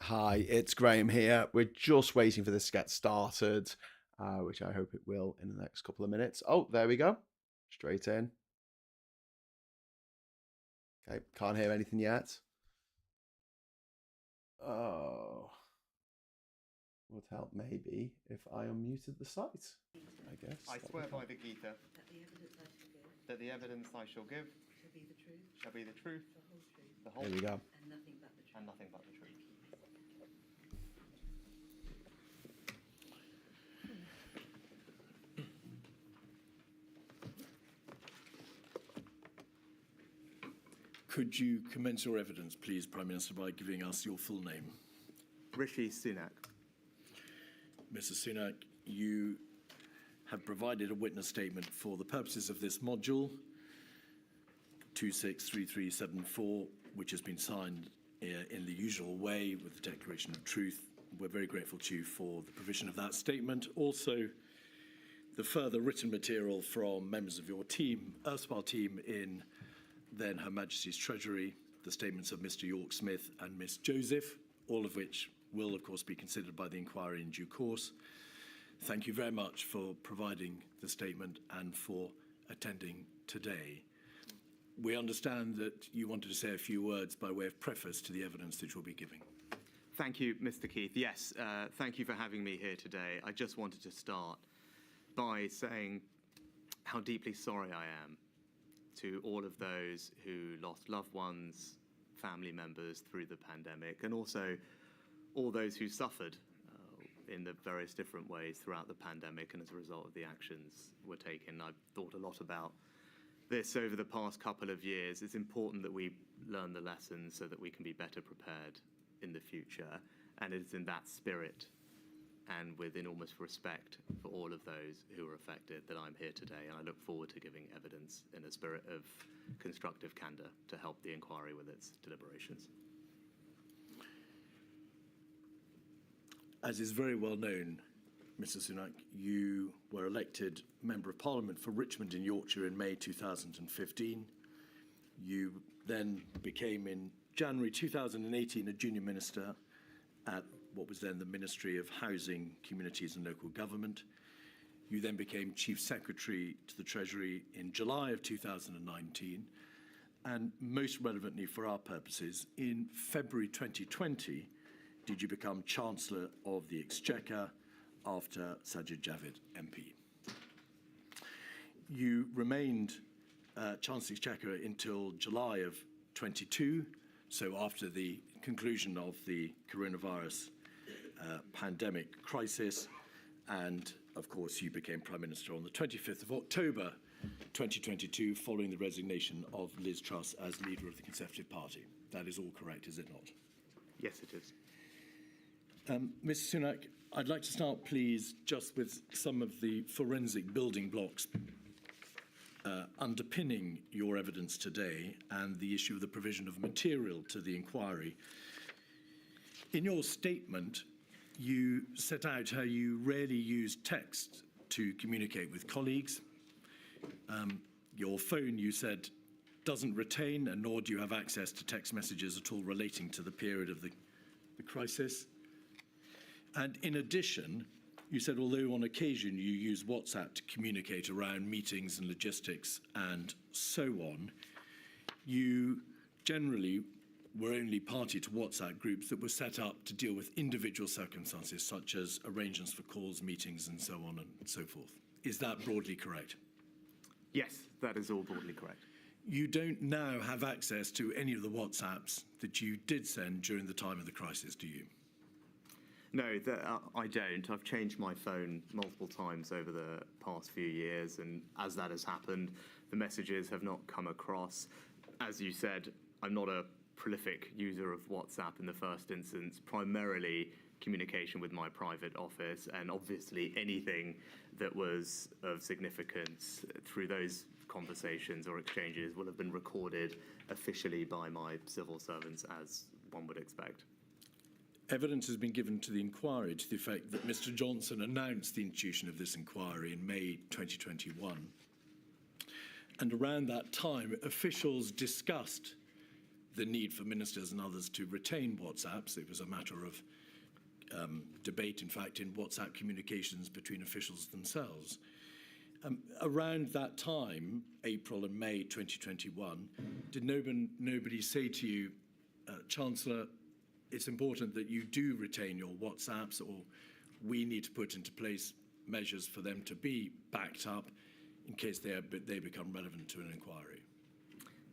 Hi, it's Graham here. We're just waiting for this to get started, which I hope it will in the next couple of minutes. Oh, there we go. Straight in. Okay, can't hear anything yet. Oh, would help maybe if I unmuted the site, I guess. I swear by the Gita that the evidence I shall give shall be the truth, the whole There we go. and nothing but the truth. Could you commence your evidence, please, Prime Minister, by giving us your full name? Rishi Sunak. Mr. Sunak, you have provided a witness statement for the purposes of this module 263374, which has been signed in the usual way with the Declaration of Truth. We're very grateful to you for the provision of that statement. Also, the further written material from members of your team, erstwhile team in then Her Majesty's Treasury, the statements of Mr. York-Smith and Miss Joseph, all of which will, of course, be considered by the inquiry in due course. Thank you very much for providing the statement and for attending today. We understand that you wanted to say a few words by way of preface to the evidence that you'll be giving. Thank you, Mr. Keith. Yes, thank you for having me here today. I just wanted to start by saying how deeply sorry I am to all of those who lost loved ones, family members through the pandemic, and also all those who suffered in the various different ways throughout the pandemic and as a result of the actions were taken. I've thought a lot about this over the past couple of years. It's important that we learn the lessons so that we can be better prepared in the future, and it's in that spirit and with enormous respect for all of those who were affected that I'm here today, and I look forward to giving evidence in a spirit of constructive candour to help the inquiry with its deliberations. As is very well known, Mr. Sunak, you were elected Member of Parliament for Richmond in Yorkshire in May 2015. You then became, in January 2018, a junior minister at what was then the Ministry of Housing, Communities and Local Government. You then became Chief Secretary to the Treasury in July of 2019. And most relevantly for our purposes, in February 2020, did you become Chancellor of the Exchequer after Sajid Javid MP. You remained Chancellor of the Exchequer until July of 22, so after the conclusion of the coronavirus pandemic crisis, and of course you became Prime Minister on the 25th of October 2022 following the resignation of Liz Truss as leader of the Conservative Party. That is all correct, is it not? Yes, it is. Mr. Sunak, I'd like to start, please, just with some of the forensic building blocks underpinning your evidence today and the issue of the provision of material to the inquiry. In your statement, you set out how you rarely use text to communicate with colleagues. Your phone, you said, doesn't retain, and nor do you have access to text messages at all relating to the period of the crisis. And in addition, you said although on occasion you use WhatsApp to communicate around meetings and logistics and so on, you generally were only party to WhatsApp groups that were set up to deal with individual circumstances such as arrangements for calls, meetings and so on and so forth. Is that broadly correct? Yes, that is all broadly correct. You don't now have access to any of the WhatsApps that you did send during the time of the crisis, do you? No, I don't. I've changed my phone multiple times over the past few years, and as that has happened, the messages have not come across. As you said, I'm not a prolific user of WhatsApp in the first instance, primarily communication with my private office, and obviously anything that was of significance through those conversations or exchanges will have been recorded officially by my civil servants, as one would expect. Evidence has been given to the inquiry to the effect that Mr. Johnson announced the institution of this inquiry in May 2021. And around that time, officials discussed the need for ministers and others to retain WhatsApps. It was a matter of debate, in fact, in WhatsApp communications between officials themselves. Around that time, April and May 2021, did nobody say to you, Chancellor, it's important that you do retain your WhatsApps, or we need to put into place measures for them to be backed up in case they become relevant to an inquiry?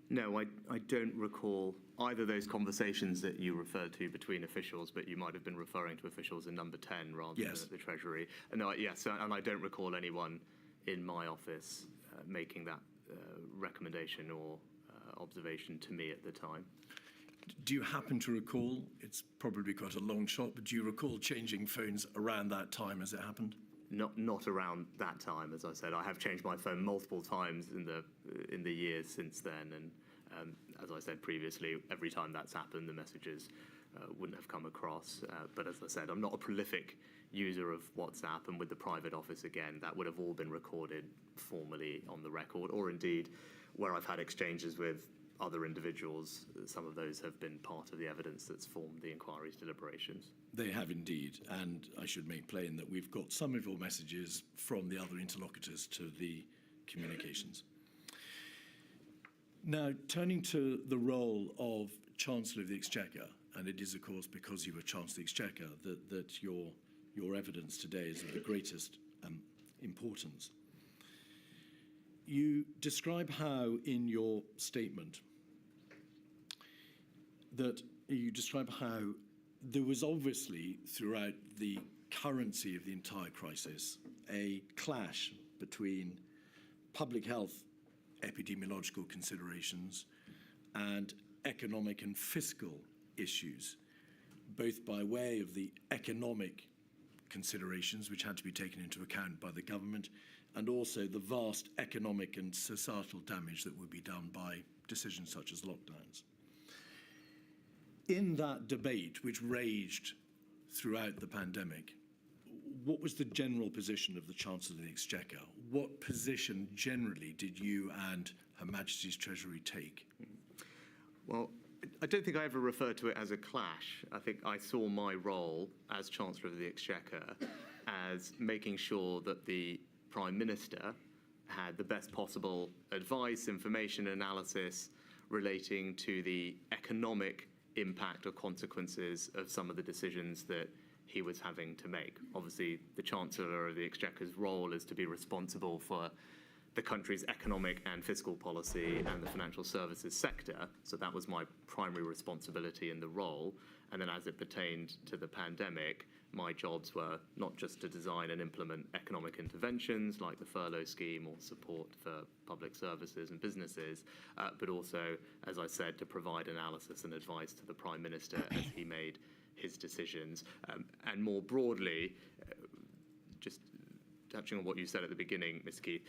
No, I don't recall either of those conversations that you referred to between officials, but you might have been referring to officials in number 10 rather than the Treasury. No, yes, and I don't recall anyone in my office making that recommendation or observation to me at the time. Do you happen to recall, it's probably quite a long shot, but do you recall changing phones around that time as it happened? Not around that time, as I said. I have changed my phone multiple times in the years since then, and as I said previously, every time that's happened, the messages wouldn't have come across. But as I said, I'm not a prolific user of WhatsApp, and with the private office, again, that would have all been recorded formally on the record, or indeed, where I've had exchanges with other individuals, some of those have been part of the evidence that's formed the inquiry's deliberations. They have indeed, and I should make plain that we've got some of your messages from the other interlocutors to the communications. Now, turning to the role of Chancellor of the Exchequer, and it is, of course, because you were Chancellor of the Exchequer that your evidence today is of the greatest importance. You describe how, in your statement, that you describe how there was obviously, throughout the currency of the entire crisis, a clash between public health epidemiological considerations and economic and fiscal issues, both by way of the economic considerations which had to be taken into account by the government, and also the vast economic and societal damage that would be done by decisions such as lockdowns. In that debate, which raged throughout the pandemic, what was the general position of the Chancellor of the Exchequer? What position generally did you and Her Majesty's Treasury take? Well, I don't think I ever referred to it as a clash. I think I saw my role as Chancellor of the Exchequer as making sure that the Prime Minister had the best possible advice, information, analysis relating to the economic impact or consequences of some of the decisions that he was having to make. Obviously, the Chancellor of the Exchequer's role is to be responsible for the country's economic and fiscal policy and the financial services sector. So that was my primary responsibility in the role. And then as it pertained to the pandemic, my jobs were not just to design and implement economic interventions like the furlough scheme or support for public services and businesses, but also, as I said, to provide analysis and advice to the Prime Minister as he made his decisions. And more broadly, just touching on what you said at the beginning, Ms. Keith,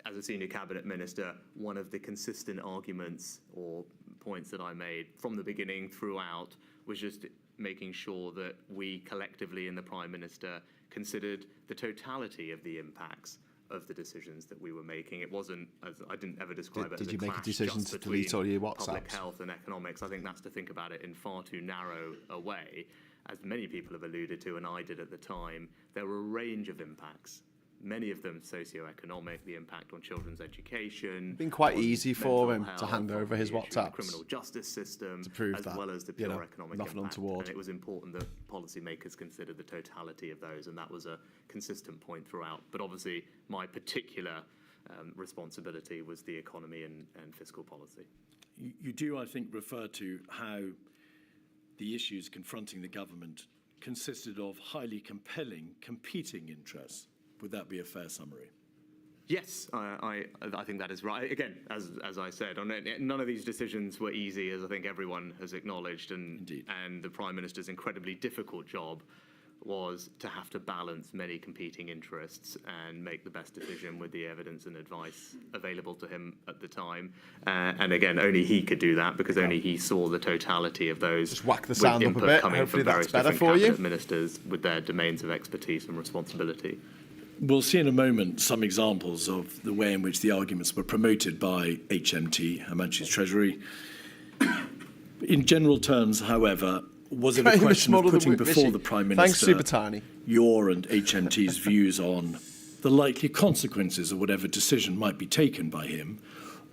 as a senior cabinet minister, one of the consistent arguments or points that I made from the beginning throughout was just making sure that we collectively in the Prime Minister considered the totality of the impacts of the decisions that we were making. It wasn't, as I didn't ever describe it as a clash. Did you make a decision to delete all your WhatsApps? Public health and economics. I think that's to think about it in far too narrow a way. As many people have alluded to, and I did at the time, there were a range of impacts. Many of them socio-economic, the impact on children's education. It's been quite easy for him health, to hand over his WhatsApps. The criminal justice system, to prove as that, well as the pure economic nothing impact. untoward. And it was important that policymakers considered the totality of those, and that was a consistent point throughout. But obviously, my particular responsibility was the economy and fiscal policy. You do, I think, refer to how the issues confronting the government consisted of highly compelling competing interests. Would that be a fair summary? Yes, I think that is right. Again, as I said, none of these decisions were easy, as I think everyone has acknowledged. Indeed. And the Prime Minister's incredibly difficult job was to have to balance many competing interests and make the best decision with the evidence and advice available to him at the time. And again, only he could do that because only he saw the totality of those. Just whack the sound up a bit. Coming Hopefully from that's various better different for you. cabinet ministers with their domains of expertise and responsibility. We'll see in a moment some examples of the way in which the arguments were promoted by HMT, Her Majesty's Treasury. In general terms, however, was it a Famous question of model that putting we- before Rishi, the Prime thanks, Minister Super Tiny. your and HMT's views on the likely consequences of whatever decision might be taken by him?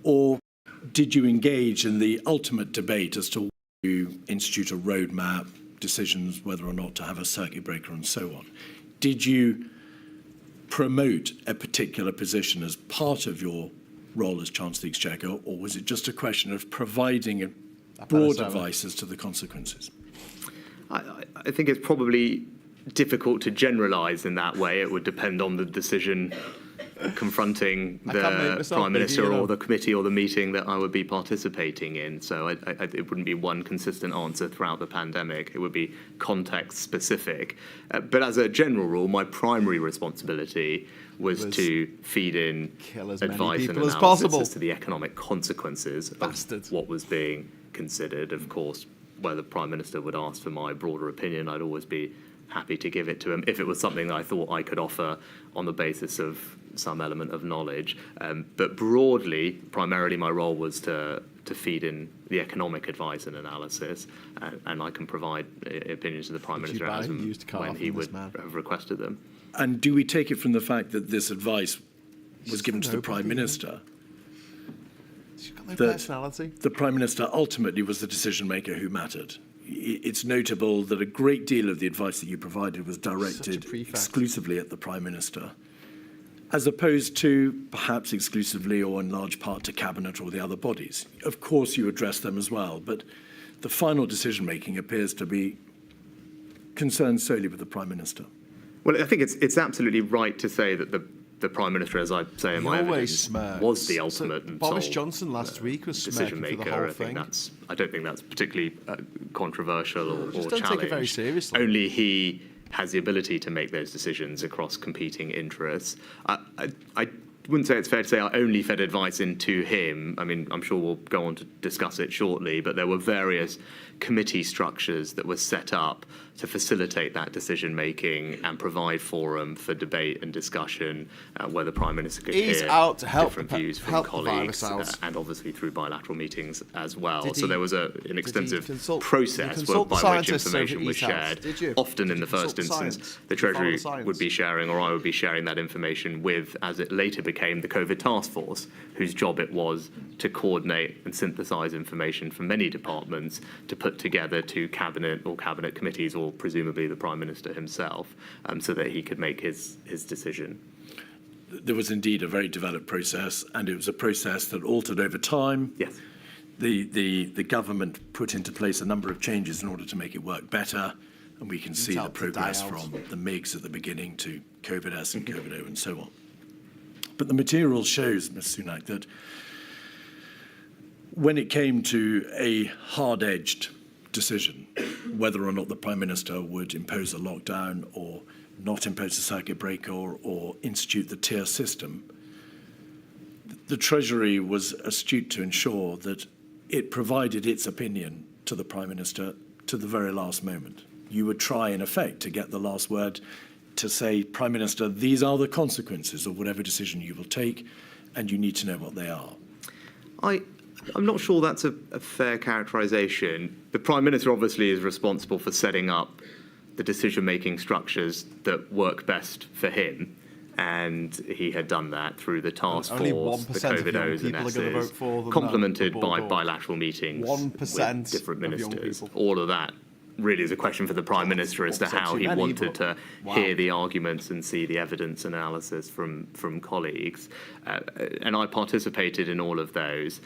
Or did you engage in the ultimate debate as to whether to institute a roadmap, decisions whether or not to have a circuit breaker and so on? Did you promote a particular position as part of your role as Chancellor of the Exchequer, or was it just a question of providing broad advice as to the consequences? I think it's probably difficult to generalise in that way. It would depend on the decision confronting the Prime Minister or the committee or the meeting that I would be participating in. So it wouldn't be one consistent answer throughout the pandemic. It would be context specific. But as a general rule, my primary responsibility was to feed in advice and analysis as to the economic consequences of what was being considered. Of course, where the Prime Minister would ask for my broader opinion, I'd always be happy to give it to him if it was something that I thought I could offer on the basis of some element of knowledge. But broadly, primarily my role was to feed in the economic advice and analysis, and I can provide opinions to the Prime Minister as and when he would have requested them. And do we take it from the fact that this advice was given to the Prime Minister? She's got no personality. The Prime Minister ultimately was the decision maker who mattered. It's notable that a great deal of the advice that you provided was directed exclusively at the Prime Minister, as opposed to perhaps exclusively or in large part to Cabinet or the other bodies. Of course, you address them as well, but the final decision-making appears to be concerned solely with the Prime Minister. Well, I think it's absolutely right to say that the Prime Minister, as I say in my evidence, was the ultimate and Boris sole Johnson last week was decision maker. I don't think that's particularly controversial or don't challenged. take it very seriously. Only he has the ability to make those decisions across competing interests. I wouldn't say it's fair to say I only fed advice into him. I mean, I'm sure we'll go on to discuss it shortly, but there were various committee structures that were set up to facilitate that decision making and provide forum for debate and discussion, where the Prime Minister could hear different views from colleagues, and obviously through bilateral meetings as well. So there was an extensive process by which information was shared. Often in the first instance, the Treasury would be sharing, or I would be sharing that information with, as it later became, the COVID task force, whose job it was to coordinate and synthesise information from many departments to put together to Cabinet or Cabinet committees, or presumably the Prime Minister himself, so that he could make his decision. There was indeed a very developed process, and it was a process that altered over time. Yes. The government put into place a number of changes in order to make it work better, and we can see the progress from the MIGs at the beginning to COVID-S and COVID-O and so on. But the material shows, Ms. Sunak, that when it came to a hard-edged decision, whether or not the Prime Minister would impose a lockdown or not impose a circuit breaker or institute the tier system, the Treasury was astute to ensure that it provided its opinion to the Prime Minister to the very last moment. You would try, in effect, to get the last word to say, Prime Minister, these are the consequences of whatever decision you will take, and you need to know what they are. I'm not sure that's a fair characterisation. The Prime Minister obviously is responsible for setting up the decision-making structures that work best for him, and he had done that through the task force, the COVID-Os and S's, complemented by bilateral meetings with different ministers. All of that really is a question for the Prime Minister as to how he wanted to hear the arguments and see the evidence analysis from colleagues. And I participated in all of those,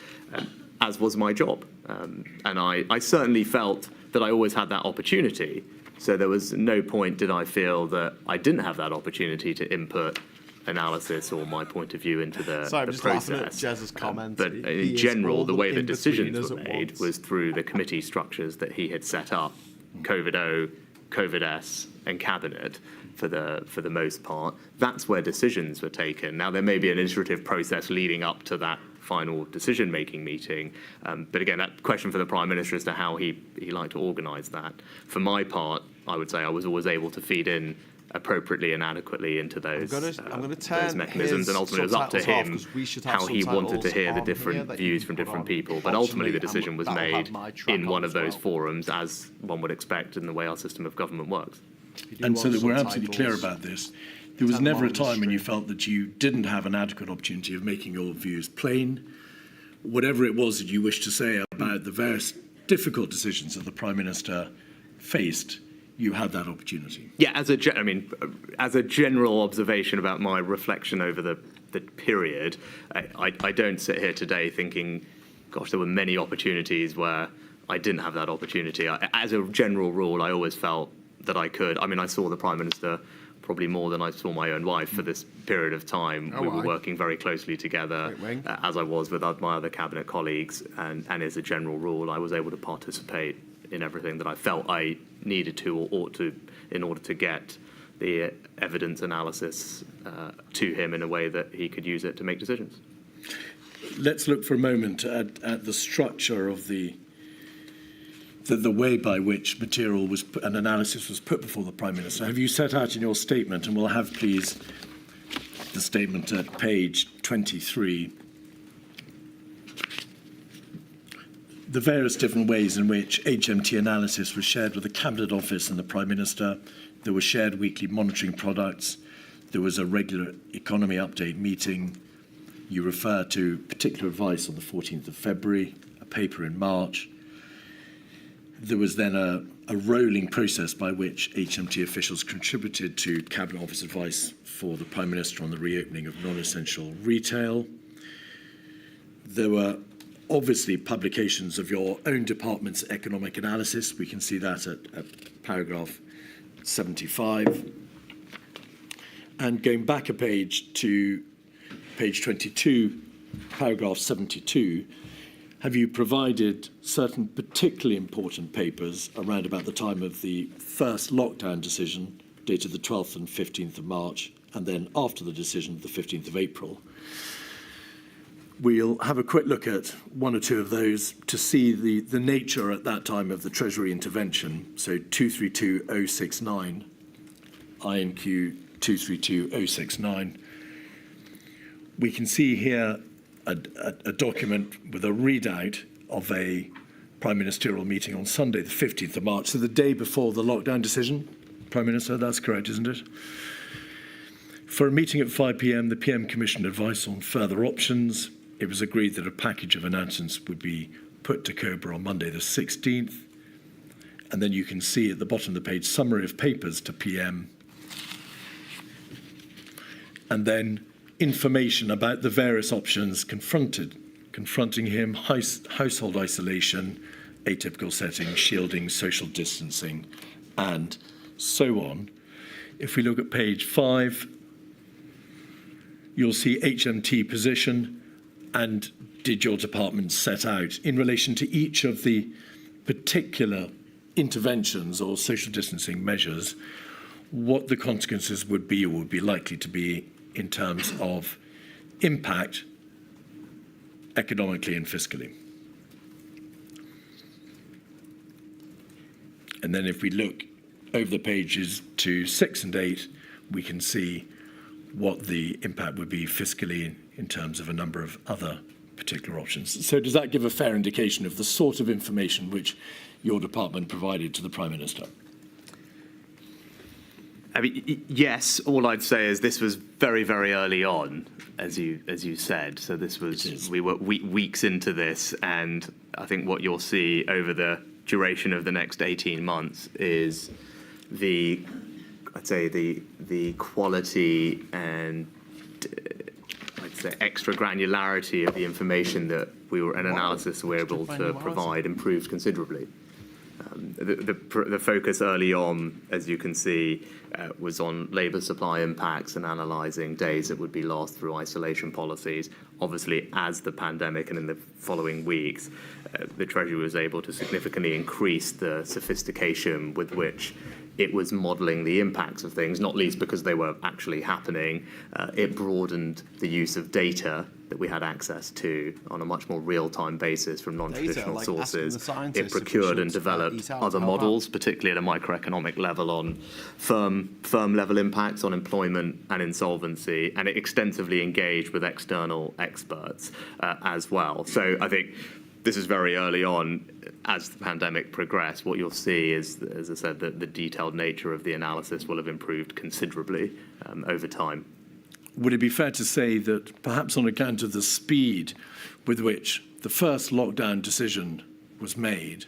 as was my job. And I certainly felt that I always had that opportunity. So there was no point did I feel that I didn't have that opportunity to input analysis or my point of view into the process. But in general, the way that decisions were made was through the committee structures that he had set up, COVID-O, COVID-S, and Cabinet for the most part. That's where decisions were taken. Now, there may be an iterative process leading up to that final decision-making meeting. But again, that question for the Prime Minister as to how he liked to organise that. For my part, I would say I was always able to feed in appropriately and adequately into those, I'm gonna those turn mechanisms, and ultimately it was up to subtitles off, him 'cause we should have how he wanted to subtitles hear the on here different that you views can from put different on. people. But ultimately the Fortunately, decision was that'll have made my track in on one as of those well. forums, as one would expect in the way our system of government works. If you do And so want that we're absolutely clear subtitles, about this, there was turn them never a on the time when you screen. felt that you didn't have an adequate opportunity of making your views plain. Whatever it was that you wished to say about the various difficult decisions that the Prime Minister faced, you had that opportunity. Yeah, as a general observation about my reflection over the period, I don't sit here today thinking, gosh, there were many opportunities where I didn't have that opportunity. As a general rule, I always felt that I could. I mean, I saw the Prime Minister probably more than I saw my own wife for this period of time. We were working very closely together, as I was with my other cabinet colleagues, and as a general rule, I was able to participate in everything that I felt I needed to or ought to in order to get the evidence analysis to him in a way that he could use it to make decisions. Let's look for a moment at the structure of the way by which material was put, an analysis was put before the Prime Minister. Have you set out in your statement, and we'll have, please, the statement at page 23, the various different ways in which HMT analysis was shared with the Cabinet Office and the Prime Minister. There were shared weekly monitoring products. There was a regular economy update meeting. You refer to particular advice on the 14th of February, a paper in March. There was then a rolling process by which HMT officials contributed to Cabinet Office advice for the Prime Minister on the reopening of non-essential retail. There were obviously publications of your own department's economic analysis. We can see that at paragraph 75. And going back a page to page 22, paragraph 72, have you provided certain particularly important papers around about the time of the first lockdown decision, dated the 12th and 15th of March, and then after the decision, the 15th of April? We'll have a quick look at one or two of those to see the nature at that time of the Treasury intervention. So 232069, INQ 232069. We can see here a document with a readout of a Prime Ministerial meeting on Sunday, the 15th of March, so the day before the lockdown decision. Prime Minister, that's correct, isn't it? For a meeting at 5 p.m, the PM commissioned advice on further options. It was agreed that a package of announcements would be put to COBRA on Monday the 16th. And then you can see at the bottom of the page, summary of papers to PM. And then information about the various options confronting him: household isolation, atypical setting, shielding, social distancing, and so on. If we look at page 5, you'll see HMT position, and did your department set out in relation to each of the particular interventions or social distancing measures what the consequences would be or would be likely to be in terms of impact economically and fiscally. And then if we look over the pages to 6 and 8, we can see what the impact would be fiscally in terms of a number of other particular options. So does that give a fair indication of the sort of information which your department provided to the Prime Minister? I mean, yes. All I'd say is this was very, very early on, as you said. So this was, we were weeks into this, and I think what you'll see over the duration of the next 18 months is the quality and I'd say extra granularity of the information that an analysis we were able to provide improved considerably. The focus early on, as you can see, was on labour supply impacts and analysing days that would be lost through isolation policies. Obviously, as the pandemic and in the following weeks, the Treasury was able to significantly increase the sophistication with which it was modelling the impacts of things, not least because they were actually happening. It broadened the use of data that we had access to on a much more real-time basis from non-traditional like sources. asking the It scientists if we procured and should, developed eat out, other how models, particularly at a microeconomic level, on firm-level impacts on employment and insolvency, and it extensively engaged with external experts as well. So I think this is very early on. As the pandemic progressed, what you'll see is, as I said, that the detailed nature of the analysis will have improved considerably over time. Would it be fair to say that perhaps on account of the speed with which the first lockdown decision was made,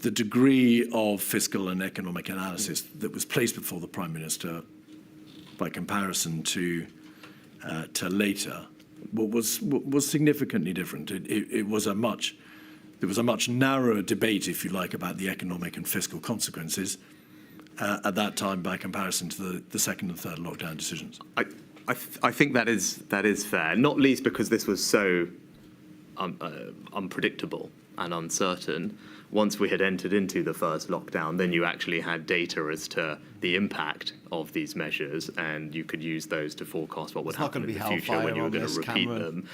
the degree of fiscal and economic analysis that was placed before the Prime Minister by comparison to later was significantly different? There was a much narrower debate, if you like, about the economic and fiscal consequences at that time by comparison to the second and third lockdown decisions. I think that is fair, not least because this was so unpredictable and uncertain. Once we had entered into the first lockdown, then you actually had data as to the impact of these measures, and you could use those to forecast what would happen in the future when you were going to repeat them.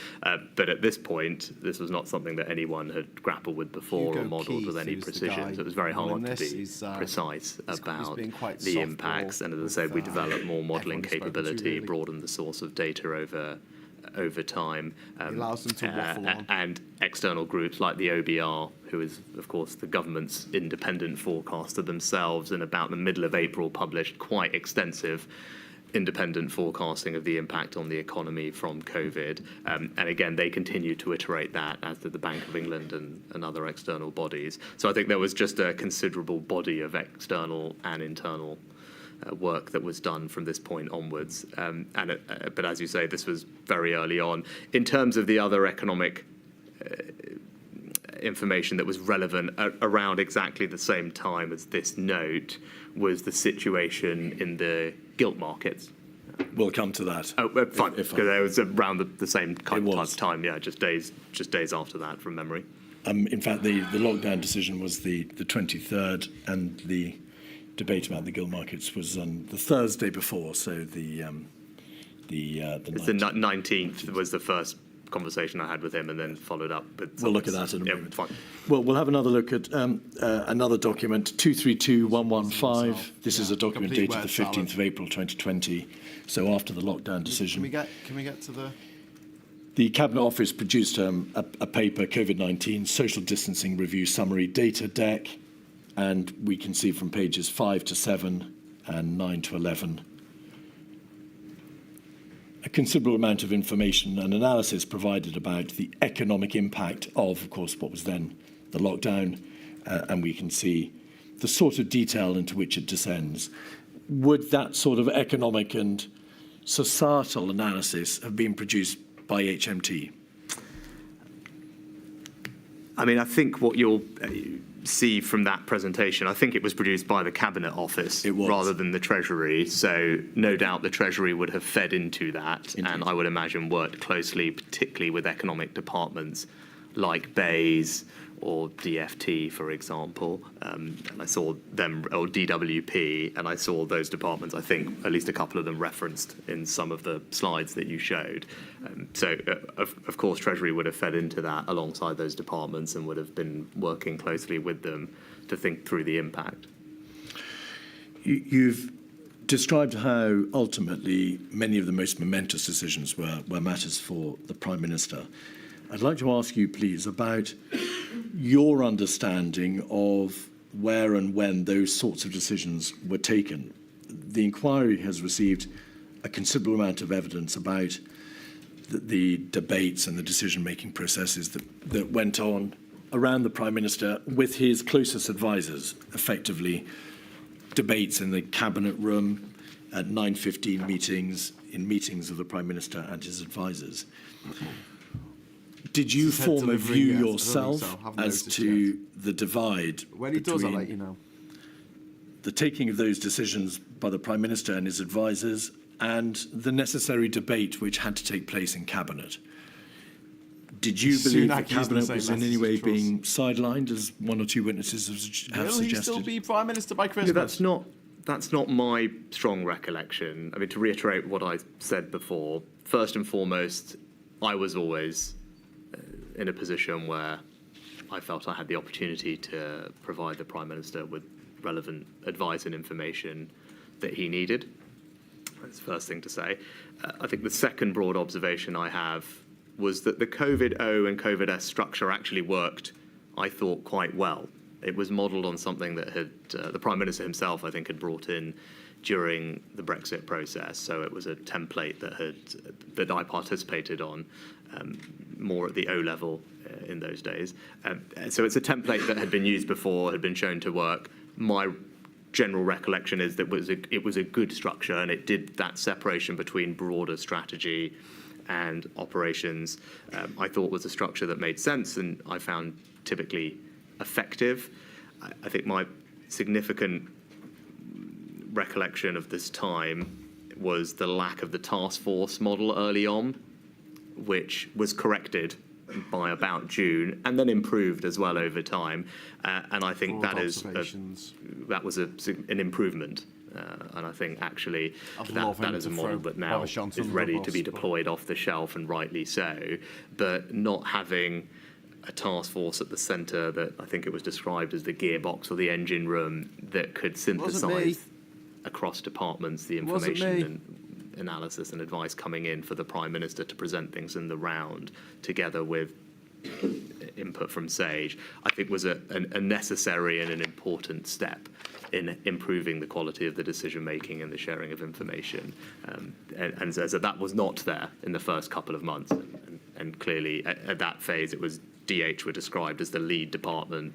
But at this point, this was not something that anyone had grappled with before or modelled with any precision. So it was very hard to be precise about the impacts. And as I said, we developed more modelling capability, broadened the source of data over time, It allows them to waffle on. and external groups like the OBR, who is, of course, the government's independent forecaster themselves, in about the middle of April published quite extensive independent forecasting of the impact on the economy from COVID. And again, they continue to iterate that, as did the Bank of England and other external bodies. So I think there was just a considerable body of external and internal work that was done from this point onwards. But as you say, this was very early on. In terms of the other economic information that was relevant around exactly the same time as this note was the situation in the gilt markets. We'll come to that. Oh, fine, because it was around the same kind of time, yeah, just days after that from memory. In fact, the lockdown decision was the 23rd, and the debate about the gilt markets was on the Thursday before, so the 19th was the first conversation I had with him, and then followed up. But we'll look at that in a moment. Fine. Well, we'll have another look at another document, 232115. This is a document dated the 15th of April 2020, so after the lockdown decision. Can we get to the... The Cabinet Office produced a paper, COVID-19 Social Distancing Review Summary Data Deck, and we can see from pages 5 to 7 and 9 to 11 a considerable amount of information and analysis provided about the economic impact of course, what was then the lockdown, and we can see the sort of detail into which it descends. Would that sort of economic and societal analysis have been produced by HMT? I mean, I think what you'll see from that presentation, I think it was produced by the Cabinet Office rather than the Treasury. So no doubt the Treasury would have fed into that. Indeed. And I would imagine worked closely, particularly with economic departments like Bayes or DFT, for example. And I saw them, or DWP, and I saw those departments, I think at least a couple of them referenced in some of the slides that you showed. So, of course, Treasury would have fed into that alongside those departments and would have been working closely with them to think through the impact. You've described how ultimately many of the most momentous decisions were matters for the Prime Minister. I'd like to ask you, please, about your understanding of where and when those sorts of decisions were taken. The inquiry has received a considerable amount of evidence about the debates and the decision-making processes that went on around the Prime Minister with his closest advisors, effectively debates in the Cabinet room, at 9:15 meetings, in meetings of the Prime Minister and his advisors. Did you form a view yourself as to the divide when he does, I'll let you know. The taking of those decisions by the Prime Minister and his advisors and the necessary debate which had to take place in Cabinet? Did you believe the Sunak using the cabinet same was in any message way as Truss. being sidelined, as one or two witnesses have Will suggested? he still be Prime Minister by Christmas? That's not my strong recollection. I mean, to reiterate what I said before, first and foremost, I was always in a position where I felt I had the opportunity to provide the Prime Minister with relevant advice and information that he needed. That's the first thing to say. I think the second broad observation I have was that the COVID-O and COVID-S structure actually worked, I thought, quite well. It was modelled on something that had the Prime Minister himself, I think, had brought in during the Brexit process. So it was a template that I participated on more at the O level in those days. So it's a template that had been used before, had been shown to work. My general recollection is that it was a good structure, and it did that separation between broader strategy and operations. I thought was a structure that made sense, and I found typically effective. I think my significant recollection of this time was the lack of the task force model early on, which was corrected by about June and then improved as well over time. And I think that was an improvement. And I think actually that is a model that now is ready to be deployed off the shelf, and rightly so. But not having a task force at the centre that I think it was described as the gearbox or the engine room that could synthesise across departments the information and analysis and advice coming in for the Prime Minister to present things in the round, together with input from SAGE, I think was a necessary and an important step in improving the quality of the decision making and the sharing of information. And so that was not there in the first couple of months. And clearly at that phase, it was DH were described as the lead department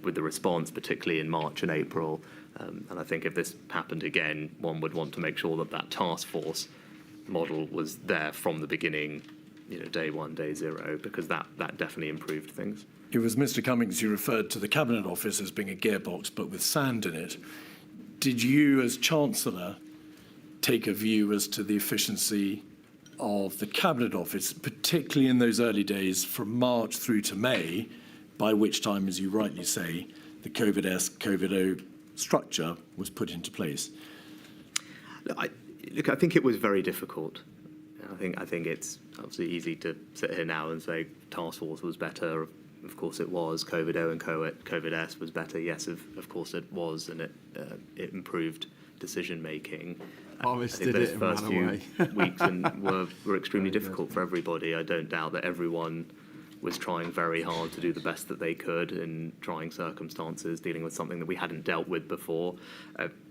with the response, particularly in March and April. And I think if this happened again, one would want to make sure that that task force model was there from the beginning, day one, day zero, because that definitely improved things. It was Mr. Cummings who referred to the Cabinet Office as being a gearbox, but with sand in it. Did you, as Chancellor, take a view as to the efficiency of the Cabinet Office, particularly in those early days from March through to May, by which time, as you rightly say, the COVID-S, COVID-O structure was put into place? Look, I think it was very difficult. I think it's obviously easy to sit here now and say task force was better. Of course it was. COVID-O and COVID-S was better. Yes, of course it was, and it improved decision making. I think those first few weeks were extremely difficult for everybody. I don't doubt that everyone was trying very hard to do the best that they could in trying circumstances, dealing with something that we hadn't dealt with before.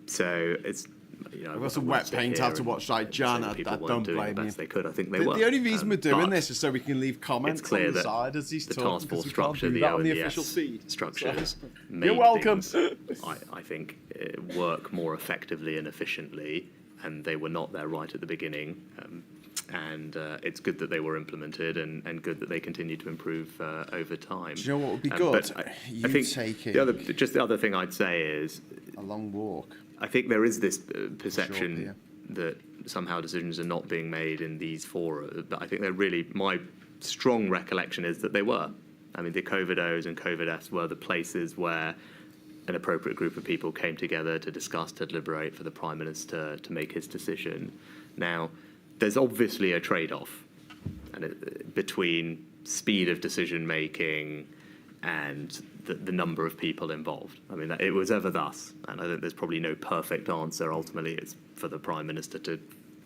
So it's, I've got some wet paint to have to watch like Jan. I don't blame you. They could. I think they were. The only reason we're doing this is so we can leave comments it's clear on the that side as he's talking, task force because we structure, can't do the that on the ODS official feed. structures, You're welcome. I think work more effectively and efficiently, and they were not there right at the beginning. And it's good that they were implemented, and good that they continue to improve over time. Do you know what would be good? I think the other thing I'd say is a long walk. I think there is this perception that somehow decisions are not being made in these fora, but I think they're really, my strong recollection is that they were. I mean, the COVID-Os and COVID-S were the places where an appropriate group of people came together to discuss, to deliberate, for the Prime Minister to make his decision. Now, there's obviously a trade-off between speed of decision-making and the number of people involved. I mean, it was ever thus, and I think there's probably no perfect answer. Ultimately, it's for the Prime Minister to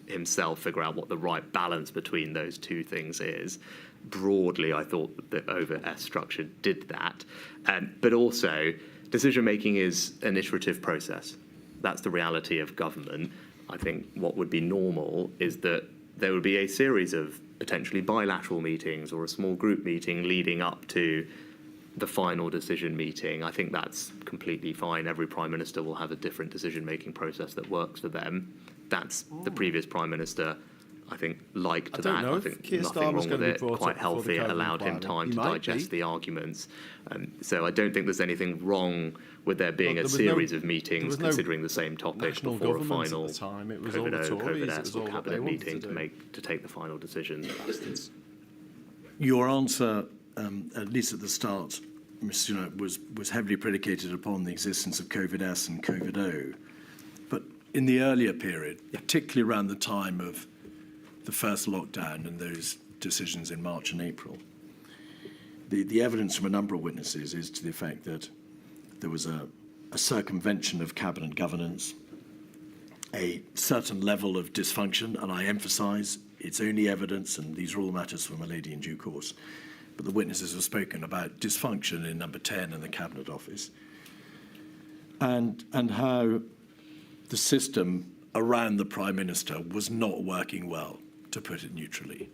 himself figure out what the right balance between those two things is. Broadly, I thought that the OVS structure did that. But also, decision-making is an iterative process. That's the reality of government. I think what would be normal is that there would be a series of potentially bilateral meetings or a small group meeting leading up to the final decision meeting. I think that's completely fine. Every Prime Minister will have a different decision-making process that works for them. That's the previous Prime Minister, I think, liked that. I think nothing wrong with it, quite healthy. It allowed him time to digest the arguments. So I don't think there's anything wrong with there being a series of meetings considering the same topic before a final COVID-O, COVID-S or cabinet meeting to take the final decision. Your answer, at least at the start, Mr. Sunak, was heavily predicated upon the existence of COVID-S and COVID-O. But in the earlier period, particularly around the time of the first lockdown and those decisions in March and April, the evidence from a number of witnesses is to the effect that there was a circumvention of cabinet governance, a certain level of dysfunction, and I emphasise it's only evidence, and these are all matters for my lady in due course. But the witnesses have spoken about dysfunction in number 10 in the Cabinet Office, and how the system around the Prime Minister was not working well, to put it neutrally.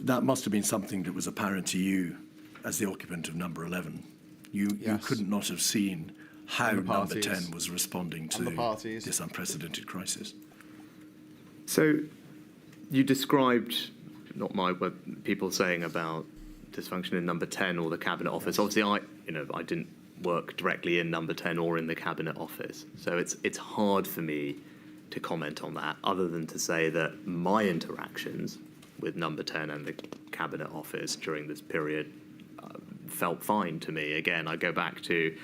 That must have been something that was apparent to you as the occupant of number 11. You could not have seen how number 10 was responding to this unprecedented crisis. So you described, not what people saying about dysfunction in number 10 or the Cabinet Office. Obviously, I didn't work directly in number 10 or in the Cabinet Office. So it's hard for me to comment on that, other than to say that my interactions with number 10 and the Cabinet Office during this period felt fine to me. Again, I go back to,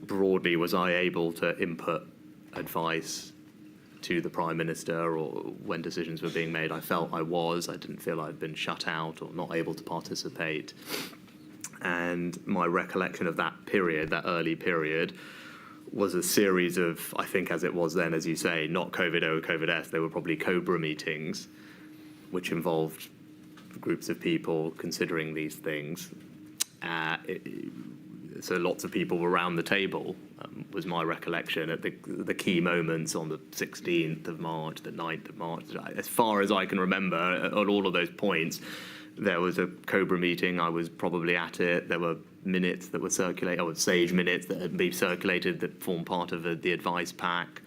broadly, was I able to input advice to the Prime Minister, or when decisions were being made? I felt I was. I didn't feel I'd been shut out or not able to participate. And my recollection of that period, that early period, was a series of, I think as it was then, as you say, not COVID-O, COVID-S, they were probably COBRA meetings, which involved groups of people considering these things. So lots of people were around the table, was my recollection, at the key moments on the 16th of March, the 9th of March. As far as I can remember, at all of those points, there was a COBRA meeting. I was probably at it. There were minutes that were circulated, or SAGE minutes that had been circulated that formed part of the advice pack.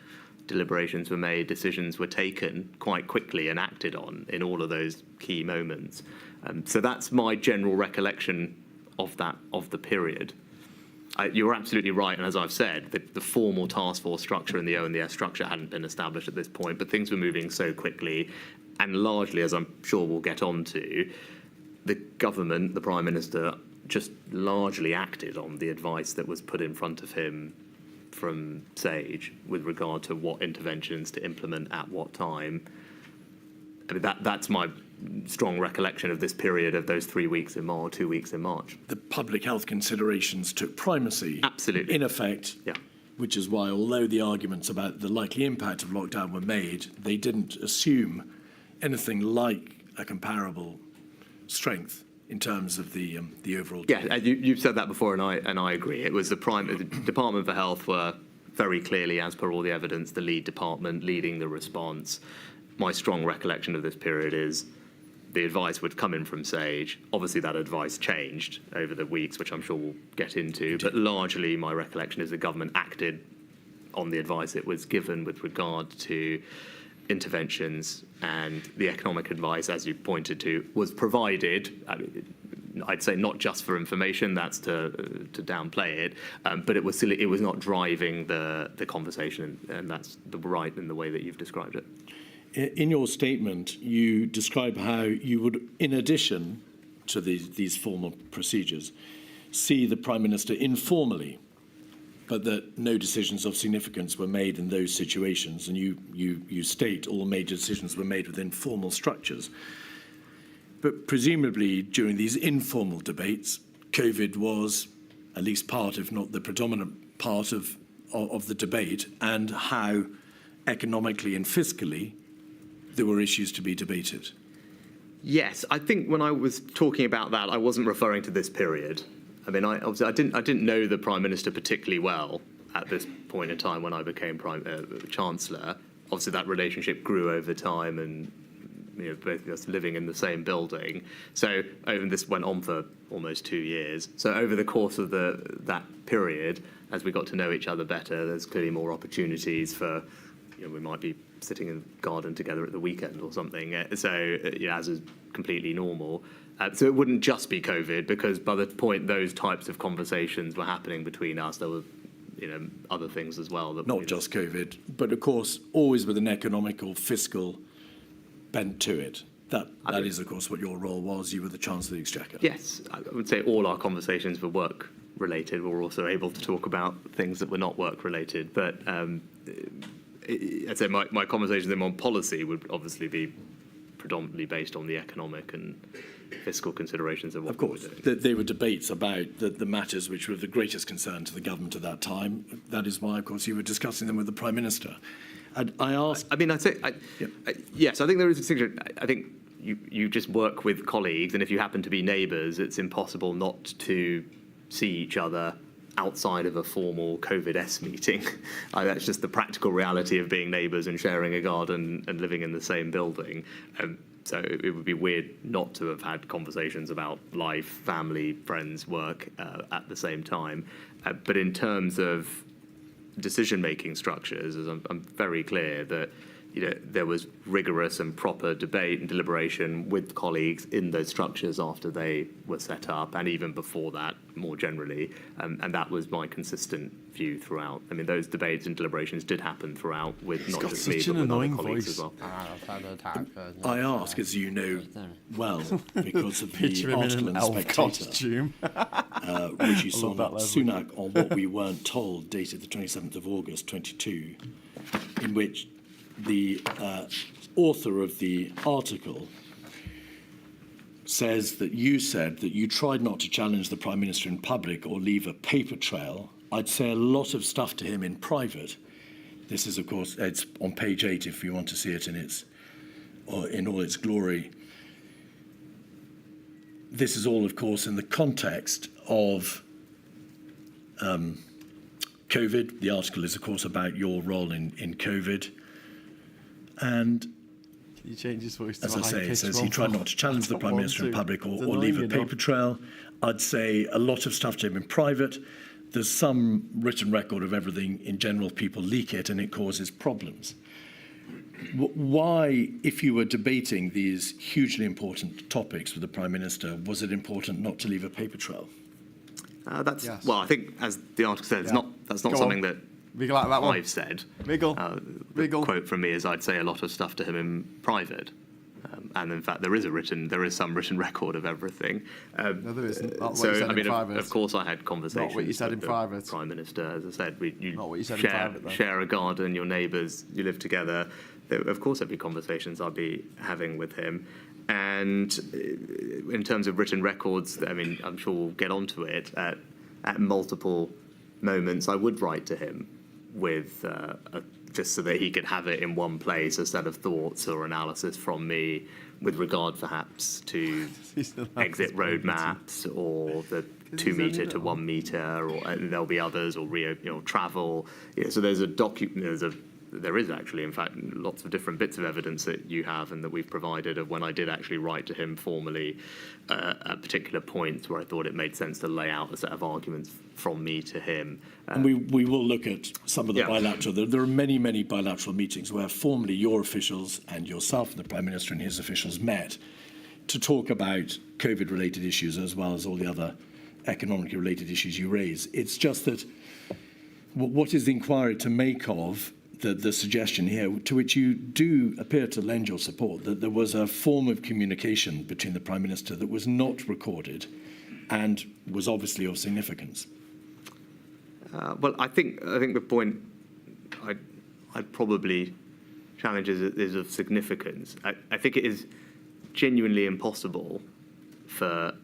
Deliberations were made, decisions were taken quite quickly and acted on in all of those key moments. So that's my general recollection of the period. You're absolutely right, and as I've said, the formal task force structure and the O and the S structure hadn't been established at this point, but things were moving so quickly, and largely, as I'm sure we'll get on to, the government, the Prime Minister, just largely acted on the advice that was put in front of him from SAGE with regard to what interventions to implement at what time. I mean, that's my strong recollection of this period, of those 3 weeks in March, 2 weeks in March. The public health considerations took primacy. Absolutely. In effect, which is why, although the arguments about the likely impact of lockdown were made, they didn't assume anything like a comparable strength in terms of the overall. Yeah, you've said that before, and I agree. It was the Department for Health were very clearly, as per all the evidence, the lead department leading the response. My strong recollection of this period is the advice would come in from SAGE. Obviously, that advice changed over the weeks, which I'm sure we'll get into. But largely, my recollection is the government acted on the advice it was given with regard to interventions, and the economic advice, as you pointed to, was provided. I'd say not just for information, that's to downplay it, but it was not driving the conversation, and that's right in the way that you've described it. In your statement, you describe how you would, in addition to these formal procedures, see the Prime Minister informally, but that no decisions of significance were made in those situations, and you state all major decisions were made within formal structures. But presumably during these informal debates, COVID was at least part, if not the predominant part of the debate, and how economically and fiscally there were issues to be debated. Yes, I think when I was talking about that, I wasn't referring to this period. I mean, obviously, I didn't know the Prime Minister particularly well at this point in time when I became Chancellor. Obviously, that relationship grew over time, and both of us living in the same building. So this went on for almost 2 years. So over the course of that period, as we got to know each other better, there's clearly more opportunities for, we might be sitting in the garden together at the weekend or something. So as is completely normal. So it wouldn't just be COVID, because by the point those types of conversations were happening between us, there were other things as well. Not just COVID, but of course always with an economic or fiscal bent to it. That is, of course, what your role was. You were the Chancellor of the Exchequer. Yes, I would say all our conversations were work-related. We were also able to talk about things that were not work-related. But I'd say my conversations with him on policy would obviously be predominantly based on the economic and fiscal considerations of what we were doing. There were debates about the matters which were of the greatest concern to the government at that time. That is why, of course, you were discussing them with the Prime Minister. And I asked... I mean, I'd say, yes, I think there is a distinction. I think you just work with colleagues, and if you happen to be neighbours, it's impossible not to see each other outside of a formal COVID-S meeting. That's just the practical reality of being neighbours and sharing a garden and living in the same building. So it would be weird not to have had conversations about life, family, friends, work at the same time. But in terms of decision-making structures, as I'm very clear that there was rigorous and proper debate and deliberation with colleagues in those structures after they were set up, and even before that, more generally. And that was my consistent view throughout. I mean, those debates and deliberations did happen throughout with not just me, but with other colleagues as well. I ask, as you know well, because of the article in the Spectator, which you saw Sunak on What We Weren't Told, dated the 27th of August 22, in which the author of the article says that you said that you tried not to challenge the Prime Minister in public or leave a paper trail. I'd say a lot of stuff to him in private. This is, of course, it's on page 8 if you want to see it in all its glory. This is all, of course, in the context of COVID. The article is, of course, about your role in COVID. And he change his voice to as I say, it says he tried not to challenge the Prime Minister in public or leave a paper trail. I'd say a lot of stuff to him in private. There's some written record of everything. In general, people leak it and it causes problems. Why, if you were debating these hugely important topics with the Prime Minister, was it important not to leave a paper trail? Well, I think, as the article said, that's not something that like that one. I've said. The quote from me is, I'd say a lot of stuff to him in private. And in fact, there is some written record of everything. No, there isn't. Not what So, you said I mean, in private. of course, I had conversations Not what you said with in private. the Prime Minister. As I said, Not what you said in private, though. share a garden, your neighbours, you live together. Of course, there'd be conversations I'd be having with him. And in terms of written records, I mean, I'm sure we'll get onto it. At multiple moments, I would write to him with just so that he could have it in one place, a set of thoughts or analysis from me with regard perhaps to exit roadmaps or the 2 metre to 1 metre, or there'll be others, or travel. So there's there is actually, in fact, lots of different bits of evidence that you have and that we've provided of when I did actually write to him formally at particular points where I thought it made sense to lay out a set of arguments from me to him. And we will look at some of the bilateral. There are many, many bilateral meetings where formally your officials and yourself and the Prime Minister and his officials met to talk about COVID-related issues as well as all the other economically related issues you raise. It's just that what is the inquiry to make of the suggestion here, to which you do appear to lend your support, that there was a form of communication between the Prime Minister that was not recorded and was obviously of significance? Well, I think the point I'd probably challenge is of significance. I think it is genuinely impossible for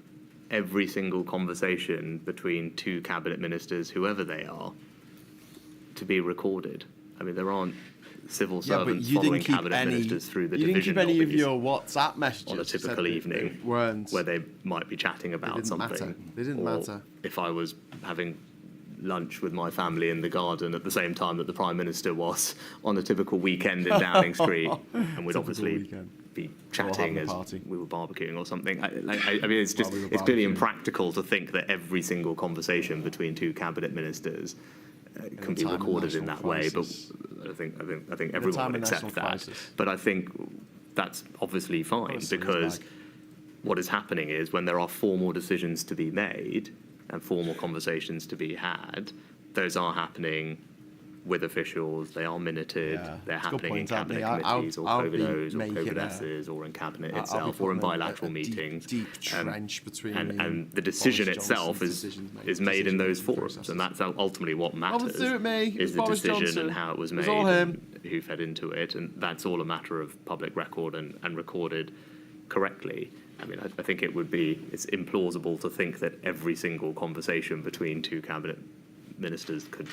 every single conversation between two cabinet ministers, whoever they are, to be recorded. I mean, there aren't civil servants following cabinet ministers through the division. You didn't keep any of your WhatsApp messages on a typical evening where they might be chatting about something. They didn't matter. If I was having lunch with my family in the garden at the same time that the Prime Minister was on a typical weekend in Downing Street, and we'd obviously be chatting as we were barbecuing or something. I mean, it's just it's clearly impractical to think that every single conversation between two cabinet ministers can be recorded in that way, but I think everyone would accept that. But I think that's obviously fine, because what is happening is when there are formal decisions to be made and formal conversations to be had, those are happening with officials, they are minuted, Yeah, they're it's a good happening in point, Anthony. cabinet committees or I'll be COVIDOs or making COVIDesses or in cabinet I'll be itself or in putting bilateral a meetings. deep trench between me And the decision Boris itself Johnson's is made in those decision-making forums, processes. and that's ultimately what matters. do it, me. It Is was the Boris decision Johnson. and how it was It made, was all him. and who fed into it, and that's all a matter of public record and recorded correctly. I mean, I think it's implausible to think that every single conversation between two cabinet ministers could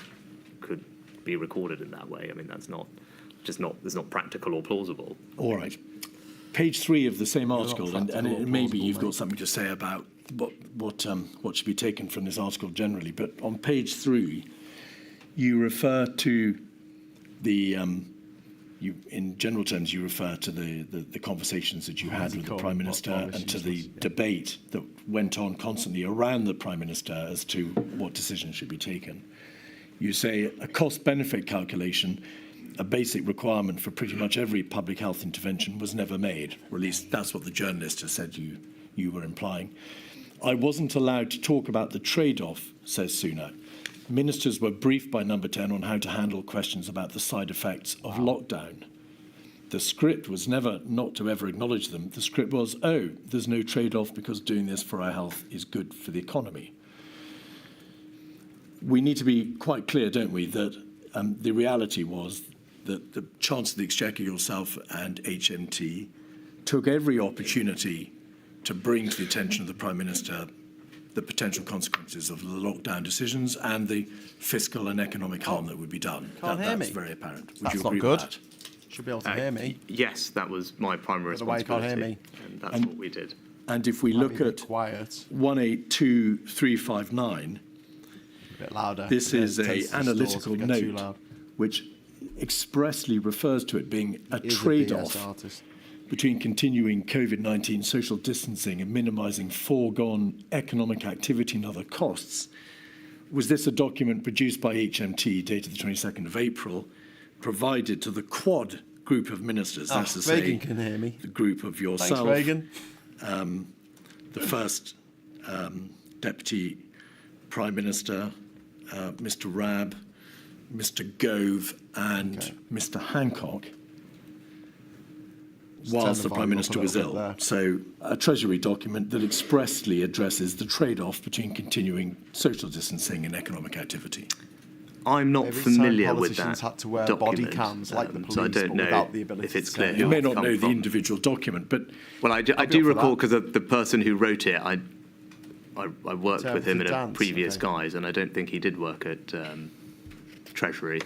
be recorded in that way. I mean, it's not practical or plausible. All right. Page 3 of the same article, and practical or maybe plausible, you've got mate. something to say about what should be taken from this article generally. But on page 3, you refer to the in general terms, you refer to the conversations that you had with the Prime Minister and to the debate that went on constantly around the Prime Minister as to what decisions should be taken. You say a cost-benefit calculation, a basic requirement for pretty much every public health intervention, was never made, or at least that's what the journalist has said you were implying. I wasn't allowed to talk about the trade-off, says Sunak. Ministers were briefed by Number 10 on how to handle questions about the side effects of lockdown. The script was never not to ever acknowledge them. The script was, oh, there's no trade-off because doing this for our health is good for the economy. We need to be quite clear, don't we, that the reality was that the Chancellor of the Exchequer, yourself, and HMT took every opportunity to bring to the attention of the Prime Minister the potential consequences of the lockdown decisions and the fiscal and economic harm that would be done. Can't hear That's me. very apparent. Would That's you not agree good. with that? Should be able to hear me. Yes, that was my primary By the way, you can't responsibility, hear me. and that's what we did. And if we Might look be a bit at quiet, 182359, a bit louder. this It is tends a to distort analytical if we get too note loud. which expressly refers to it being a He is a trade-off BS artist. between continuing COVID-19 social distancing and minimising foregone economic activity and other costs. Was this a document produced by HMT dated the 22nd of April, provided to the Quad group of ministers, that's to say, Reagan can hear me. the group of Thanks, yourself, Reagan. the first Deputy Prime Minister, Mr. Rabb, Mr. Gove, and Mr. Hancock, whilst the Prime Minister was ill. So a Treasury document that expressly addresses the trade-off between continuing social distancing and economic activity. I'm not Every time familiar with politicians that had to wear document, body cams like the so I police, don't but know without the ability if it's to clear say who You may it's not come know the from. individual document, but Well, I do up for recall that. because the person who wrote it, I worked Terms with him of in a dance, previous okay. guise, and I don't think he did work at Treasury.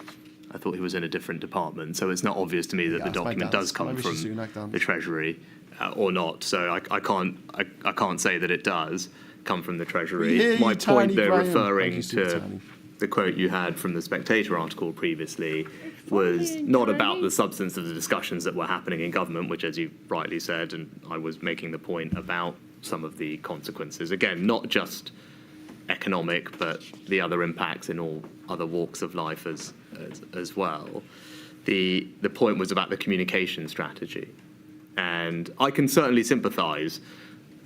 I thought he was in a different department, so it's not obvious to me that Yeah, the it's my document dance. does come Maybe from it's a Sunak dance. the Treasury or not. So I can't say that it does come from the Treasury. We hear you, My point, Tiny though, Graham. referring Thank you, Super to Tiny. the quote you had from the Spectator article previously was not about the substance of the discussions that were happening in government, which, as you rightly said, and I was making the point about some of the consequences. Again, not just economic, but the other impacts in all other walks of life as well. The point was about the communication strategy. And I can certainly sympathise,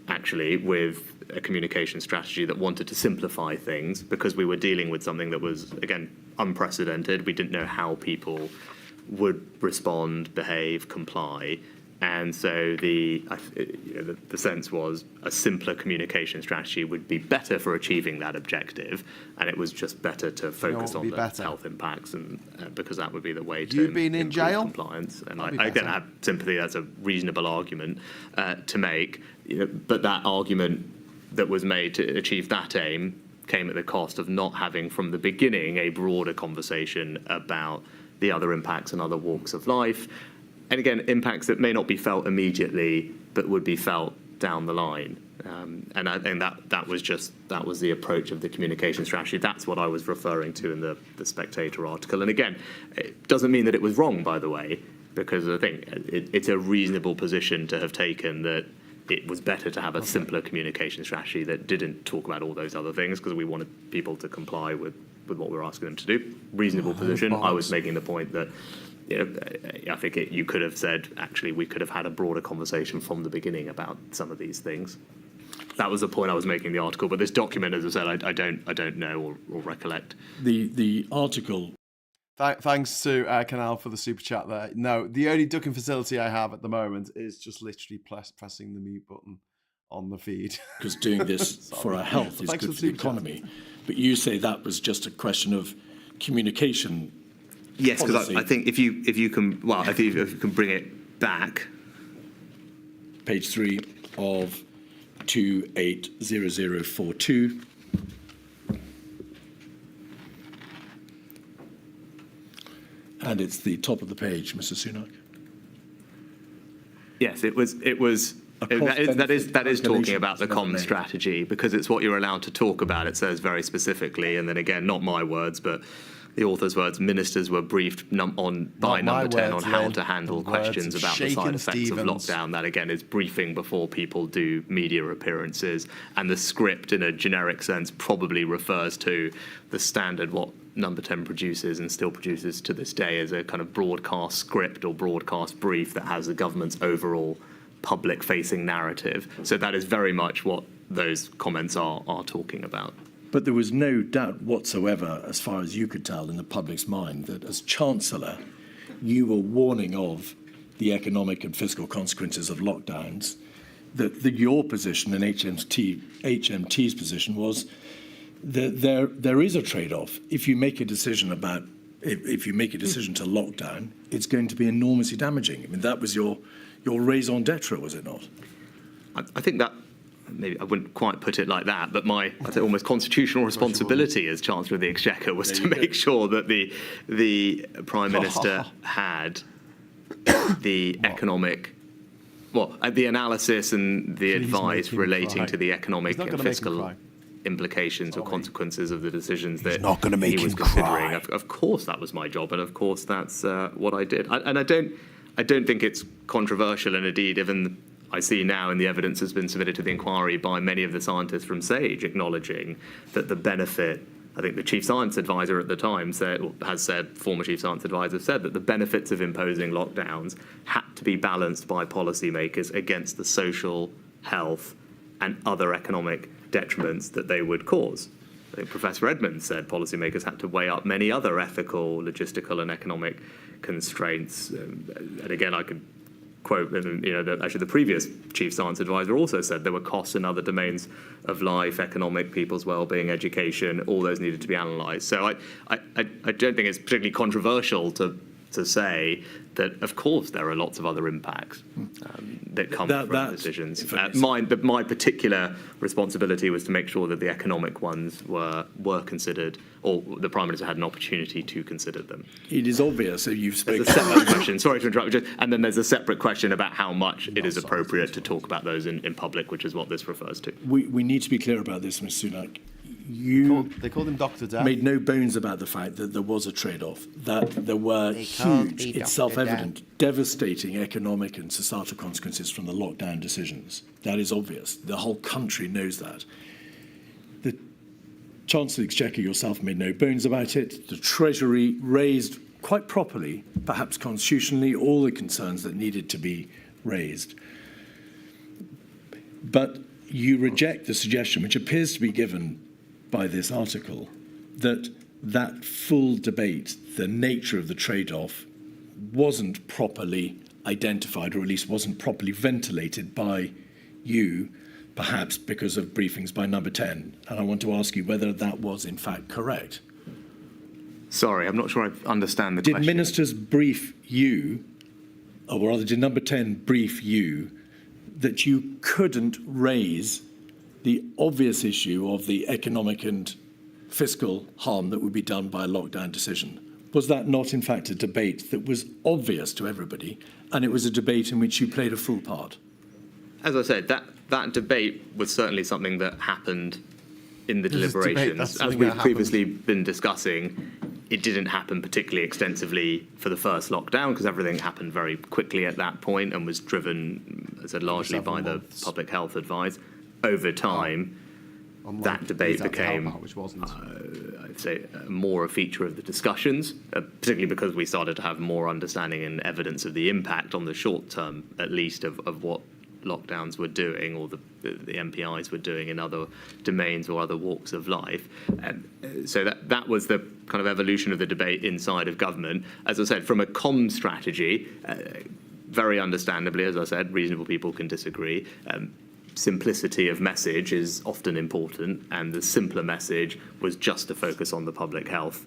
actually, with a communication strategy that wanted to simplify things because we were dealing with something that was, again, unprecedented. We didn't know how people would respond, behave, comply. And so the sense was a simpler communication strategy would be better for achieving that objective, and it was just better to focus what on would the be better? health impacts, and because that would be the way to You been in improve jail? compliance. And That'd be I don't better. have sympathy. That's a reasonable argument to make, but that argument that was made to achieve that aim came at the cost of not having from the beginning a broader conversation about the other impacts and other walks of life. And again, impacts that may not be felt immediately, but would be felt down the line. And I think that was the approach of the communication strategy. That's what I was referring to in the Spectator article. And again, it doesn't mean that it was wrong, by the way, because I think it's a reasonable position to have taken that it was better to have a simpler communication strategy that didn't talk about all those other things because we wanted people to comply with what we were asking them to do. Reasonable position. I was making the point that I think you could have said, actually, we could have had a broader conversation from the beginning about some of these things. That was the point I was making in the article. But this document, as I said, I don't know or recollect. The article Thanks to Canal for the super chat there. No, the only ducking facility I have at the moment is just literally pressing the mute button on the feed. Because doing this for our health is good for the economy. But you say that was just a question of communication. Yes, because I think if you can bring it back. Page 3 of 280042. And it's the top of the page, Mr. Sunak. Yes, that is talking about the common strategy, because it's what you're allowed to talk about. It says very specifically, and then again, not my words, but the author's words, ministers were briefed by number 10 on how to handle questions about the side effects of lockdown. That again is briefing before people do media appearances, and the script in a generic sense probably refers to the standard what number 10 produces and still produces to this day as a kind of broadcast script or broadcast brief that has the government's overall public-facing narrative. So that is very much what those comments are talking about. But there was no doubt whatsoever, as far as you could tell, in the public's mind, that as Chancellor, you were warning of the economic and fiscal consequences of lockdowns, that your position and HMT's position was that there is a trade-off. If you make a decision to lockdown, it's going to be enormously damaging. I mean, that was your raison d'etre, was it not? I think that, maybe I wouldn't quite put it like that, but my, I'd say, almost constitutional responsibility as Chancellor of the Exchequer was to make sure that the Prime Minister had the economic, the analysis and the advice relating to the economic and fiscal implications or consequences of the decisions that he was considering. Of course, that was my job, and of course, that's what I did. And I don't think it's controversial, and indeed, even I see now in the evidence that's been submitted to the inquiry by many of the scientists from SAGE acknowledging that the benefit, I think the chief science advisor at the time former chief science advisor said that the benefits of imposing lockdowns had to be balanced by policymakers against the social, health, and other economic detriments that they would cause. I think Professor Edmonds said policymakers had to weigh up many other ethical, logistical, and economic constraints. And again, I could quote, actually the previous chief science advisor also said there were costs in other domains of life, economic, people's well-being, education, all those needed to be analysed. So I don't think it's particularly controversial to say that, of course, there are lots of other impacts that come from decisions. My particular responsibility was to make sure that the economic ones were considered, or the Prime Minister had an opportunity to consider them. It is obvious that you've spoken. There's a separate question. Sorry to interrupt. And then there's a separate question about how much it is appropriate to talk about those in public, which is what this refers to. We need to be clear about this, Mr. Sunak. They called him Dr. Death. Made no bones about the fact that there was a trade-off, that there were huge, it's self-evident, devastating economic and societal consequences from the lockdown decisions. That is obvious. The whole country knows that. The Chancellor of the Exchequer yourself made no bones about it. The Treasury raised quite properly, perhaps constitutionally, all the concerns that needed to be raised. But you reject the suggestion, which appears to be given by this article, that full debate, the nature of the trade-off, wasn't properly identified, or at least wasn't properly ventilated by you, perhaps because of briefings by number 10. And I want to ask you whether that was in fact correct. Sorry, I'm not sure I understand the question. Did ministers brief you, or rather did number 10 brief you, that you couldn't raise the obvious issue of the economic and fiscal harm that would be done by a lockdown decision? Was that not, in fact, a debate that was obvious to everybody, and it was a debate in which you played a full part? As I said, that debate was certainly something that happened in the deliberations. As we've previously been discussing, it didn't happen particularly extensively for the first lockdown because everything happened very quickly at that point and was driven, as I said, largely by the public health advice. Over time, that debate became, I'd say, more a feature of the discussions, particularly because we started to have more understanding and evidence of the impact on the short term, at least, of what lockdowns were doing, or the MPIs were doing in other domains or other walks of life. So that was the kind of evolution of the debate inside of government. As I said, from a comm strategy, very understandably, as I said, reasonable people can disagree. Simplicity of message is often important, and the simpler message was just to focus on the public health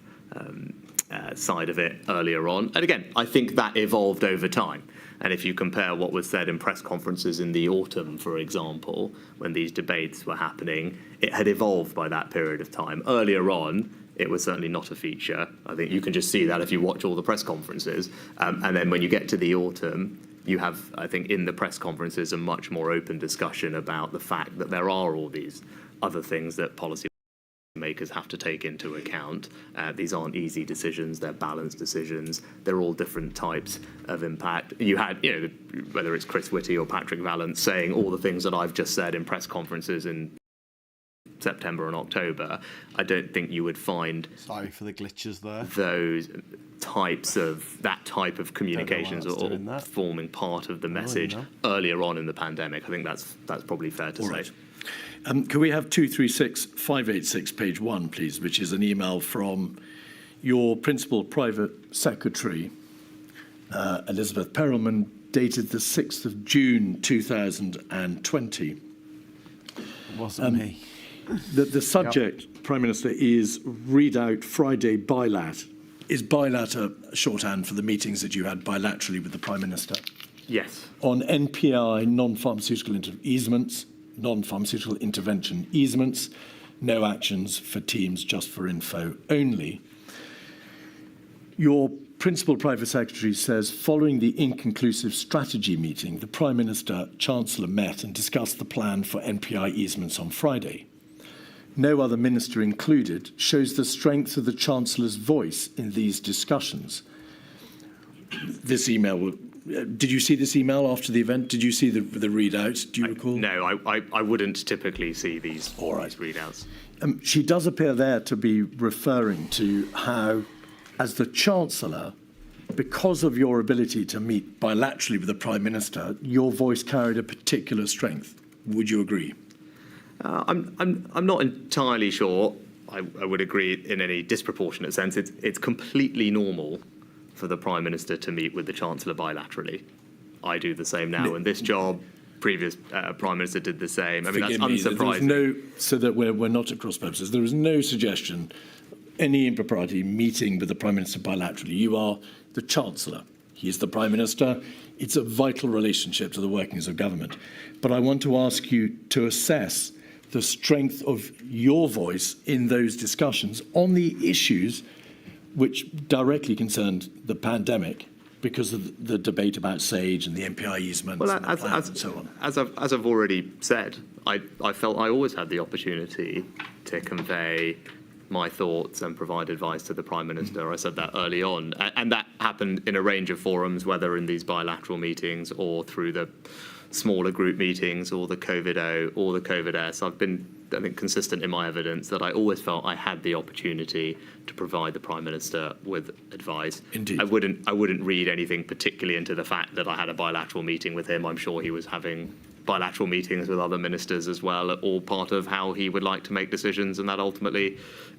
side of it earlier on. And again, I think that evolved over time. And if you compare what was said in press conferences in the autumn, for example, when these debates were happening, it had evolved by that period of time. Earlier on, it was certainly not a feature. I think you can just see that if you watch all the press conferences. And then when you get to the autumn, you have, I think, in the press conferences, a much more open discussion about the fact that there are all these other things that policy makers have to take into account. These aren't easy decisions, they're balanced decisions. They're all different types of impact. You had, whether it's Chris Whitty or Patrick Vallance saying all the things that I've just said in press conferences in September and October. I don't think you would find, sorry for the glitches there, those that type of communications or forming part of the message earlier on in the pandemic. I think that's probably fair to say. Right. Can we have 236586, page 1, please, which is an email from your principal private secretary, Elizabeth Perelman, dated the 6th of June 2020. It wasn't me. The subject, yep. Prime Minister, is read out Friday bilat. Is bilat a shorthand for the meetings that you had bilaterally with the Prime Minister? Yes. On NPI, non-pharmaceutical easements, non-pharmaceutical intervention easements, no actions for teams, just for info only. Your principal private secretary says, following the inconclusive strategy meeting, the Prime Minister, Chancellor met and discussed the plan for NPI easements on Friday. No other minister included, shows the strength of the Chancellor's voice in these discussions. This email, did you see this email after the event? Did you see the readout? Do you recall? No, I wouldn't typically see these readouts. She does appear there to be referring to how, as the Chancellor, because of your ability to meet bilaterally with the Prime Minister, your voice carried a particular strength. Would you agree? I'm not entirely sure. I would agree in any disproportionate sense. It's completely normal for the Prime Minister to meet with the Chancellor bilaterally. I do the same now in this job. Previous Prime Minister did the same. I mean, that's unsurprising. So that we're not at cross purposes. There is no suggestion, any impropriety, meeting with the Prime Minister bilaterally. You are the Chancellor. He is the Prime Minister. It's a vital relationship to the workings of government. But I want to ask you to assess the strength of your voice in those discussions on the issues which directly concerned the pandemic, because of the debate about SAGE and the MPI easements and so on. As I've already said, I felt I always had the opportunity to convey my thoughts and provide advice to the Prime Minister. I said that early on. And that happened in a range of forums, whether in these bilateral meetings or through the smaller group meetings or the COVID-O or the COVID-S. I've been, I think, consistent in my evidence that I always felt I had the opportunity to provide the Prime Minister with advice. Indeed. I wouldn't read anything particularly into the fact that I had a bilateral meeting with him. I'm sure he was having bilateral meetings with other ministers as well, all part of how he would like to make decisions, and that ultimately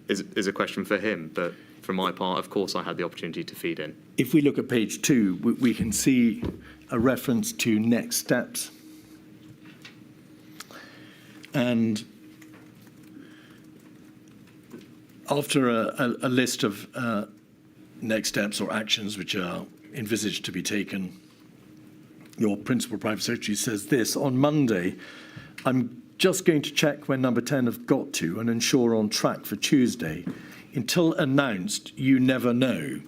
is a question for him. But from my part, of course, I had the opportunity to feed in. If we look at page 2, we can see a reference to next steps. And after a list of next steps or actions which are envisaged to be taken, your principal private secretary says this: on Monday, I'm just going to check where number 10 have got to and ensure on track for Tuesday. Until announced, you never know.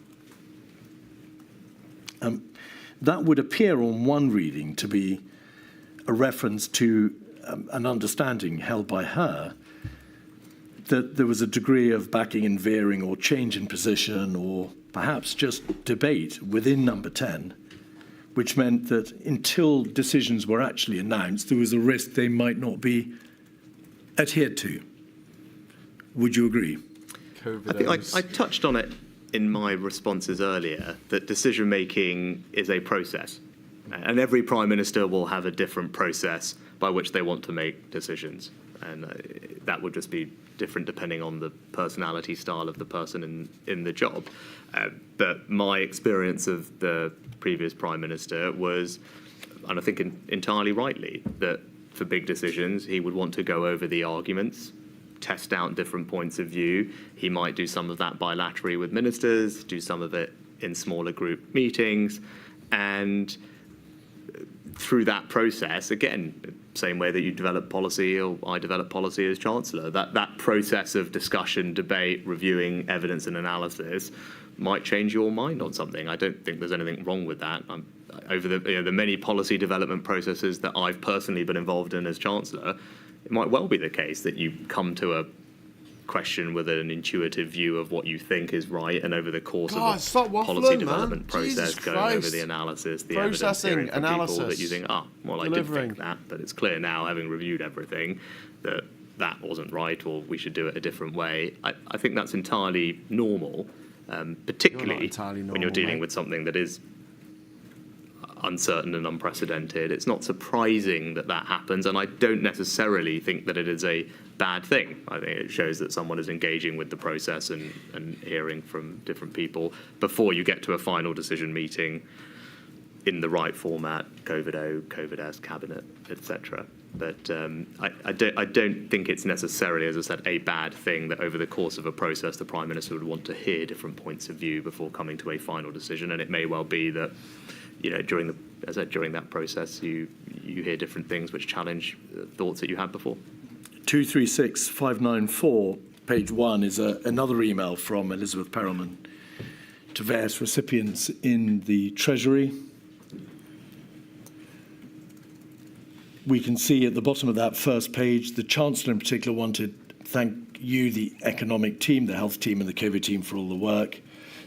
That would appear on one reading to be a reference to an understanding held by her that there was a degree of backing and veering or change in position or perhaps just debate within number 10, which meant that until decisions were actually announced, there was a risk they might not be adhered to. Would you agree? I think I touched on it in my responses earlier, that decision-making is a process. And every Prime Minister will have a different process by which they want to make decisions. And that would just be different depending on the personality style of the person in the job. But my experience of the previous Prime Minister was, and I think entirely rightly, that for big decisions, he would want to go over the arguments, test out different points of view. He might do some of that bilaterally with ministers, do some of it in smaller group meetings, and through that process, again, same way that you develop policy or I develop policy as Chancellor, that process of discussion, debate, reviewing evidence and analysis might change your mind on something. I don't think there's anything wrong with that. Over the many policy development processes that I've personally been involved in as Chancellor, it might well be the case that you come to a question with an intuitive view of what you think is right, and over the course of a policy development process, going over the analysis, the evidence, hearing from people that you think, well, I did think that, but it's clear now, having reviewed everything, that that wasn't right, or we should do it a different way. I think that's entirely normal, particularly when you're dealing with something that is uncertain and unprecedented. It's not surprising that that happens, and I don't necessarily think that it is a bad thing. I think it shows that someone is engaging with the process and hearing from different people before you get to a final decision meeting in the right format, COVID-O, COVID-S, cabinet, etc. But I don't think it's necessarily, as I said, a bad thing that over the course of a process the Prime Minister would want to hear different points of view before coming to a final decision. And it may well be that, during that process you hear different things which challenge thoughts that you had before. 236594, page 1, is another email from Elizabeth Perelman to various recipients in the Treasury. We can see at the bottom of that first page, the Chancellor in particular wanted to thank you, the economic team, the health team and the COVID team for all the work.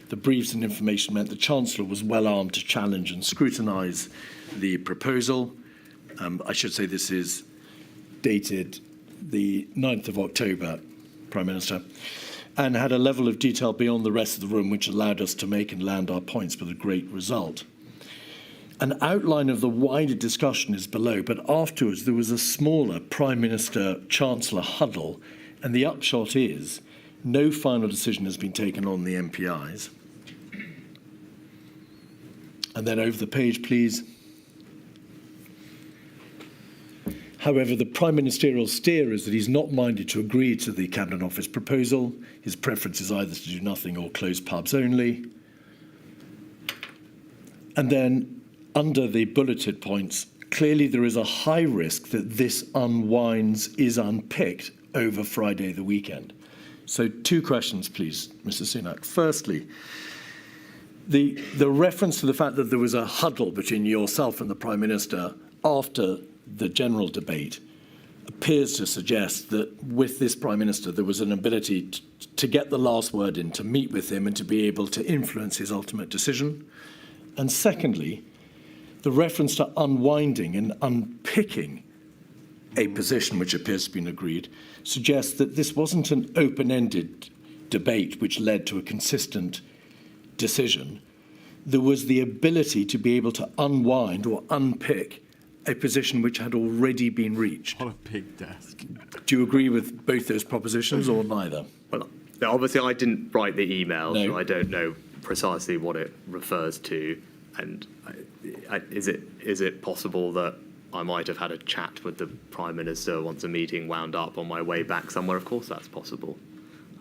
The briefs and information meant the Chancellor was well armed to challenge and scrutinise the proposal. I should say this is dated the 9th of October, Prime Minister, and had a level of detail beyond the rest of the room which allowed us to make and land our points with a great result. An outline of the wider discussion is below, but afterwards there was a smaller Prime Minister-Chancellor huddle, and the upshot is no final decision has been taken on the MPIs. And then over the page, please. However, the Prime Ministerial steer is that he's not minded to agree to the Cabinet Office proposal. His preference is either to do nothing or close pubs only. And then, under the bulleted points, clearly there is a high risk that this is unpicked over Friday the weekend. So 2 questions, please, Mr. Sunak. Firstly, the reference to the fact that there was a huddle between yourself and the Prime Minister after the general debate appears to suggest that with this Prime Minister there was an ability to get the last word in, to meet with him and to be able to influence his ultimate decision. And secondly, the reference to unwinding and unpicking a position which appears to have been agreed suggests that this wasn't an open-ended debate which led to a consistent decision. There was the ability to be able to unwind or unpick a position which had already been reached. On a big desk. Do you agree with both those propositions or neither? Well, obviously I didn't write the email, No. so I don't know precisely what it refers to. And is it possible that I might have had a chat with the Prime Minister once a meeting wound up on my way back somewhere? Of course that's possible.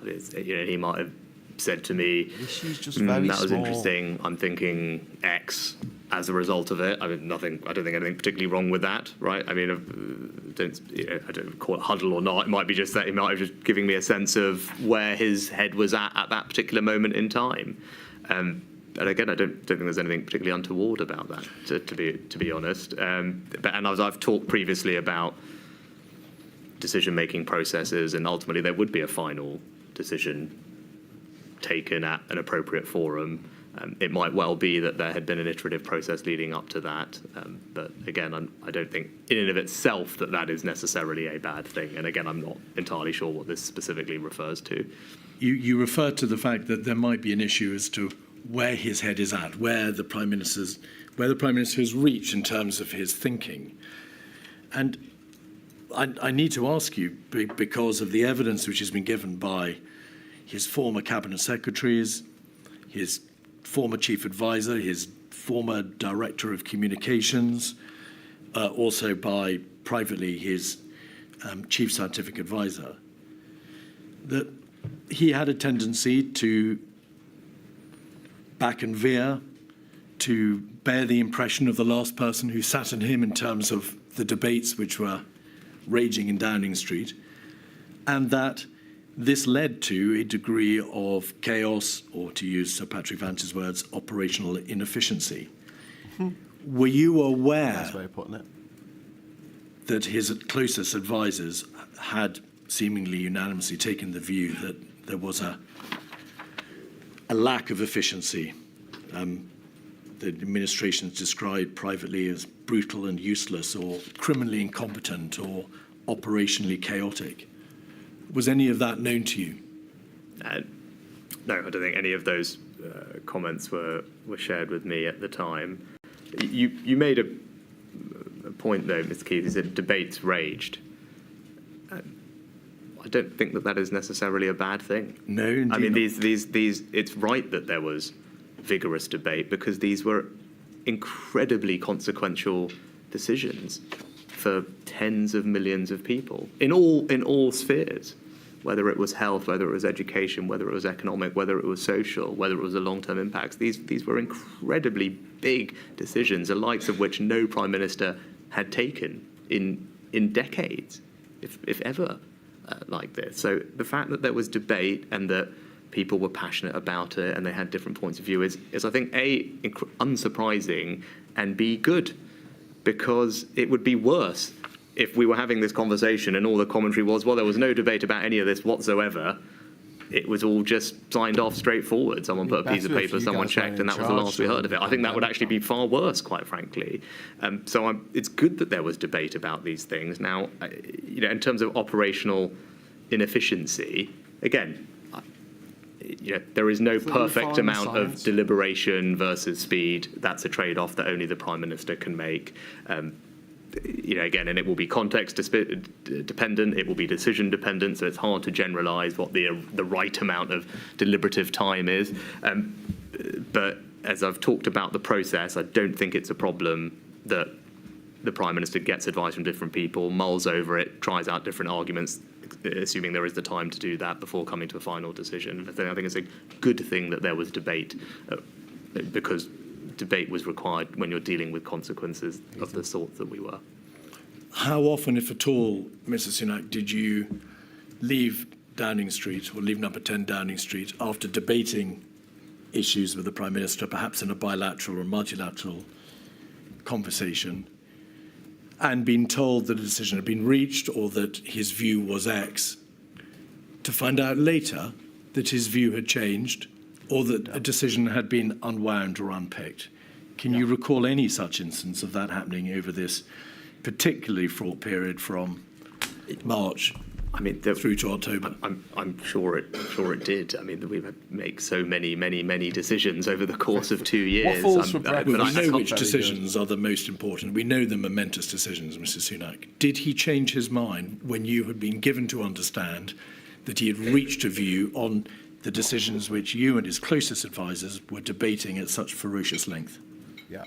He might have said to me, that was interesting, I'm thinking X as a result of it. I don't think anything particularly wrong with that, right? I mean, I don't call it huddle or not. It might be just that he might have just giving me a sense of where his head was at that particular moment in time. And again, I don't think there's anything particularly untoward about that, to be honest. And as I've talked previously about decision-making processes, and ultimately there would be a final decision taken at an appropriate forum. It might well be that there had been an iterative process leading up to that. But again, I don't think in and of itself that is necessarily a bad thing. And again, I'm not entirely sure what this specifically refers to. You refer to the fact that there might be an issue as to where his head is at, where the Prime Minister has reached in terms of his thinking. And I need to ask you, because of the evidence which has been given by his former cabinet secretaries, his former chief advisor, his former director of communications, also by privately his chief scientific advisor, that he had a tendency to back and veer, to bear the impression of the last person who sat in him in terms of the debates which were raging in Downing Street, and that this led to a degree of chaos, or to use Sir Patrick Vance's words, operational inefficiency. Were you aware Nice way of putting it. that his closest advisors had seemingly unanimously taken the view that there was a lack of efficiency? The administration is described privately as brutal and useless, or criminally incompetent, or operationally chaotic. Was any of that known to you? No, I don't think any of those comments were shared with me at the time. You made a point, though, Mr. Keith, is that debates raged. I don't think that is necessarily a bad thing. No, indeed. I mean, these. It's right that there was vigorous debate, because these were incredibly consequential decisions for tens of millions of people in all spheres, whether it was health, whether it was education, whether it was economic, whether it was social, whether it was the long-term impacts. These were incredibly big decisions, the likes of which no Prime Minister had taken in decades, if ever, like this. So the fact that there was debate and that people were passionate about it and they had different points of view is I think, A, unsurprising, and B, good, because it would be worse if we were having this conversation and all the commentary was, well, there was no debate about any of this whatsoever. It was all just signed off straightforward. Someone put a piece of paper, someone checked, and that was the last we heard of it. I think that would actually be far worse, quite frankly. It's good that there was debate about these things. Now, in terms of operational inefficiency, again, there is no perfect amount of deliberation versus speed. That's a trade-off that only the Prime Minister can make. Again, and it will be context dependent, it will be decision dependent, so it's hard to generalise what the right amount of deliberative time is. But as I've talked about the process, I don't think it's a problem that the Prime Minister gets advice from different people, mulls over it, tries out different arguments, assuming there is the time to do that before coming to a final decision. I think it's a good thing that there was debate, because debate was required when you're dealing with consequences of the sort that we were. How often, if at all, Mr. Sunak, did you leave Downing Street, or leave number 10 Downing Street, after debating issues with the Prime Minister, perhaps in a bilateral or multilateral conversation, and been told that a decision had been reached or that his view was X, to find out later that his view had changed, or that a decision had been unwound or unpicked? Can you recall any such instance of that happening over this particularly fraught period from March through to October? I'm sure it did. I mean, we've had to make so many decisions over the course of 2 years. We know which decisions are the most important. We know the momentous decisions, Mr. Sunak. Did he change his mind when you had been given to understand that he had reached a view on the decisions which you and his closest advisors were debating at such ferocious length? Yeah.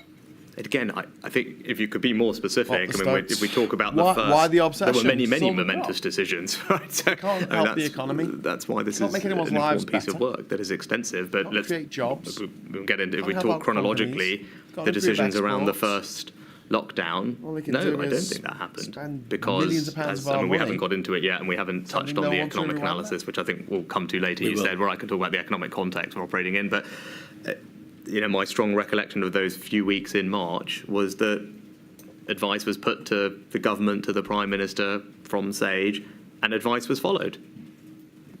Again, I think if you could be more specific, if we talk about why the obsession? There were many momentous decisions, right? So, can't help the economy. That's why this is make an anyone's lives important piece of better. work that is expensive. But let's create jobs. We'll get into. If we Can't talk help chronologically, Can't the decisions improve around the exports. first lockdown. All they can No, do I don't is think that happened, spend because millions of pounds of our we money. haven't got into it yet, and we haven't touched Something on the no one can economic remember. analysis, which I think we'll come to later. You said, where I can talk about the economic context we're operating in, but. My strong recollection of those few weeks in March was that advice was put to the government, to the Prime Minister from Sage, and advice was followed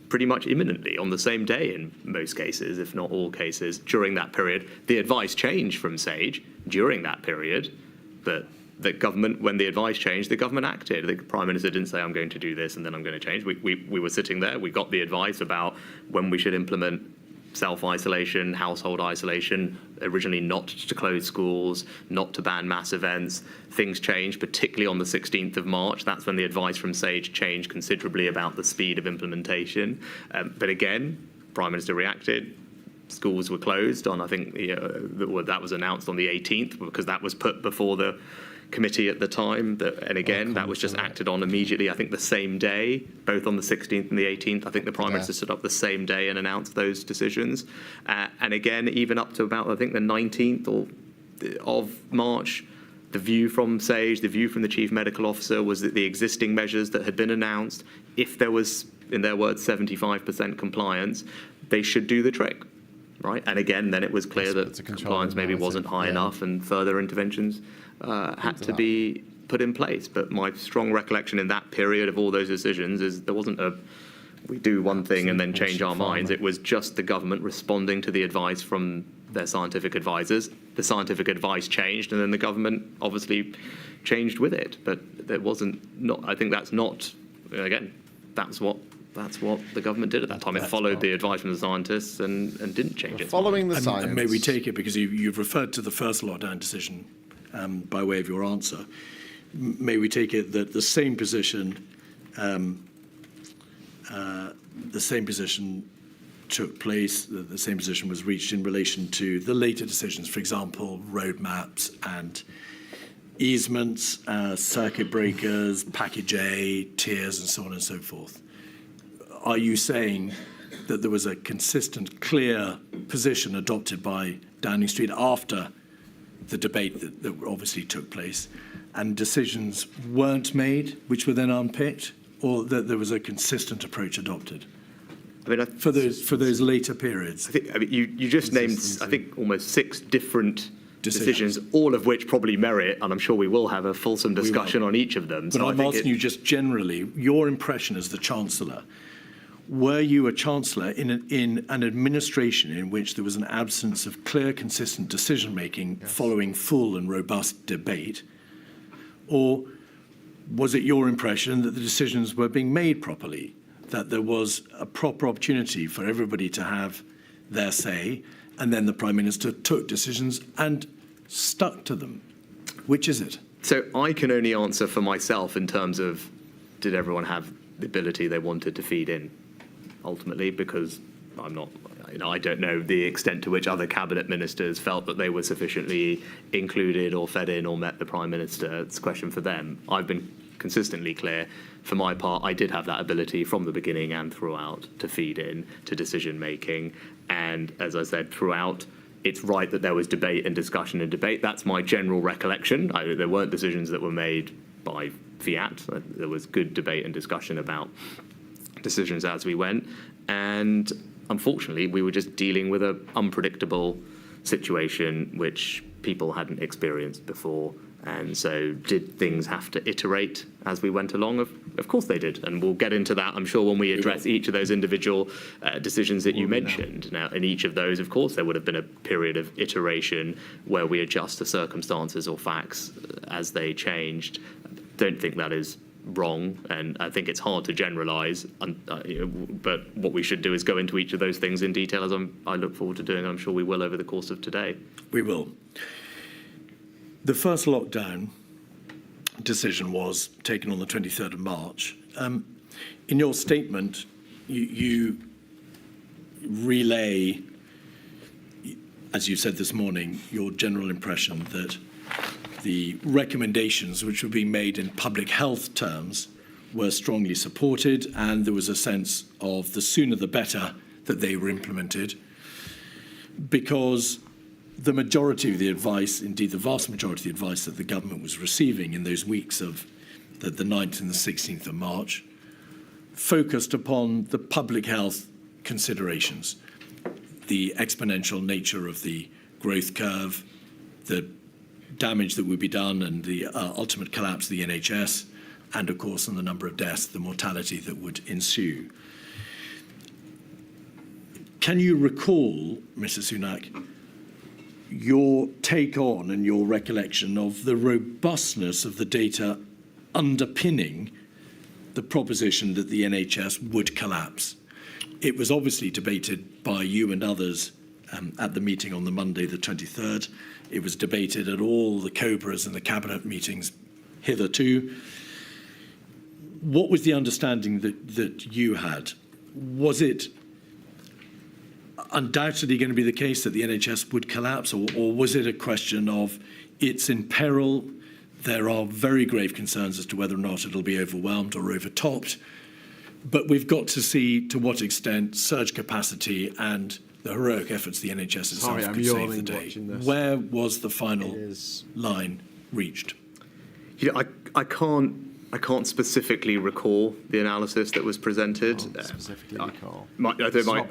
pretty much imminently on the same day in most cases, if not all cases, during that period. The advice changed from Sage during that period, but the government, when the advice changed, the government acted. The Prime Minister didn't say, I'm going to do this and then I'm going to change. We were sitting there, we got the advice about when we should implement self-isolation, household isolation, originally not to close schools, not to ban mass events. Things changed, particularly on the 16th of March. That's when the advice from SAGE changed considerably about the speed of implementation. But again, Prime Minister reacted. Schools were closed on, I think, that was announced on the 18th because that was put before the committee at the time. And again, that was just acted on immediately, I think the same day, both on the 16th and the 18th. I think the Prime Minister stood up the same day and announced those decisions. And again, even up to about, I think, the 19th of March, the view from SAGE, the view from the Chief Medical Officer was that the existing measures that had been announced, if there was, in their words, 75% compliance, they should do the trick. Right? And again, then it was clear that compliance maybe wasn't high enough and further interventions had to be put in place. But my strong recollection in that period of all those decisions is there wasn't a, we do one thing and then change our minds. It was just the government responding to the advice from their scientific advisors. The scientific advice changed and then the government obviously changed with it. But there wasn't, I think that's not, again, that's what the government did at that time. It followed the advice from the scientists and didn't change it. Following the science. And may we take it, because you've referred to the first lockdown decision by way of your answer, may we take it that the same position took place, the same position was reached in relation to the later decisions, for example, roadmaps and easements, circuit breakers, package A, tiers, and so on and so forth? Are you saying that there was a consistent, clear position adopted by Downing Street after the debate that obviously took place, and decisions weren't made, which were then unpicked, or that there was a consistent approach adopted? I mean, for those later periods. I mean, you just named, I think, almost 6 different decisions, all of which probably merit, and I'm sure we will have a fulsome discussion on each of them. But so I'm asking you just generally, your impression as the Chancellor. Were you a Chancellor in an administration in which there was an absence of clear, consistent decision-making following full and robust debate? Or was it your impression that the decisions were being made properly, that there was a proper opportunity for everybody to have their say, and then the Prime Minister took decisions and stuck to them? Which is it? So I can only answer for myself in terms of, did everyone have the ability they wanted to feed in? Ultimately, because I'm not, I don't know the extent to which other cabinet ministers felt that they were sufficiently included or fed in or met the Prime Minister. It's a question for them. I've been consistently clear. For my part, I did have that ability from the beginning and throughout to feed in to decision making. And as I said, throughout, it's right that there was debate and discussion and debate. That's my general recollection. There weren't decisions that were made by fiat. There was good debate and discussion about decisions as we went, and unfortunately we were just dealing with an unpredictable situation which people hadn't experienced before. And so did things have to iterate as we went along? Of course they did, and we'll get into that, I'm sure, when we address each of those individual decisions that you mentioned. Now, in each of those, of course, there would have been a period of iteration where we adjust the circumstances or facts as they changed. Don't think that is wrong, and I think it's hard to generalize, but what we should do is go into each of those things in detail, as I look forward to doing, and I'm sure we will over the course of today. We will. The first lockdown decision was taken on the 23rd of March. In your statement, you relay, as you said this morning, your general impression that the recommendations which were being made in public health terms were strongly supported, and there was a sense of the sooner the better that they were implemented, because the majority of the advice, indeed the vast majority of the advice that the government was receiving in those weeks of the 9th and the 16th of March, focused upon the public health considerations, the exponential nature of the growth curve, the damage that would be done and the ultimate collapse of the NHS, and of course on the number of deaths, the mortality that would ensue. Can you recall, Mr. Sunak, your take on and your recollection of the robustness of the data underpinning the proposition that the NHS would collapse? It was obviously debated by you and others at the meeting on the Monday, the 23rd. It was debated at all the COBRAs and the cabinet meetings hitherto. What was the understanding that you had? Was it undoubtedly going to be the case that the NHS would collapse, or was it a question of it's in peril, there are very grave concerns as to whether or not it'll be overwhelmed or overtopped, but we've got to see to what extent surge capacity and the heroic efforts the NHS itself could save the day? Where was the final line reached? You know, I can't specifically recall the analysis that was presented. Specifically recall. My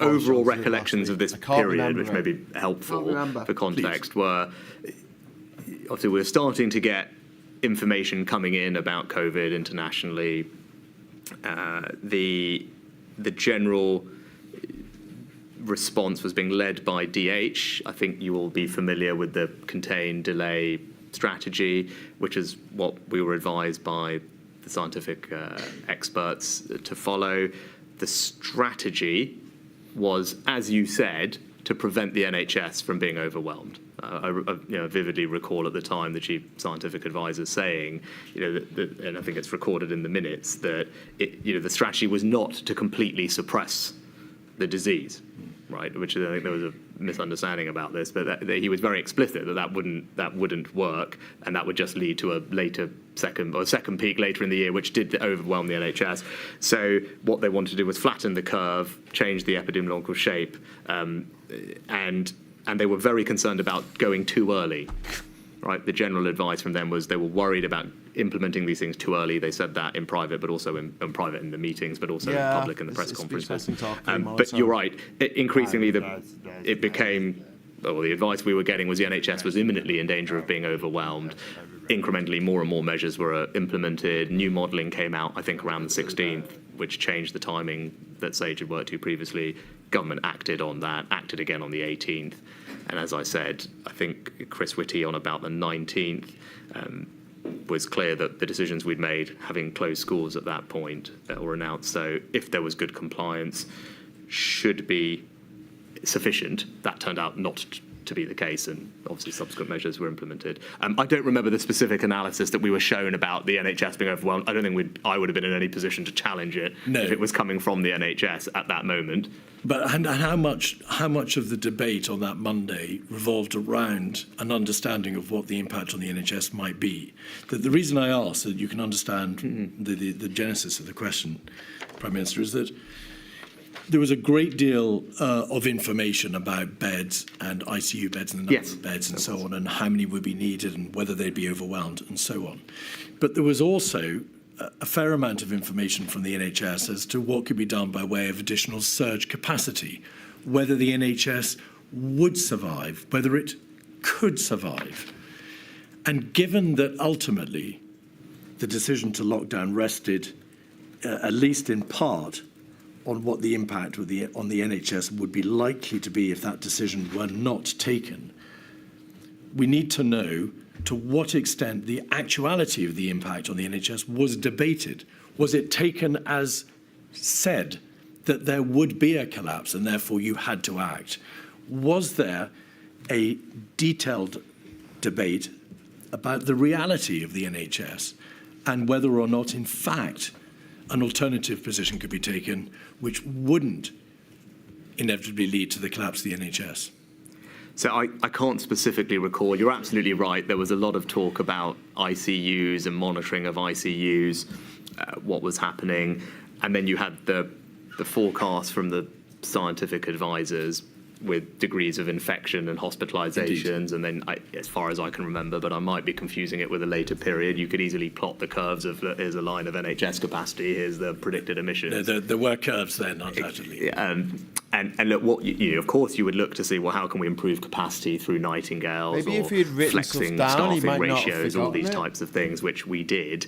overall recollections of this period, which may be helpful for context, were obviously we were starting to get information coming in about COVID internationally. The general response was being led by DH. I think you will be familiar with the contain, delay strategy, which is what we were advised by the scientific experts to follow. The strategy was, as you said, to prevent the NHS from being overwhelmed. I vividly recall at the time the chief scientific advisor saying, and I think it's recorded in the minutes, that the strategy was not to completely suppress the disease, right? Which I think there was a misunderstanding about this, but he was very explicit that wouldn't work, and that would just lead to a later second peak later in the year, which did overwhelm the NHS. So what they wanted to do was flatten the curve, change the epidemiological shape, and they were very concerned about going too early, right? The general advice from them was they were worried about implementing these things too early. They said that in private, but also in private in the meetings, but also in public in the press conferences. But you're right. Increasingly, it became, well, the advice we were getting was the NHS was imminently in danger of being overwhelmed. Incrementally, more and more measures were implemented. New modelling came out, I think, around the 16th, which changed the timing that Sage had worked to previously. Government acted on that, acted again on the 18th. And as I said, I think Chris Whitty on about the 19th was clear that the decisions we'd made, having closed schools at that point, were announced. So if there was good compliance, should be sufficient. That turned out not to be the case, and obviously subsequent measures were implemented. I don't remember the specific analysis that we were shown about the NHS being overwhelmed. I don't think I would have been in any position to challenge it if it was coming from the NHS at that moment. But and how much of the debate on that Monday revolved around an understanding of what the impact on the NHS might be? The reason I ask, so that you can understand the genesis of the question, Prime Minister, is that there was a great deal of information about beds and ICU beds and the number of beds and so on, and how many would be needed and whether they'd be overwhelmed and so on. But there was also a fair amount of information from the NHS as to what could be done by way of additional surge capacity, whether the NHS would survive, whether it could survive. And given that ultimately the decision to lock down rested, at least in part, on what the impact on the NHS would be likely to be if that decision were not taken, we need to know to what extent the actuality of the impact on the NHS was debated. Was it taken as said that there would be a collapse and therefore you had to act? Was there a detailed debate about the reality of the NHS and whether or not, in fact, an alternative position could be taken which wouldn't inevitably lead to the collapse of the NHS? So I can't specifically recall. You're absolutely right. There was a lot of talk about ICUs and monitoring of ICUs, what was happening. And then you had the forecast from the scientific advisors with degrees of infection and hospitalizations. And then, as far as I can remember, but I might be confusing it with a later period, you could easily plot the curves of here's a line of NHS capacity, here's the predicted emissions. There were curves then, undoubtedly. And look, of course, you would look to see, well, how can we improve capacity through Nightingales, Maybe or if you'd written flexing stuff down, staffing ratios, all these types of things, which we did.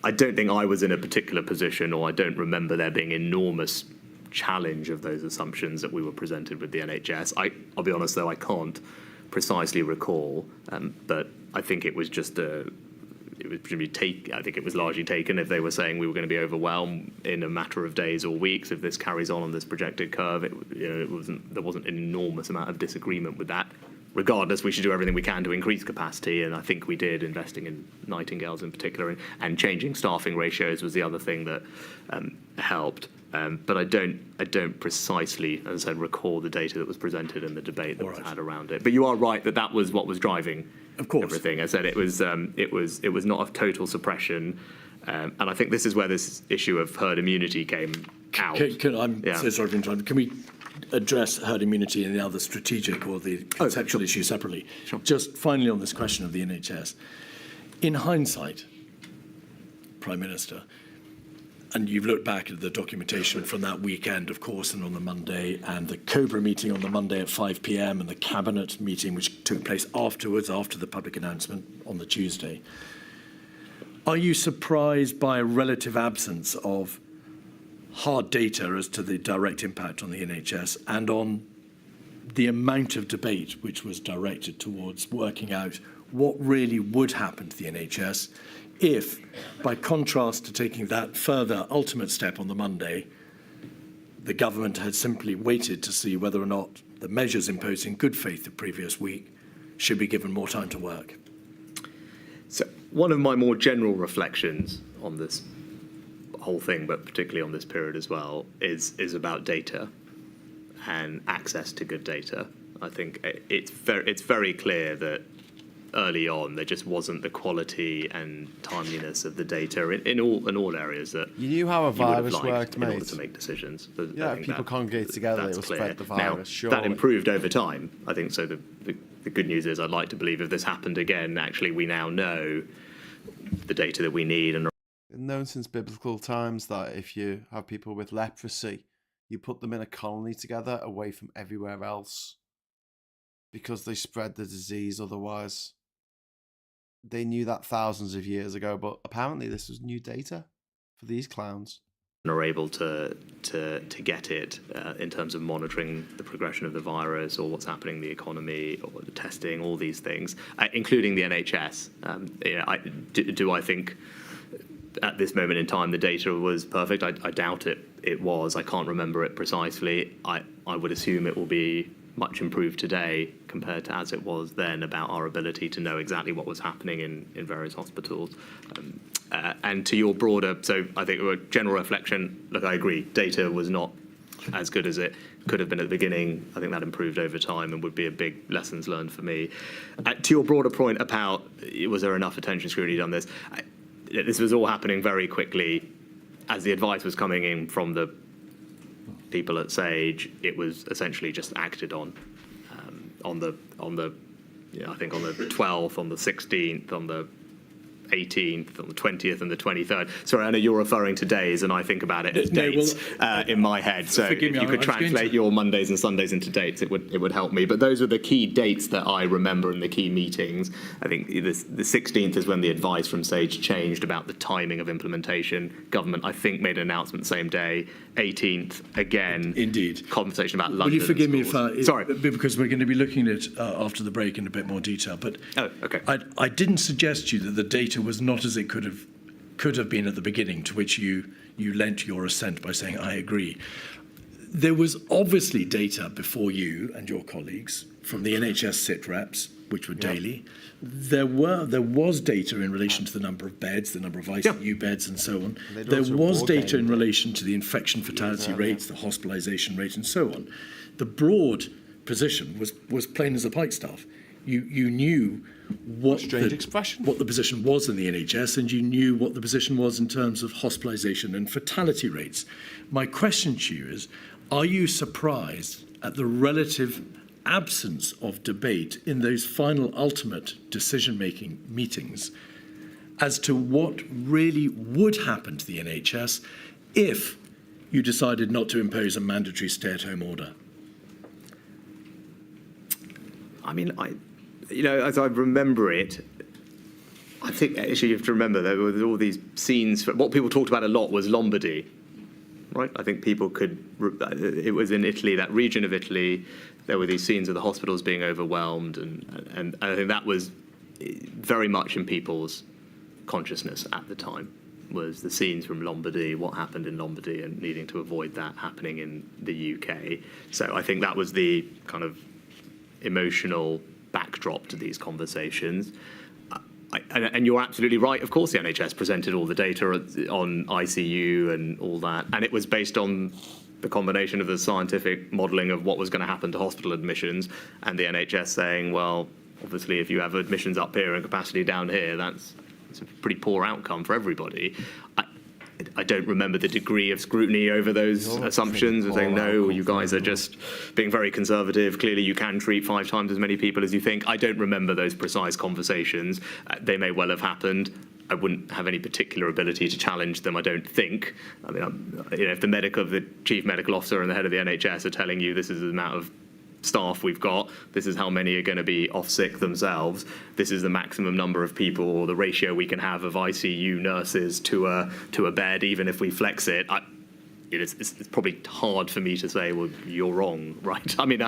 I don't think I was in a particular position, or I don't remember there being enormous challenge of those assumptions that we were presented with the NHS. I'll be honest, though, I can't precisely recall, but I think it was just it was presumably I think it was largely taken if they were saying we were going to be overwhelmed in a matter of days or weeks if this carries on this projected curve. There wasn't an enormous amount of disagreement with that. Regardless, we should do everything we can to increase capacity, and I think we did, investing in Nightingales in particular, and changing staffing ratios was the other thing that helped. But I don't precisely, as I said, recall the data that was presented in the debate that was had around it. But you are right that was what was driving everything. I said it was not a total suppression, and I think this is where this issue of herd immunity came out. I'm so sorry for interrupting. Can we address herd immunity and the other strategic or the conceptual issue separately? Sure. Just finally on this question of the NHS. In hindsight, Prime Minister, and you've looked back at the documentation from that weekend, of course, and on the Monday, and the COBRA meeting on the Monday at 5 p.m. and the Cabinet meeting, which took place afterwards, after the public announcement on the Tuesday. Are you surprised by a relative absence of hard data as to the direct impact on the NHS and on the amount of debate which was directed towards working out what really would happen to the NHS if, by contrast to taking that further ultimate step on the Monday, the government had simply waited to see whether or not the measures imposed in good faith the previous week should be given more time to work? So one of my more general reflections on this whole thing, but particularly on this period as well, is about data and access to good data. I think it's very clear that early on there just wasn't the quality and timeliness of the data in all areas that you knew how a virus worked, in order to make decisions. Yeah, people congregate together, it will spread the virus. Now, that improved over time, I think. So the good news is, I'd like to believe if this happened again, actually we now know the data that we need. And known since biblical times that if you have people with leprosy, you put them in a colony together away from everywhere else because they spread the disease otherwise. They knew that thousands of years ago, but apparently this was new data for these clowns. Are able to get it in terms of monitoring the progression of the virus or what's happening in the economy or the testing, all these things, including the NHS. Do I think at this moment in time the data was perfect? I doubt it was. I can't remember it precisely. I would assume it will be much improved today compared to as it was then about our ability to know exactly what was happening in various hospitals. And to your broader, so I think a general reflection, look, I agree, data was not as good as it could have been at the beginning. I think that improved over time and would be a big lessons learned for me. To your broader point about was there enough attention scrutiny on this, this was all happening very quickly. As the advice was coming in from the people at Sage, it was essentially just acted on the I think on the 12th, on the 16th, on the 18th, on the 20th and the 23rd. Sorry, I know you're referring to days and I think about it as dates in my head. So if you could translate your Mondays and Sundays into dates, it would help me. But those are the key dates that I remember in the key meetings. I think the 16th is when the advice from Sage changed about the timing of implementation. Government, I think, made an announcement same day. 18th, again. Indeed. Conversation about London. Will you forgive me if sorry, because we're going to be looking at after the break in a bit more detail. But okay. I didn't suggest to you that the data was not as it could have been at the beginning, to which you lent your assent by saying I agree. There was obviously data before you and your colleagues from the NHS sit reps, which were daily. There was data in relation to the number of beds, the number of ICU beds, and so on. There was data in relation to the infection fatality rates, the hospitalisation rate, and so on. The broad position was plain as a pikestaff. You knew what the position was in the NHS, and you knew what the position was in terms of hospitalisation and fatality rates. My question to you is, are you surprised at the relative absence of debate in those final ultimate decision-making meetings as to what really would happen to the NHS if you decided not to impose a mandatory stay-at-home order? I mean, as I remember it, I think actually you have to remember there were all these scenes. What people talked about a lot was Lombardy, right? I think people could. It was in Italy, that region of Italy. There were these scenes of the hospitals being overwhelmed, and I think that was very much in people's consciousness at the time, was the scenes from Lombardy, what happened in Lombardy, and needing to avoid that happening in the UK. So I think that was the kind of emotional backdrop to these conversations. And you're absolutely right. Of course, the NHS presented all the data on ICU and all that, and it was based on the combination of the scientific modelling of what was going to happen to hospital admissions, and the NHS saying, well, obviously, if you have admissions up here and capacity down here, it's a pretty poor outcome for everybody. I don't remember the degree of scrutiny over those assumptions and saying, no, you guys are just being very conservative. Clearly, you can treat 5 times as many people as you think. I don't remember those precise conversations. They may well have happened. I wouldn't have any particular ability to challenge them, I don't think. I mean, if the chief medical officer and the head of the NHS are telling you this is the amount of staff we've got, this is how many are going to be off sick themselves, this is the maximum number of people or the ratio we can have of ICU nurses to a bed, even if we flex it, it's probably hard for me to say, well, you're wrong, right? I mean,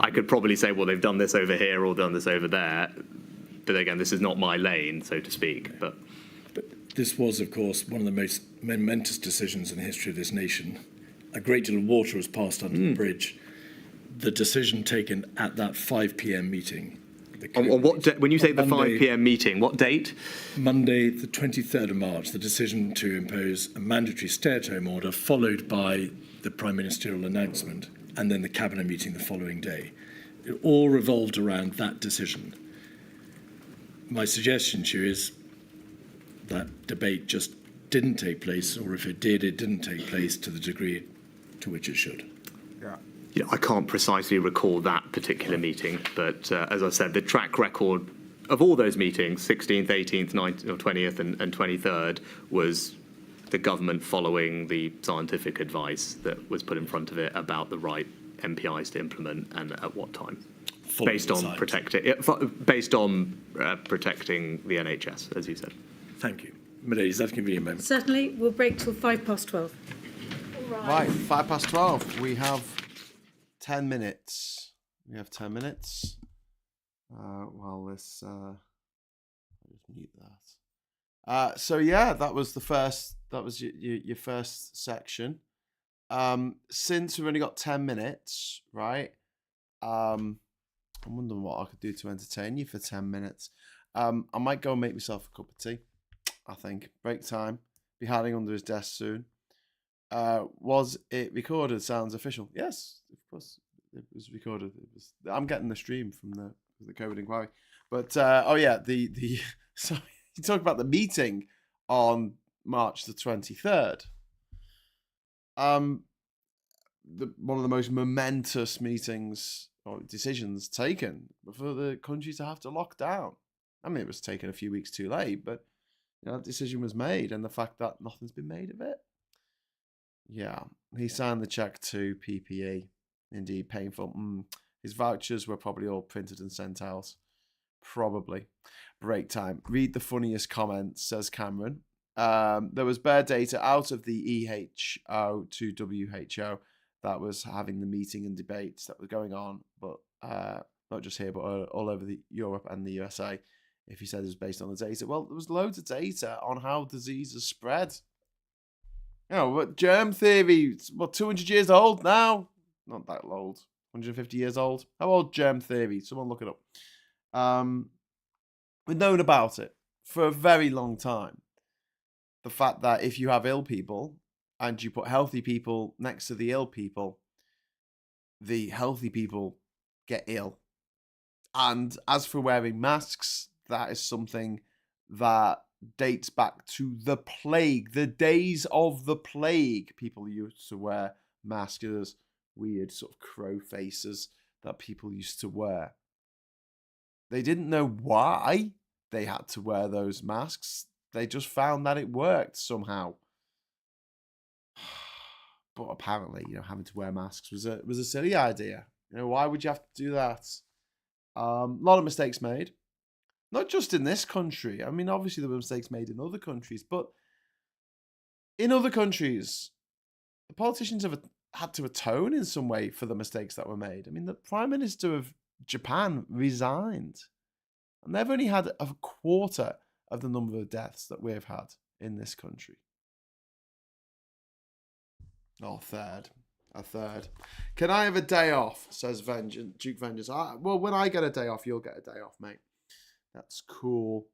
I could probably say, well, they've done this over here or done this over there, but again, this is not my lane, so to speak. But this was, of course, one of the most momentous decisions in the history of this nation. A great deal of water was passed under the bridge. The decision taken at that 5 p.m. meeting. On what when you say the 5 p.m. meeting, what date? Monday, the 23rd of March, the decision to impose a mandatory stay-at-home order, followed by the Prime Ministerial announcement, and then the Cabinet meeting the following day. It all revolved around that decision. My suggestion to you is that debate just didn't take place, or if it did, it didn't take place to the degree to which it should. Yeah, I can't precisely recall that particular meeting, but as I said, the track record of all those meetings, 16th, 18th, 19th, or 20th and 23rd, was the government following the scientific advice that was put in front of it about the right MPIs to implement and at what time, based on protecting the NHS, as you said. Thank you. Mercedes, that can be a moment. Certainly. We'll break till 12:05. Right, 12:05. We have 10 minutes. We have 10 minutes. While this, I'll just mute that. So yeah, that was the first. That was your first section. Since we've only got 10 minutes, right? I'm wondering what I could do to entertain you for 10 minutes. I might go and make myself a cup of tea. I think break time. Be hiding under his desk soon. Was it recorded? Sounds official. Yes, of course, it was recorded. I'm getting the stream from the COVID inquiry. But oh yeah, so you talk about the meeting on March the 23rd. One of the most momentous meetings or decisions taken for the country to have to lock down. I mean, it was taken a few weeks too late, but that decision was made, and the fact that nothing's been made of it. Yeah, he signed the check to PPE. Indeed, painful. His vouchers were probably all printed and sent out. Probably. Break time. Read the funniest comments, says Cameron. There was bare data out of the EHO to WHO that was having the meeting and debates that was going on, but not just here, but all over Europe and the USA. If he said it was based on the data, well, there was loads of data on how diseases spread. What germ theory, 200 years old now? Not that old. 150 years old. How old germ theory? Someone look it up. We've known about it for a very long time. The fact that if you have ill people and you put healthy people next to the ill people, the healthy people get ill. And as for wearing masks, that is something that dates back to the plague, the days of the plague. People used to wear masks, those weird sort of crow faces that people used to wear. They didn't know why they had to wear those masks. They just found that it worked somehow. But apparently, having to wear masks was a silly idea. Why would you have to do that? A lot of mistakes made. Not just in this country. I mean, obviously there were mistakes made in other countries, but in other countries, the politicians have had to atone in some way for the mistakes that were made. I mean, the Prime Minister of Japan resigned, and they've only had a quarter of the number of deaths that we've had in this country. Oh, a third. Can I have a day off? Says Duke Vengeance. Well, when I get a day off, you'll get a day off, mate. That's cool.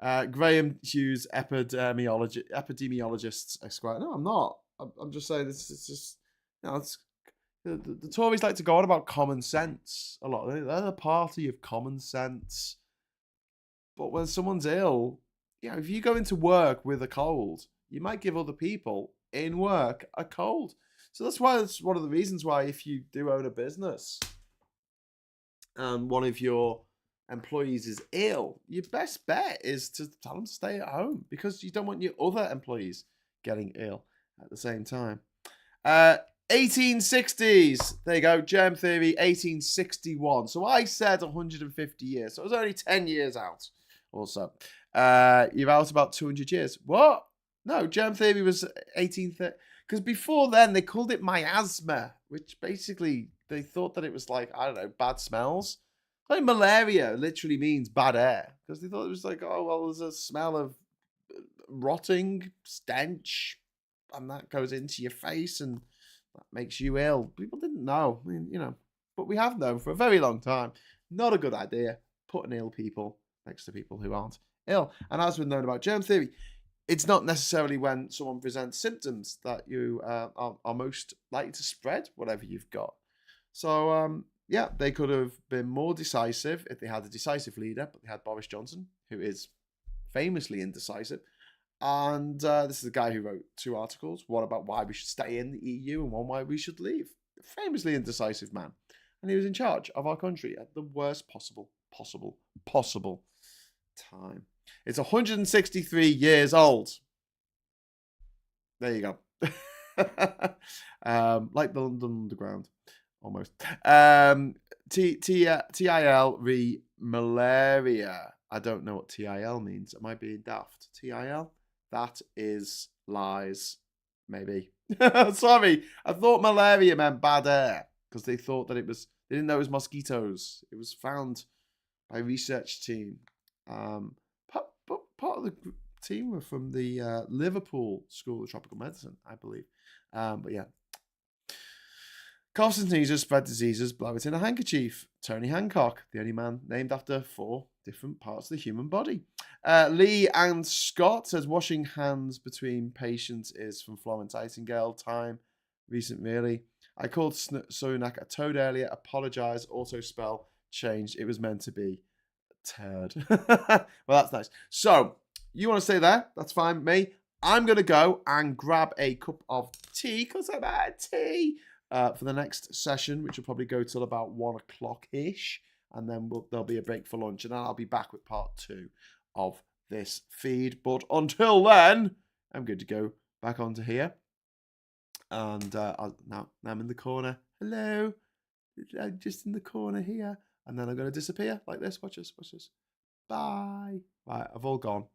Graham Hughes, epidemiologist, Esquire. No, I'm not. I'm just saying this is just, it's the Tories like to go on about common sense a lot. They're the party of common sense. But when someone's ill, if you go into work with a cold, you might give other people in work a cold. So that's one of the reasons why if you do own a business and one of your employees is ill, your best bet is to tell them to stay at home because you don't want your other employees getting ill at the same time. 1860s. There you go. Germ theory, 1861. So I said 150 years. So it was only 10 years out also. You're out about 200 years. What? No, germ theory was 1830. Because before then, they called it miasma, which basically they thought that it was like, I don't know, bad smells. Like malaria literally means bad air. Because they thought it was like, oh, well, there's a smell of rotting stench. And that goes into your face and that makes you ill. People didn't know. I mean, but we have known for a very long time. Not a good idea putting ill people next to people who aren't ill. And as we've known about germ theory, it's not necessarily when someone presents symptoms that you are most likely to spread whatever you've got. So, they could have been more decisive if they had a decisive leader, but they had Boris Johnson, who is famously indecisive. And this is the guy who wrote 2 articles, one about why we should stay in the EU and one why we should leave. A famously indecisive man. And he was in charge of our country at the worst possible time. It's 163 years old. There you go. Like the London Underground, almost. TIL re malaria. I don't know what TIL means. Am I being daft? TIL? That is lies. Maybe. Sorry. I thought malaria meant bad air because they thought that they didn't know it was mosquitoes. It was found by a research team. Part of the team were from the Liverpool School of Tropical Medicine, I believe. But yeah. Coughs and sneezes spread diseases, blow it in a handkerchief. Tony Hancock, the only man named after 4 different parts of the human body. Lee and Scott says washing hands between patients is from Florence Nightingale time. Recent, really. I called Sunak a toad earlier. Apologise. Auto spell changed. It was meant to be turd. Well, that's nice. So, you want to stay there? That's fine. Me, I'm going to go and grab a cup of tea because I'm out of tea for the next session, which will probably go till about 1 o'clock-ish. And then there'll be a break for lunch. And then I'll be back with part 2 of this feed. But until then, I'm good to go back onto here. And now I'm in the corner. Hello. I'm just in the corner here. And then I'm going to disappear like this. Watch this. Bye. Right, I've all gone.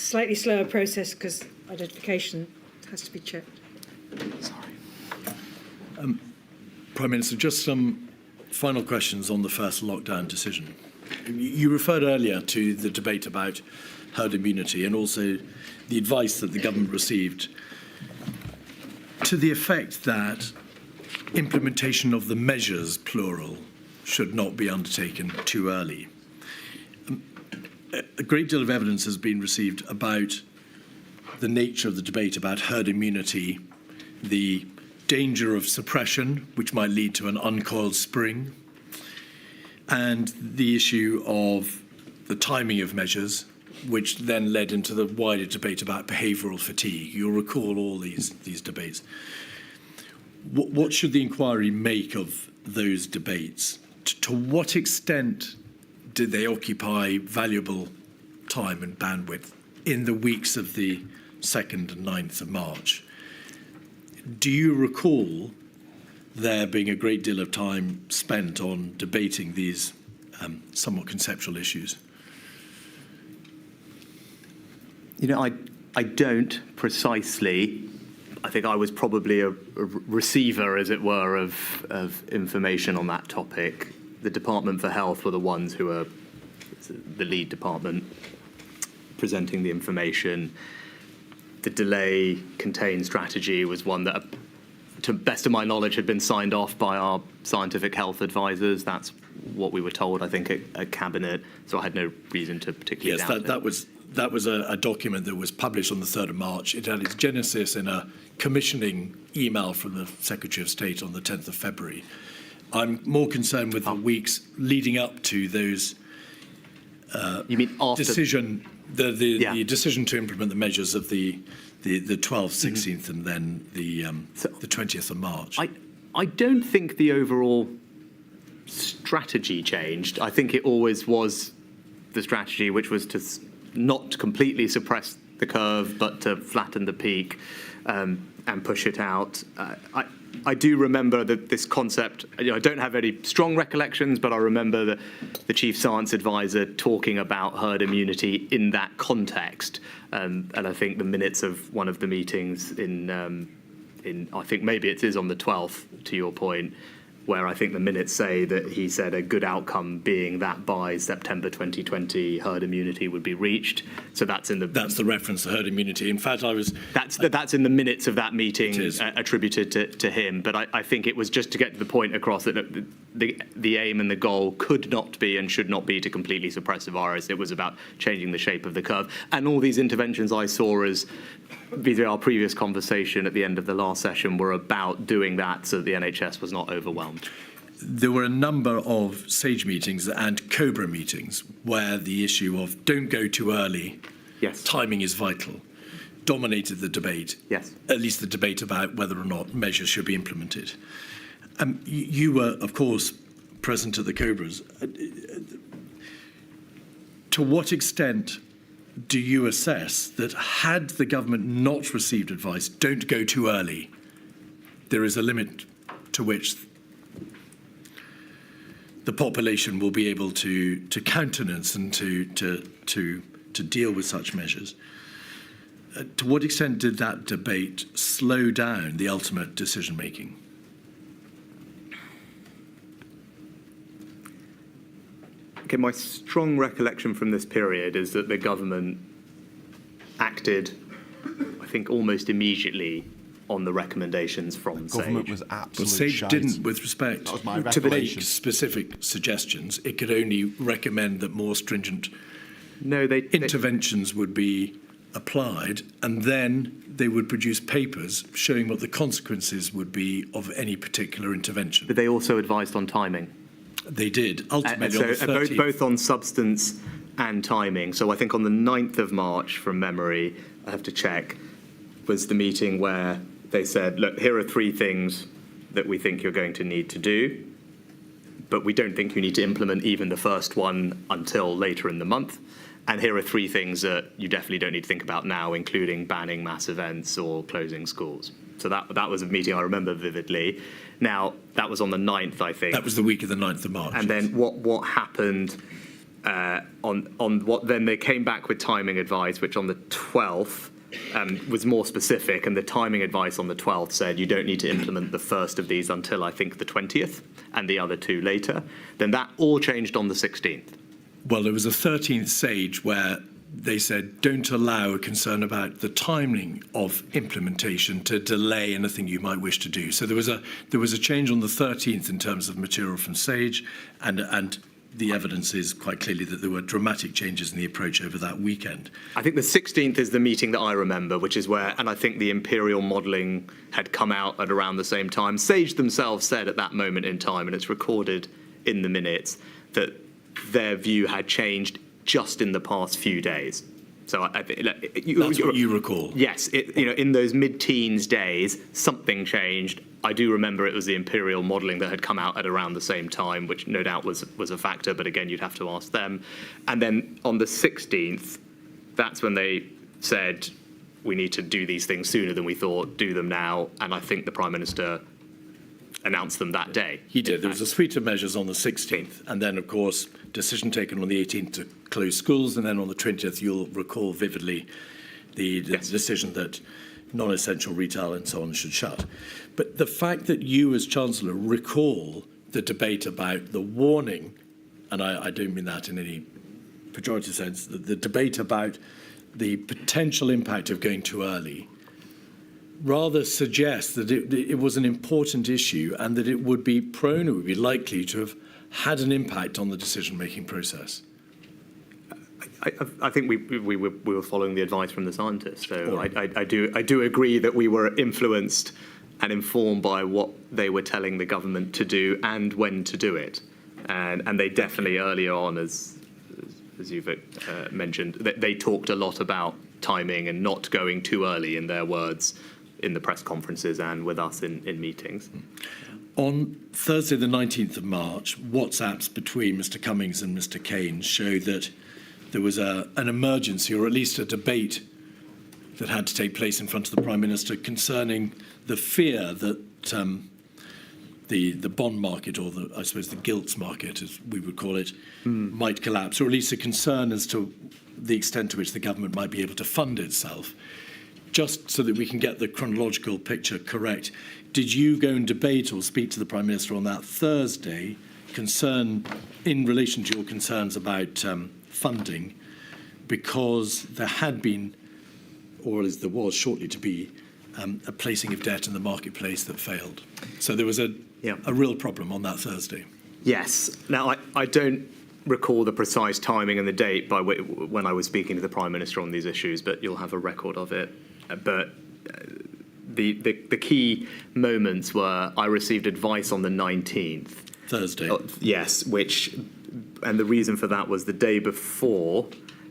slightly slower process because identification has to be checked. Prime Minister, just some final questions on the first lockdown decision. You referred earlier to the debate about herd immunity and also the advice that the government received to the effect that implementation of the measures, plural, should not be undertaken too early. A great deal of evidence has been received about the nature of the debate about herd immunity, the danger of suppression, which might lead to an uncoiled spring, and the issue of the timing of measures, which then led into the wider debate about behavioural fatigue. You'll recall all these debates. What should the inquiry make of those debates? To what extent did they occupy valuable time and bandwidth in the weeks of the 2nd and 9th of March? Do you recall there being a great deal of time spent on debating these somewhat conceptual issues? You know, I don't precisely. I think I was probably a receiver, as it were, of information on that topic. The Department for Health were the ones who were the lead department presenting the information. The delay contain strategy was one that, to best of my knowledge, had been signed off by our scientific health advisors. That's what we were told, I think, at Cabinet. So I had no reason to particularly doubt it. That was a document that was published on the 3rd of March. It had its genesis in a commissioning email from the Secretary of State on the 10th of February. I'm more concerned with the weeks leading up to those you mean after the decision to implement the measures of the 12th, 16th, and then the 20th of March. I don't think the overall strategy changed. I think it always was the strategy, which was to not completely suppress the curve, but to flatten the peak and push it out. I do remember that this concept, I don't have any strong recollections, but I remember the Chief Science Advisor talking about herd immunity in that context. And I think the minutes of one of the meetings in I think maybe it is on the 12th, to your point, where I think the minutes say that he said a good outcome being that by September 2020 herd immunity would be reached. So that's in the... That's the reference to herd immunity. In fact, That's in the minutes of that meeting attributed to him. But I think it was just to get the point across that the aim and the goal could not be and should not be to completely suppress the virus. It was about changing the shape of the curve. And all these interventions I saw as vis-a-vis our previous conversation at the end of the last session were about doing that so that the NHS was not overwhelmed. There were a number of SAGE meetings and COBRA meetings where the issue of don't go too early, yes, timing is vital, dominated the debate, yes, at least the debate about whether or not measures should be implemented. You were, of course, present at the COBRAs. To what extent do you assess that had the government not received advice, don't go too early, there is a limit to which the population will be able to countenance and to deal with such measures? To what extent did that debate slow down the ultimate decision-making? Okay, my strong recollection from this period is that the government acted, I think, almost immediately on the recommendations from SAGE. Government was absolutely Well, SAGE didn't, with respect That was my to recollection. make specific suggestions. It could only recommend that more stringent interventions would be applied, and then they would produce papers showing what the consequences would be of any particular intervention. But they also advised on timing. They did, ultimately on the 30th. Both on substance and timing. So I think on the 9th of March, from memory, I have to check, was the meeting where they said, look, here are 3 things that we think you're going to need to do, but we don't think you need to implement even the first one until later in the month. And here are 3 things that you definitely don't need to think about now, including banning mass events or closing schools. So that was a meeting I remember vividly. Now, that was on the 9th, I think. That was the week of the 9th of March. And then what happened on what then they came back with timing advice, which on the 12th was more specific, and the timing advice on the 12th said you don't need to implement the first of these until I think the 20th, and the other two later. Then that all changed on the 16th. Well, there was a 13th stage where they said don't allow a concern about the timing of implementation to delay anything you might wish to do. So there was a change on the 13th in terms of material from Sage, and the evidence is quite clearly that there were dramatic changes in the approach over that weekend. I think the 16th is the meeting that I remember, which is where, and I think the imperial modelling had come out at around the same time. Sage themselves said at that moment in time, and it's recorded in the minutes, that their view had changed just in the past few days. So I think that's what you recall. Yes, in those mid-teens days, something changed. I do remember it was the imperial modelling that had come out at around the same time, which no doubt was a factor, but again, you'd have to ask them. And then on the 16th, that's when they said, we need to do these things sooner than we thought, do them now. And I think the Prime Minister announced them that day. He did. There was a suite of measures on the 16th, and then, of course, decision taken on the 18th to close schools, and then on the 20th, you'll recall vividly the decision that non-essential retail and so on should shut. But the fact that you, as Chancellor, recall the debate about the warning, and I don't mean that in any pejorative sense, the debate about the potential impact of going too early, rather suggests that it was an important issue and that it would be prone, it would be likely to have had an impact on the decision-making process. I think we were following the advice from the scientists. So I do agree that we were influenced and informed by what they were telling the government to do and when to do it. And they definitely earlier on, as you've mentioned, they talked a lot about timing and not going too early, in their words, in the press conferences and with us in meetings. On Thursday, the 19th of March, WhatsApps between Mr. Cummings and Mr. Keynes show that there was an emergency, or at least a debate, that had to take place in front of the Prime Minister concerning the fear that the bond market, or I suppose the gilts market, as we would call it, might collapse, or at least a concern as to the extent to which the government might be able to fund itself. Just so that we can get the chronological picture correct, did you go and debate or speak to the Prime Minister on that Thursday, in relation to your concerns about funding, because there had been, or as there was shortly to be, a placing of debt in the marketplace that failed? So there was a real problem on that Thursday. Yes. Now, I don't recall the precise timing and the date by when I was speaking to the Prime Minister on these issues, but you'll have a record of it. But the key moments were I received advice on the 19th. Thursday. Yes, and the reason for that was the day before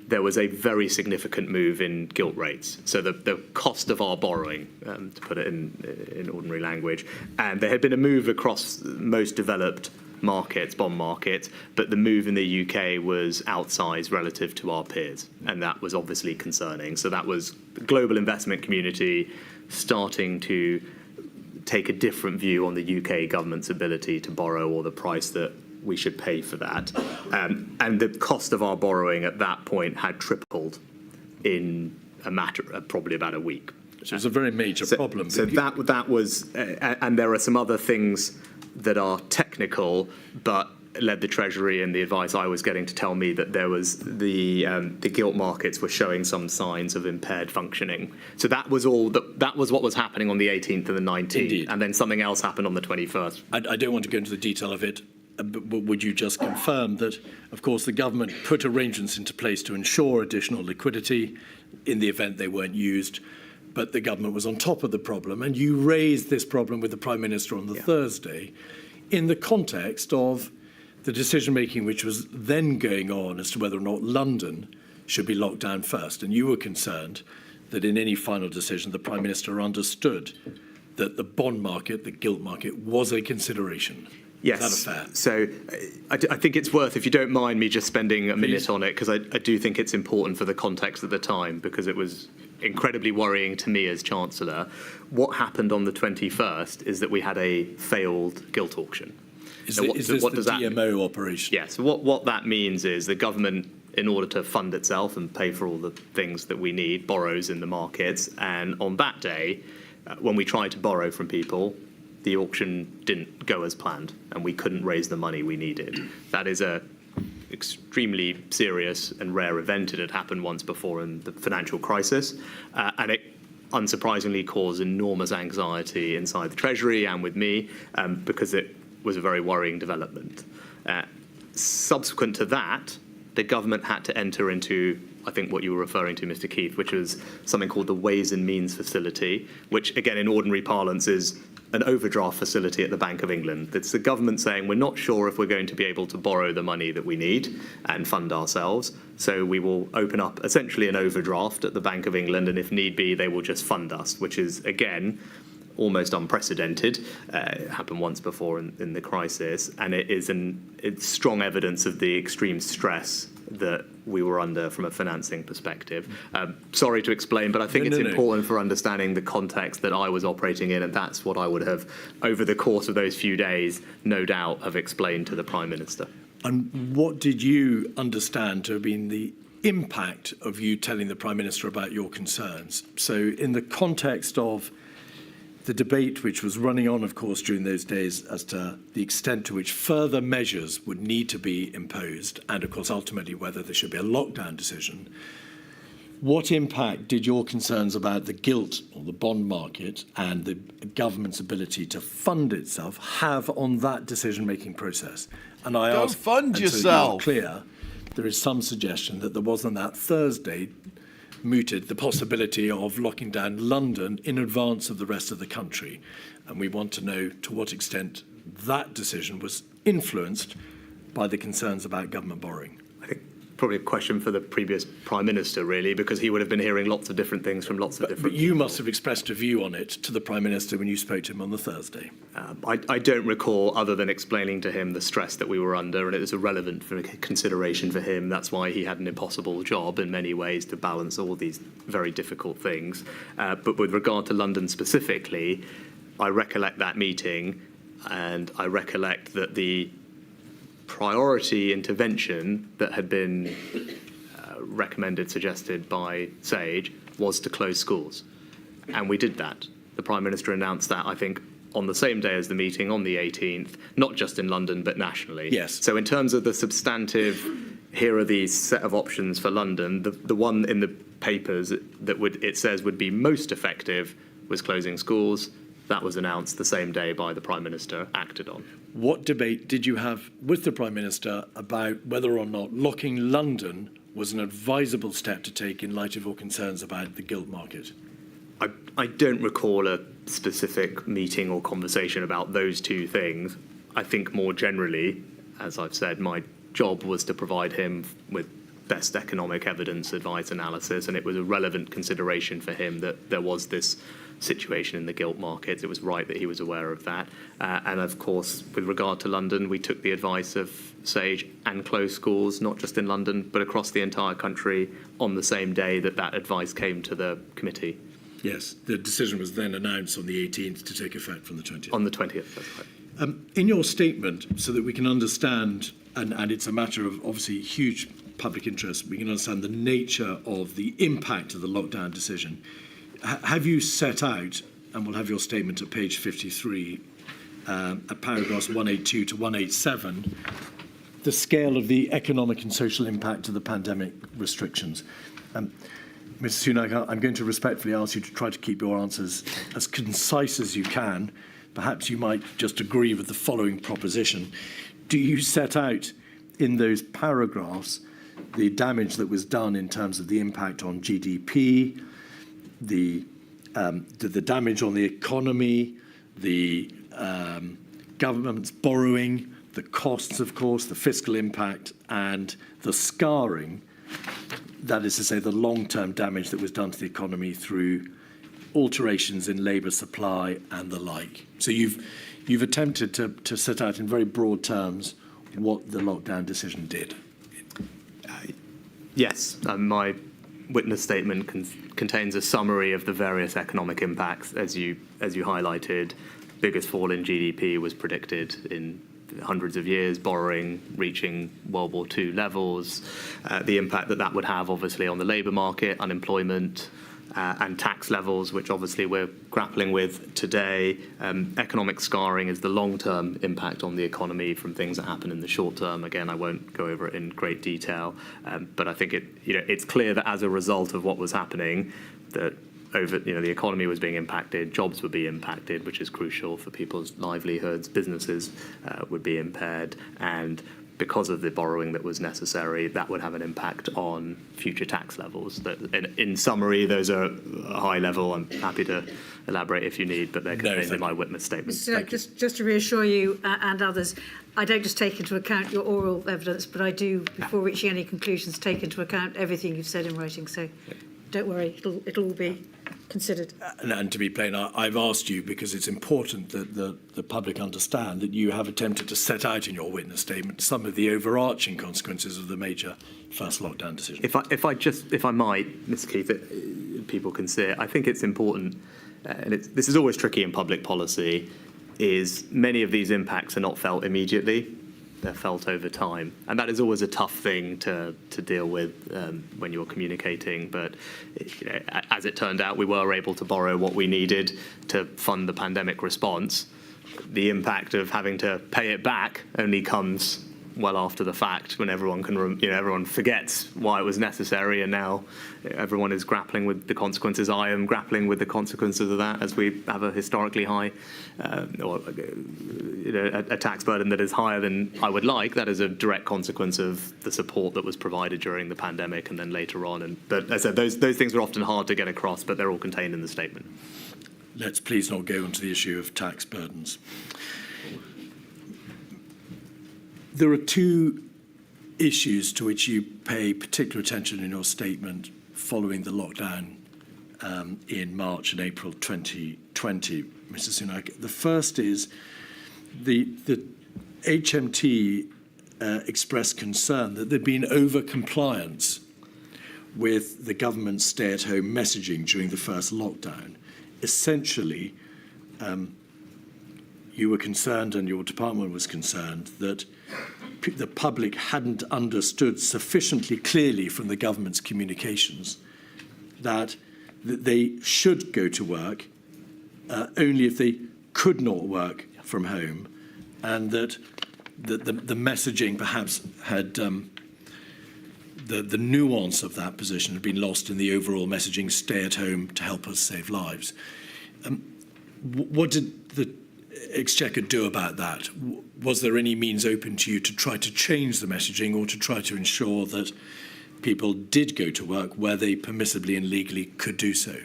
there was a very significant move in gilt rates. So the cost of our borrowing, to put it in ordinary language, and there had been a move across most developed markets, bond markets, but the move in the UK was outsized relative to our peers, and that was obviously concerning. So that was the global investment community starting to take a different view on the UK government's ability to borrow, or the price that we should pay for that. And the cost of our borrowing at that point had tripled in a matter of probably about a week. So it was a very major problem. So that was, and there are some other things that are technical, but led the Treasury and the advice I was getting to tell me that there was the gilt markets were showing some signs of impaired functioning. So that was all. That was what was happening on the 18th and the 19th. Indeed. And then something else happened on the 21st. I don't want to go into the detail of it, but would you just confirm that, of course, the government put arrangements into place to ensure additional liquidity in the event they weren't used, but the government was on top of the problem, and you raised this problem with the Prime Minister on the Thursday in the context of the decision-making which was then going on as to whether or not London should be locked down first. And you were concerned that in any final decision, the Prime Minister understood that the bond market, the gilt market, was a consideration. Yes. Is that a fair? So I think it's worth, if you don't mind me just spending a minute on it, because I do think it's important for the context of the time, because it was incredibly worrying to me as Chancellor. What happened on the 21st is that we had a failed gilt auction. Is, Now, is this what the does that mean? DMO operation? Yes. What that means is the government, in order to fund itself and pay for all the things that we need, borrows in the markets. And on that day, when we tried to borrow from people, the auction didn't go as planned, and we couldn't raise the money we needed. That is a extremely serious and rare event. It had happened once before in the financial crisis, and it unsurprisingly caused enormous anxiety inside the Treasury and with me, because it was a very worrying development. Subsequent to that, the government had to enter into, I think, what you were referring to, Mr. Keith, which was something called the Ways and Means Facility, which, again, in ordinary parlance is an overdraft facility at the Bank of England. It's the government saying, we're not sure if we're going to be able to borrow the money that we need and fund ourselves, so we will open up essentially an overdraft at the Bank of England, and if need be, they will just fund us, which is, again, almost unprecedented. It happened once before in the crisis, and it's strong evidence of the extreme stress that we were under from a financing perspective. Sorry to explain, but I think it's important for understanding the context that I was operating in, and that's what I would have, over the course of those few days, no doubt have explained to the Prime Minister. And what did you understand to have been the impact of you telling the Prime Minister about your concerns? So in the context of the debate which was running on, of course, during those days as to the extent to which further measures would need to be imposed, and of course, ultimately, whether there should be a lockdown decision, what impact did your concerns about the gilt or the bond market and the government's ability to fund itself have on that decision-making process? And I ask, fund yourself. So you're clear, there is some suggestion that there wasn't that Thursday mooted the possibility of locking down London in advance of the rest of the country. And we want to know to what extent that decision was influenced by the concerns about government borrowing. I think probably a question for the previous Prime Minister, really, because he would have been hearing lots of different things from lots of different But you people. must have expressed a view on it to the Prime Minister when you spoke to him on the Thursday. I don't recall, other than explaining to him the stress that we were under, and it was a relevant consideration for him. That's why he had an impossible job in many ways to balance all these very difficult things. But with regard to London specifically, I recollect that meeting, and I recollect that the priority intervention that had been recommended, suggested by Sage, was to close schools. And we did that. The Prime Minister announced that, I think, on the same day as the meeting, on the 18th, not just in London, but nationally. Yes. So in terms of the substantive, here are these set of options for London, the one in the papers that it says would be most effective was closing schools. That was announced the same day by the Prime Minister, acted on. What debate did you have with the Prime Minister about whether or not locking London was an advisable step to take in light of your concerns about the gilt market? I don't recall a specific meeting or conversation about those two things. I think more generally, as I've said, my job was to provide him with best economic evidence, advice, analysis, and it was a relevant consideration for him that there was this situation in the gilt markets. It was right that he was aware of that. And of course, with regard to London, we took the advice of Sage and closed schools, not just in London, but across the entire country on the same day that that advice came to the committee. Yes, the decision was then announced on the 18th to take effect from the 20th. On the 20th, that's right. In your statement, so that we can understand, and it's a matter of obviously huge public interest, we can understand the nature of the impact of the lockdown decision. Have you set out, and we'll have your statement at page 53, at paragraphs 182 to 187, the scale of the economic and social impact of the pandemic restrictions? Mr. Sunak, I'm going to respectfully ask you to try to keep your answers as concise as you can. Perhaps you might just agree with the following proposition. Do you set out in those paragraphs the damage that was done in terms of the impact on GDP, the damage on the economy, the government's borrowing, the costs, of course, the fiscal impact, and the scarring, that is to say, the long-term damage that was done to the economy through alterations in labour supply and the like? So you've attempted to set out in very broad terms what the lockdown decision did. Yes, my witness statement contains a summary of the various economic impacts. As you highlighted, biggest fall in GDP was predicted in hundreds of years, borrowing reaching World War II levels, the impact that would have obviously on the labour market, unemployment, and tax levels, which obviously we're grappling with today. Economic scarring is the long-term impact on the economy from things that happen in the short term. Again, I won't go over it in great detail, but I think it's clear that as a result of what was happening, that the economy was being impacted, jobs would be impacted, which is crucial for people's livelihoods, businesses would be impaired, and because of the borrowing that was necessary, that would have an impact on future tax levels. In summary, those are a high level. I'm happy to elaborate if you need, but they're contained in my witness statement. So just to reassure you and others, I don't just take into account your oral evidence, but I do, before reaching any conclusions, take into account everything you've said in writing. So don't worry, it'll all be considered. And to be plain, I've asked you because it's important that the public understand that you have attempted to set out in your witness statement some of the overarching consequences of the major first lockdown decision. If I might, Mr. Keith, people can see it. I think it's important, and this is always tricky in public policy, is many of these impacts are not felt immediately. They're felt over time. And that is always a tough thing to deal with when you're communicating. But as it turned out, we were able to borrow what we needed to fund the pandemic response. The impact of having to pay it back only comes well after the fact, when everyone everyone forgets why it was necessary, and now everyone is grappling with the consequences. I am grappling with the consequences of that as we have a historically high, a tax burden that is higher than I would like. That is a direct consequence of the support that was provided during the pandemic and then later on. But as I said, those things are often hard to get across, but they're all contained in the statement. Let's please not go onto the issue of tax burdens. There are two issues to which you pay particular attention in your statement following the lockdown in March and April 2020, Mr. Sunak. The first is the HMT expressed concern that there'd been over-compliance with the government's stay-at-home messaging during the first lockdown. Essentially, you were concerned, and your department was concerned, that the public hadn't understood sufficiently clearly from the government's communications that they should go to work only if they could not work from home, and that the messaging perhaps had the nuance of that position had been lost in the overall messaging, stay at home to help us save lives. What did the Exchequer do about that? Was there any means open to you to try to change the messaging or to try to ensure that people did go to work where they permissibly and legally could do so?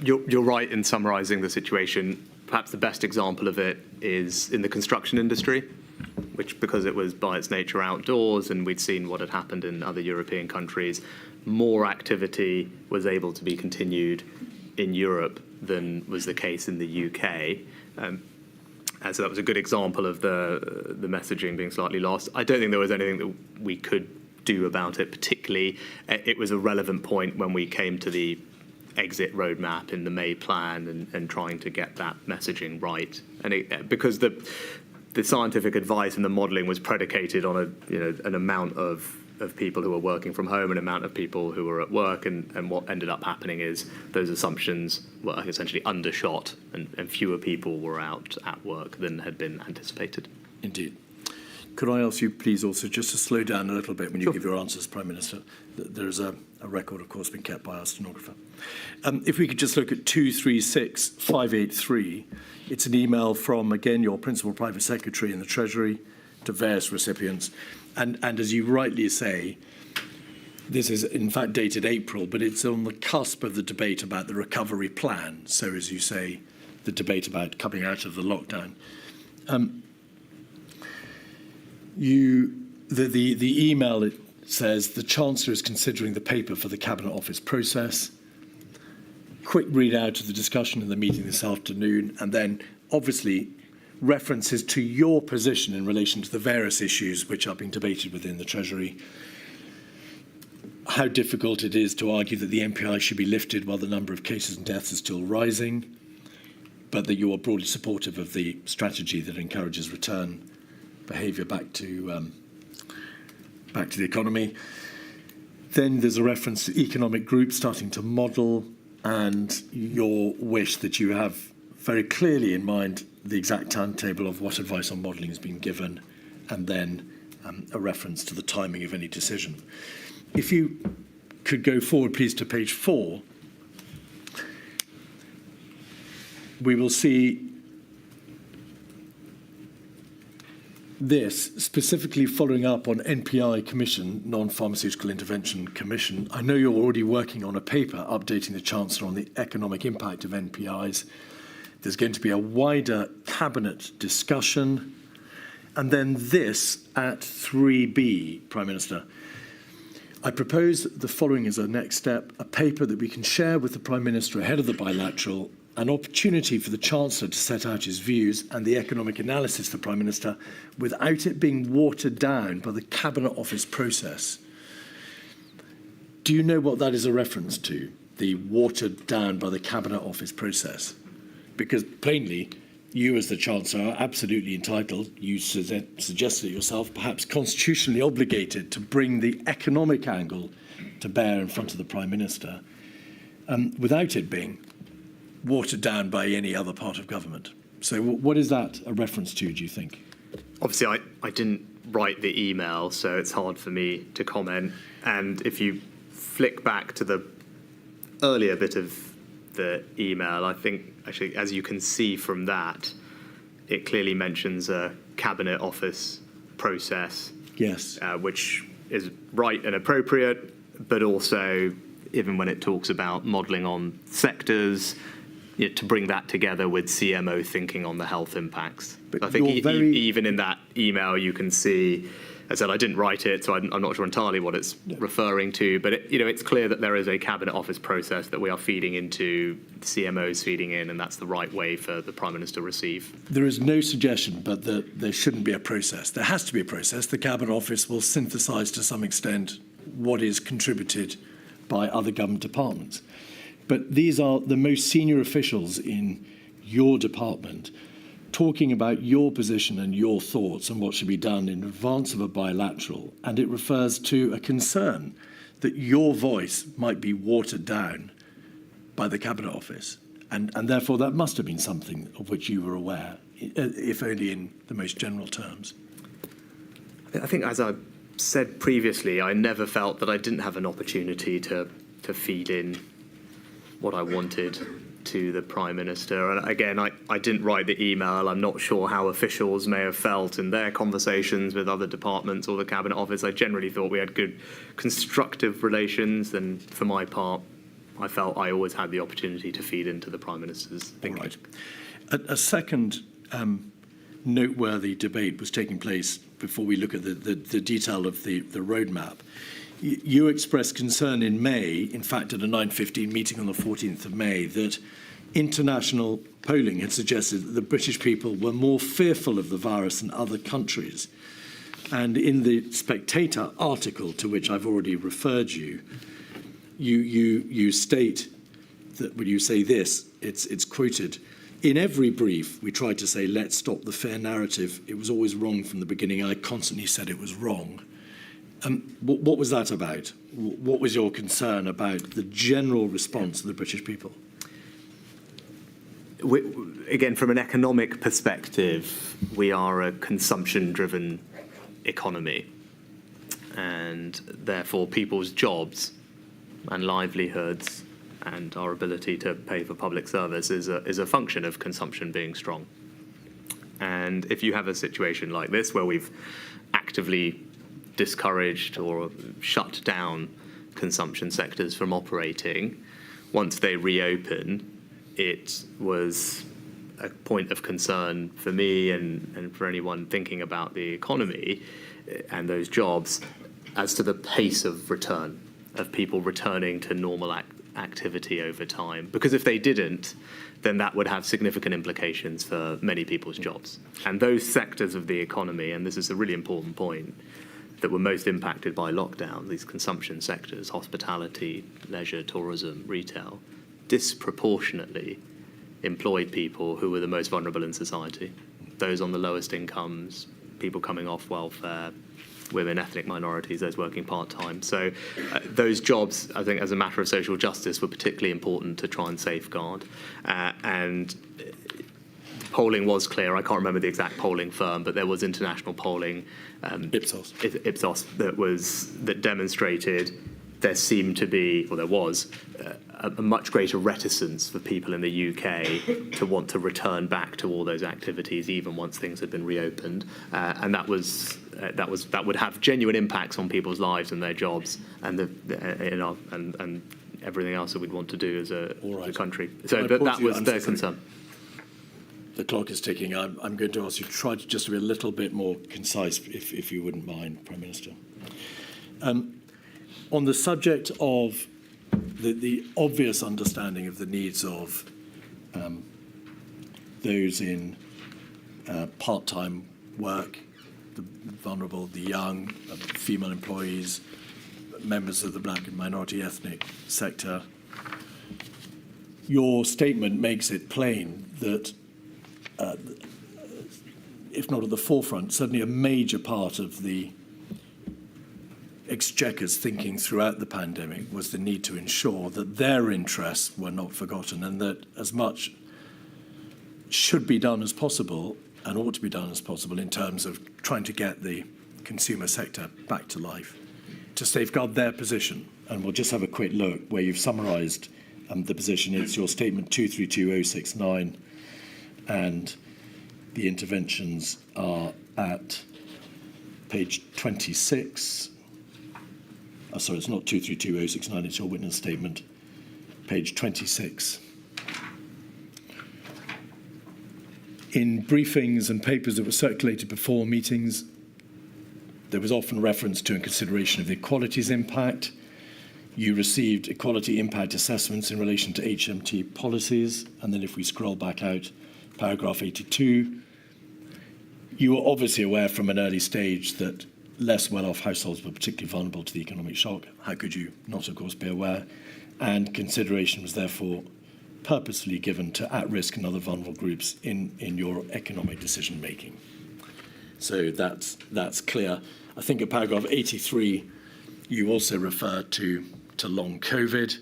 You're right in summarising the situation. Perhaps the best example of it is in the construction industry, which, because it was by its nature outdoors and we'd seen what had happened in other European countries, more activity was able to be continued in Europe than was the case in the UK. And so that was a good example of the messaging being slightly lost. I don't think there was anything that we could do about it particularly. It was a relevant point when we came to the exit roadmap in the May plan and trying to get that messaging right. And because the scientific advice and the modelling was predicated on an amount of people who were working from home, an amount of people who were at work, and what ended up happening is those assumptions were essentially undershot and fewer people were out at work than had been anticipated. Indeed. Could I ask you please also just to slow down a little bit when you Sure. give your answers, Prime Minister? There's a record, of course, being kept by our stenographer. If we could just look at 236583, it's an email from, again, your Principal Private Secretary in the Treasury to various recipients. And as you rightly say, this is in fact dated April, but it's on the cusp of the debate about the recovery plan. So, as you say, the debate about coming out of the lockdown. The email, it says, the Chancellor is considering the paper for the Cabinet Office process. Quick readout of the discussion in the meeting this afternoon, and then obviously references to your position in relation to the various issues which are being debated within the Treasury. How difficult it is to argue that the MPI should be lifted while the number of cases and deaths is still rising. but that you are broadly supportive of the strategy that encourages return behaviour back to the economy. Then there's a reference to economic groups starting to model, and your wish that you have very clearly in mind the exact timetable of what advice on modelling has been given, and then a reference to the timing of any decision. If you could go forward, please, to page 4, we will see this specifically following up on NPI Commission, Non-Pharmaceutical Intervention Commission. I know you're already working on a paper updating the Chancellor on the economic impact of NPIs. There's going to be a wider cabinet discussion. And then this at 3B, Prime Minister. I propose the following as a next step: a paper that we can share with the Prime Minister ahead of the bilateral, an opportunity for the Chancellor to set out his views and the economic analysis of the Prime Minister without it being watered down by the Cabinet Office process. Do you know what that is a reference to, the watered down by the Cabinet Office process? Because plainly, you as the Chancellor are absolutely entitled, you suggested it yourself, perhaps constitutionally obligated to bring the economic angle to bear in front of the Prime Minister, without it being watered down by any other part of government. So what is that a reference to, do you think? Obviously, I didn't write the email, so it's hard for me to comment. And if you flick back to the earlier bit of the email, I think, actually, as you can see from that, it clearly mentions a Cabinet Office process. Yes. Which is right and appropriate, but also, even when it talks about modelling on sectors, to bring that together with CMO thinking on the health impacts. But I think even in that email you can see, as I said, I didn't write it, so I'm not sure entirely what it's referring to, but it's clear that there is a Cabinet Office process that we are feeding into, CMOs feeding in, and that's the right way for the Prime Minister to receive. There is no suggestion but that there shouldn't be a process. There has to be a process. The Cabinet Office will synthesise to some extent what is contributed by other government departments. But these are the most senior officials in your department talking about your position and your thoughts and what should be done in advance of a bilateral. And it refers to a concern that your voice might be watered down by the Cabinet Office. And therefore, that must have been something of which you were aware, if only in the most general terms. I think, as I said previously, I never felt that I didn't have an opportunity to feed in what I wanted to the Prime Minister. And again, I didn't write the email. I'm not sure how officials may have felt in their conversations with other departments or the Cabinet Office. I generally thought we had good, constructive relations. And for my part, I felt I always had the opportunity to feed into the Prime Minister's thinking. Right. A second noteworthy debate was taking place before we look at the detail of the roadmap. You expressed concern in May, in fact at a 9:15 meeting on the 14th of May, that international polling had suggested that the British people were more fearful of the virus than other countries. And in the Spectator article, to which I've already referred you, you state that when you say this, it's quoted, "In every brief, we tried to say, let's stop the fair narrative. It was always wrong from the beginning. I constantly said it was wrong." What was that about? What was your concern about the general response of the British people? Again, from an economic perspective, we are a consumption-driven economy, and therefore people's jobs and livelihoods and our ability to pay for public service is a function of consumption being strong. And if you have a situation like this where we've actively discouraged or shut down consumption sectors from operating, once they reopen, it was a point of concern for me and for anyone thinking about the economy and those jobs as to the pace of return, of people returning to normal activity over time. Because if they didn't, then that would have significant implications for many people's jobs. And those sectors of the economy, and this is a really important point, that were most impacted by lockdown, these consumption sectors, hospitality, leisure, tourism, retail, disproportionately employed people who were the most vulnerable in society. Those on the lowest incomes, people coming off welfare, women, ethnic minorities, those working part-time. So those jobs, I think, as a matter of social justice, were particularly important to try and safeguard. And polling was clear. I can't remember the exact polling firm, but there was international polling, Ipsos, that demonstrated there seemed to be, or there was, a much greater reticence for people in the UK to want to return back to all those activities, even once things had been reopened, and that would have genuine impacts on people's lives and their jobs, and and everything else that we'd want to do as a country. So that was their concern. The clock is ticking. I'm going to ask you to try to just be a little bit more concise, if you wouldn't mind, Prime Minister. On the subject of the obvious understanding of the needs of those in part-time work, the vulnerable, the young, female employees, members of the black and minority ethnic sector, your statement makes it plain that if not at the forefront, certainly a major part of the Exchequer's thinking throughout the pandemic was the need to ensure that their interests were not forgotten, and that as much should be done as possible and ought to be done as possible in terms of trying to get the consumer sector back to life, to safeguard their position. And we'll just have a quick look where you've summarised the position. It's your statement 232069, and the interventions are at page 26. Sorry, it's not 232069, it's your witness statement, page 26. In briefings and papers that were circulated before meetings, there was often reference to and consideration of the equalities impact. You received equality impact assessments in relation to HMT policies. And then if we scroll back out, paragraph 82, you were obviously aware from an early stage that less well-off households were particularly vulnerable to the economic shock. How could you not, of course, be aware? And consideration was therefore purposefully given to at-risk and other vulnerable groups in your economic decision-making. So that's clear. I think at paragraph 83, you also refer to long COVID.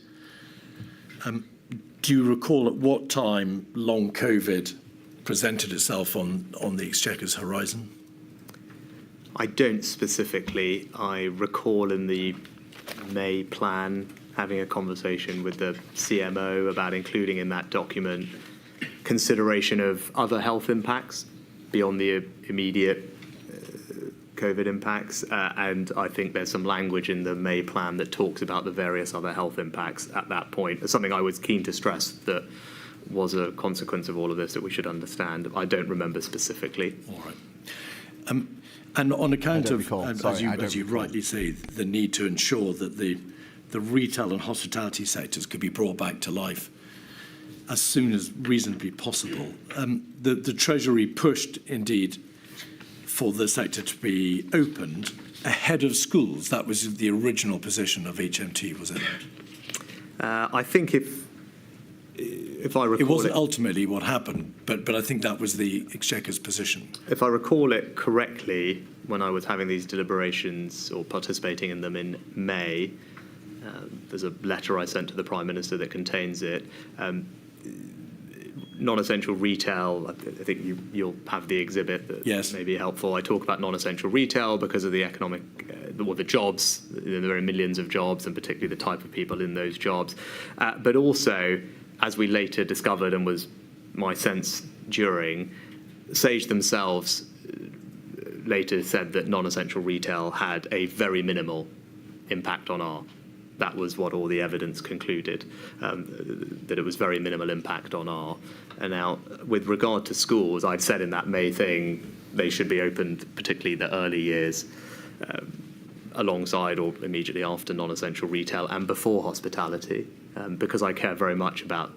Do you recall at what time long COVID presented itself on the Exchequer's horizon? I don't specifically. I recall in the May plan having a conversation with the CMO about including in that document consideration of other health impacts beyond the immediate COVID impacts. And I think there's some language in the May plan that talks about the various other health impacts at that point. It's something I was keen to stress that was a consequence of all of this that we should understand. I don't remember specifically. All right. And on account of, as you rightly say, the need to ensure that the retail and hospitality sectors could be brought back to life as soon as reasonably possible, the Treasury pushed, indeed, for the sector to be opened ahead of schools. That was the original position of HMT, was it not? I think if I recall, it wasn't ultimately what happened, but I think that was the Exchequer's position. If I recall it correctly, when I was having these deliberations or participating in them in May, there's a letter I sent to the Prime Minister that contains it. Non-essential retail, I think you'll have the exhibit that may be helpful. I talk about non-essential retail because of the economic, the jobs, there are millions of jobs, and particularly the type of people in those jobs. But also, as we later discovered, and was my sense during, Sage themselves later said that non-essential retail had a very minimal impact on R. That was what all the evidence concluded, that it was very minimal impact on R. And now, with regard to schools, I'd said in that May thing, they should be opened, particularly the early years, alongside or immediately after non-essential retail and before hospitality, because I care very much about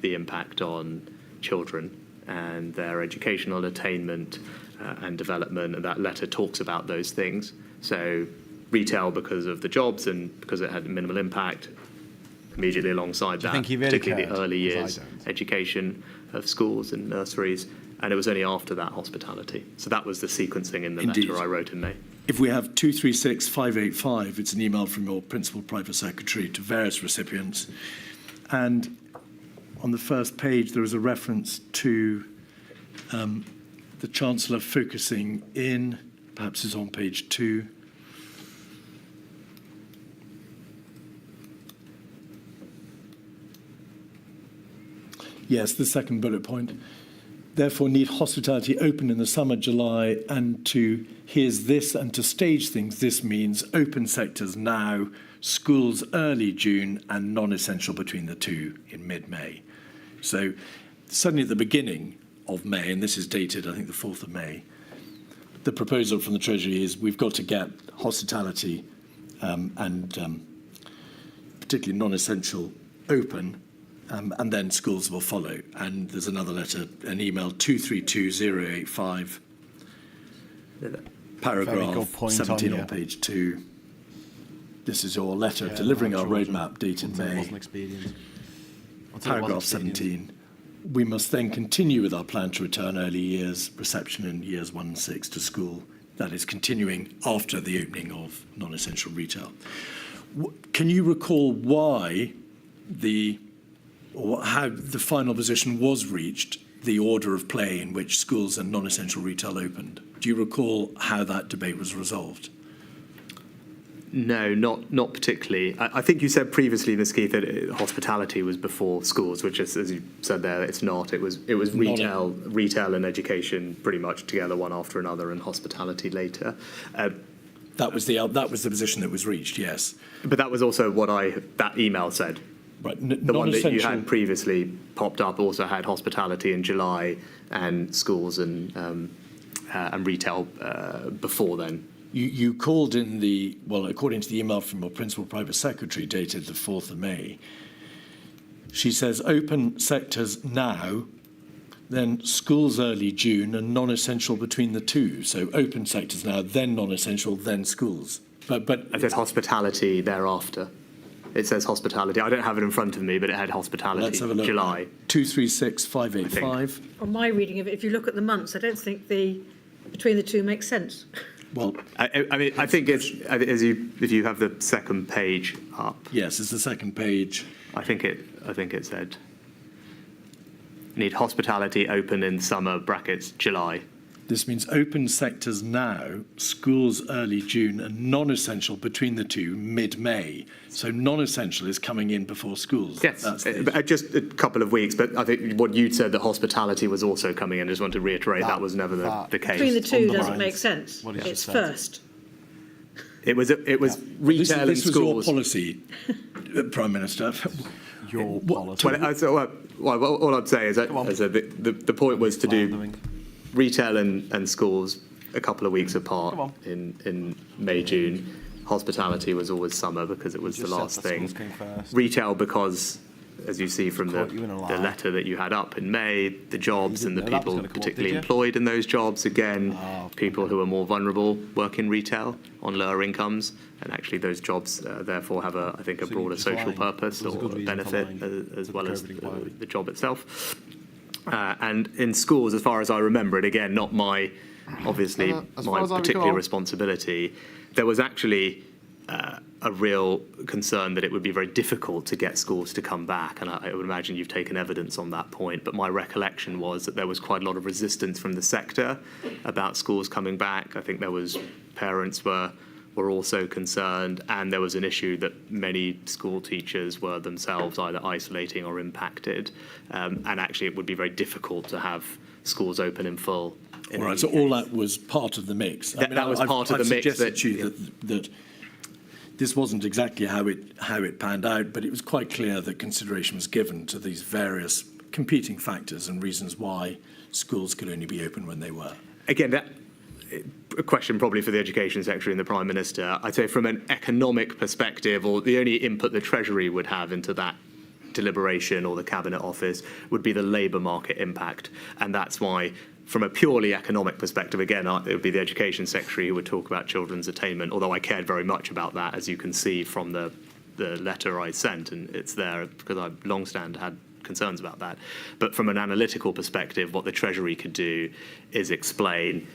the impact on children and their educational attainment and development, and that letter talks about those things. So retail because of the jobs and because it had minimal impact, immediately alongside Do you that, think he really particularly cared? the early 'Cause I years don't. education of schools and nurseries, and it was only after that hospitality. So that was the sequencing in the Indeed. letter I wrote in May. If we have 236585, it's an email from your principal private secretary to various recipients. And on the first page, there is a reference to the Chancellor focusing in, perhaps it's on page 2. Yes, the second bullet point. Therefore, need hospitality open in the summer, July, and to, here's this, and to stage things, this means open sectors now, schools early June, and non-essential between the two in mid-May. So suddenly at the beginning of May, and this is dated, I think, the 4th of May, the proposal from the Treasury is we've got to get hospitality and particularly non-essential open, and then schools will follow. And there's another letter, an email, 232085, paragraph point 17 on on you. page 2. This is your letter Yeah, delivering our children, roadmap dated until it May. wasn't expedient. Until it wasn't Paragraph expedient. 17. We must then continue with our plan to return early years reception in years 1 and 6 to school. That is continuing after the opening of non-essential retail. Can you recall why or how the final position was reached, the order of play in which schools and non-essential retail opened? Do you recall how that debate was resolved? No, not particularly. I think you said previously, Ms. Keith, that hospitality was before schools, which is, as you said there, it's not. It was retail and education pretty much together, one after another, and hospitality later. That was the position that was reached, yes. But that was also what that email said. Right. The one that you had previously popped up also had hospitality in July and schools and retail before then. You called in according to the email from your principal private secretary dated the 4th of May, she says open sectors now, then schools early June and non-essential between the two. So open sectors now, then non-essential, then schools. But it says hospitality thereafter. It says hospitality. I don't have it in front of me, but it had hospitality. Let's have a look. July. 236585. On my reading of it, if you look at the months, I don't think between the two makes sense. Well, I mean, I think it's if you have the second page up. yes, it's the second page. I think it said need hospitality open in summer brackets July. This means open sectors now, schools early June, and non-essential between the two mid-May. So non-essential is coming in before schools. Yes, That's but just a couple of weeks. But I think what you'd said that hospitality was also coming in. I just want to reiterate that was never the case. Between the two underlines doesn't make sense. what he It's just said. first. It was retail and this was schools. your policy, Prime Minister. Your policy. Well, all I'd say is that the point was to do retail and schools a couple of weeks apart in May, June. Hospitality was always summer because it was the last thing. Retail because, as you see from the letter that you had up in May, the jobs and the people particularly employed in those jobs, again, people who are more vulnerable work in retail on lower incomes. And actually those jobs therefore have, I think, a broader social purpose or benefit as well as the job itself. And in schools, as far as I remember it, again, not my particular responsibility, there was actually a real concern that it would be very difficult to get schools to come back. And I would imagine you've taken evidence on that point. But my recollection was that there was quite a lot of resistance from the sector about schools coming back. I think there was parents were also concerned, and there was an issue that many school teachers were themselves either isolating or impacted. And actually, it would be very difficult to have schools open in full. All right, so all that was part of the mix. That was part of the mix. I've suggested to you that this wasn't exactly how it panned out, but it was quite clear that consideration was given to these various competing factors and reasons why schools could only be open when they were. Again, a question probably for the Education Secretary and the Prime Minister. I'd say from an economic perspective, or the only input the Treasury would have into that deliberation or the Cabinet Office would be the labour market impact. And that's why, from a purely economic perspective, again, it would be the Education Secretary who would talk about children's attainment, although I cared very much about that, as you can see from the the letter I sent, and it's there because I've long stand had concerns about that. But from an analytical perspective, what the Treasury could do is explain,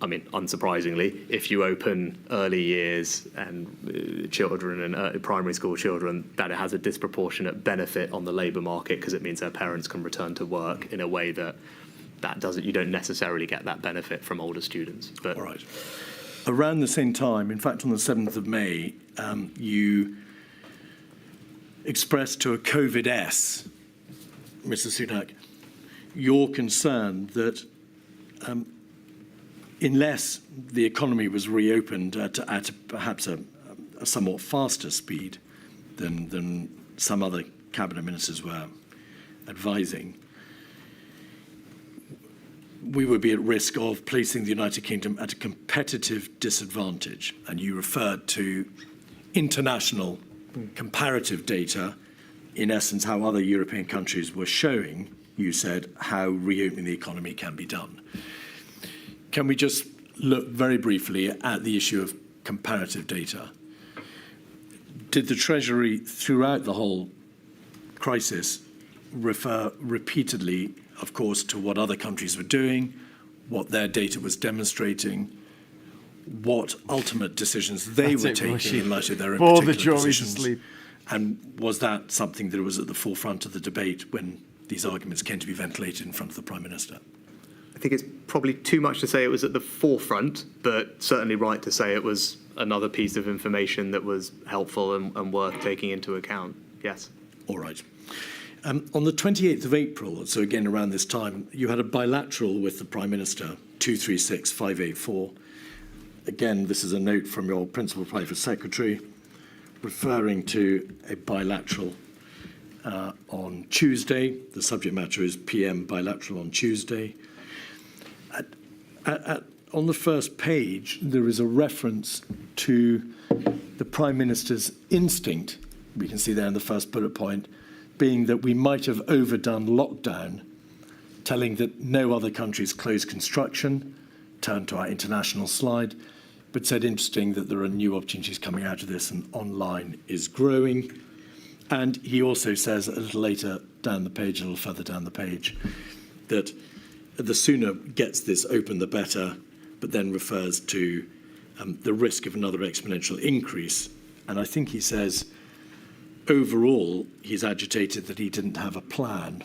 I mean, unsurprisingly, if you open early years and children and primary school children, that it has a disproportionate benefit on the labour market because it means their parents can return to work in a way that doesn't. You don't necessarily get that benefit from older students. But all right. Around the same time, in fact, on the 7th of May, you expressed to a COVID-S, Mr. Sunak, your concern that unless the economy was reopened at perhaps a somewhat faster speed than some other cabinet ministers were advising, we would be at risk of placing the United Kingdom at a competitive disadvantage. And you referred to international comparative data, in essence, how other European countries were showing, you said, how reopening the economy can be done. Can we just look very briefly at the issue of comparative data? Did the Treasury, throughout the whole crisis, refer repeatedly, of course, to what other countries were doing, what their data was demonstrating, what ultimate decisions they were taking in light of their own particular positions? And was that something that was at the forefront of the debate when these arguments came to be ventilated in front of the Prime Minister? I think it's probably too much to say it was at the forefront, but certainly right to say it was another piece of information that was helpful and worth taking into account. Yes. All right. On the 28th of April, so again around this time, you had a bilateral with the Prime Minister, 236584. Again, this is a note from your Principal Private Secretary referring to a bilateral on Tuesday. The subject matter is PM bilateral on Tuesday. On the first page, there is a reference to the Prime Minister's instinct, we can see there in the first bullet point, being that we might have overdone lockdown, telling that no other countries closed construction, turned to our international slide, but said, interesting, that there are new opportunities coming out of this and online is growing. And he also says a little later down the page, a little further down the page, that the sooner gets this open, the better, but then refers to the risk of another exponential increase. And I think he says, overall, he's agitated that he didn't have a plan.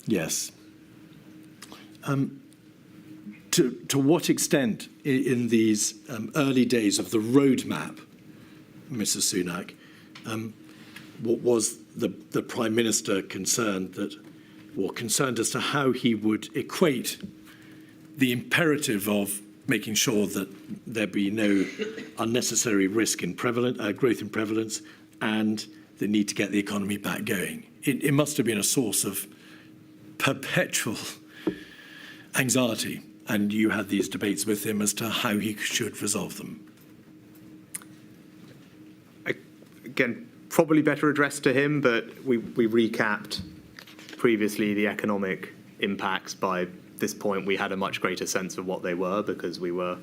Yes. To what extent in these early days of the roadmap, Mr. Sunak, was the Prime Minister concerned that, or concerned as to how he would equate the imperative of making sure that there be no unnecessary risk in growth in prevalence and the need to get the economy back going? It must have been a source of perpetual anxiety, and you had these debates with him as to how he should resolve them. Again, probably better addressed to him, but we recapped previously the economic impacts. By this point, we had a much greater sense of what they were because we were,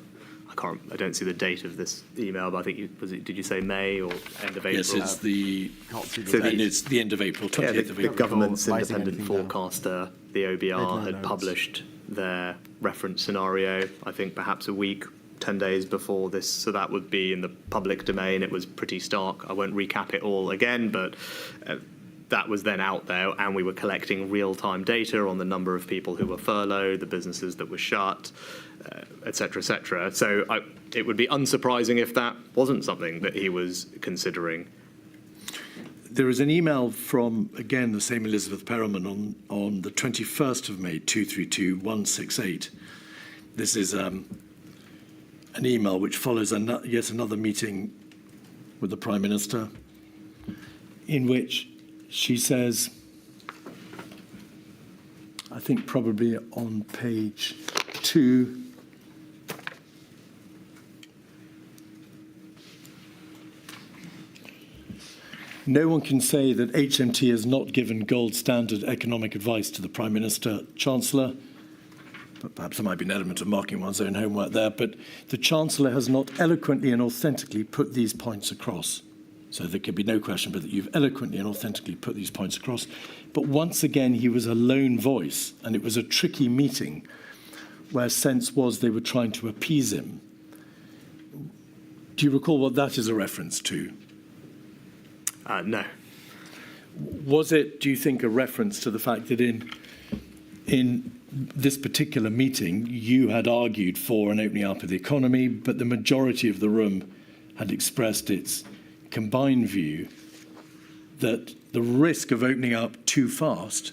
I don't see the date of this email, but I think did you say May or end of April? Yes, it's it's the end of April, 28th of April. The government's independent forecaster, the OBR, had published their reference scenario, I think perhaps a week, 10 days before this, so that would be in the public domain. It was pretty stark. I won't recap it all again, but that was then out there, and we were collecting real-time data on the number of people who were furloughed, the businesses that were shut, et cetera, et cetera. So it would be unsurprising if that wasn't something that he was considering. There is an email from, again, the same Elizabeth Perelman on the 21st of May, 232168. This is an email which follows yet another meeting with the Prime Minister, in which she says, I think probably on page 2, no one can say that HMT has not given gold standard economic advice to the Prime Minister, Chancellor. but perhaps there might be an element of marking one's own homework there, but the Chancellor has not eloquently and authentically put these points across. So there could be no question but that you've eloquently and authentically put these points across. But once again, he was a lone voice, and it was a tricky meeting where sense was they were trying to appease him. Do you recall what that is a reference to? No. Was it, do you think, a reference to the fact that in this particular meeting, you had argued for an opening up of the economy, but the majority of the room had expressed its combined view that the risk of opening up too fast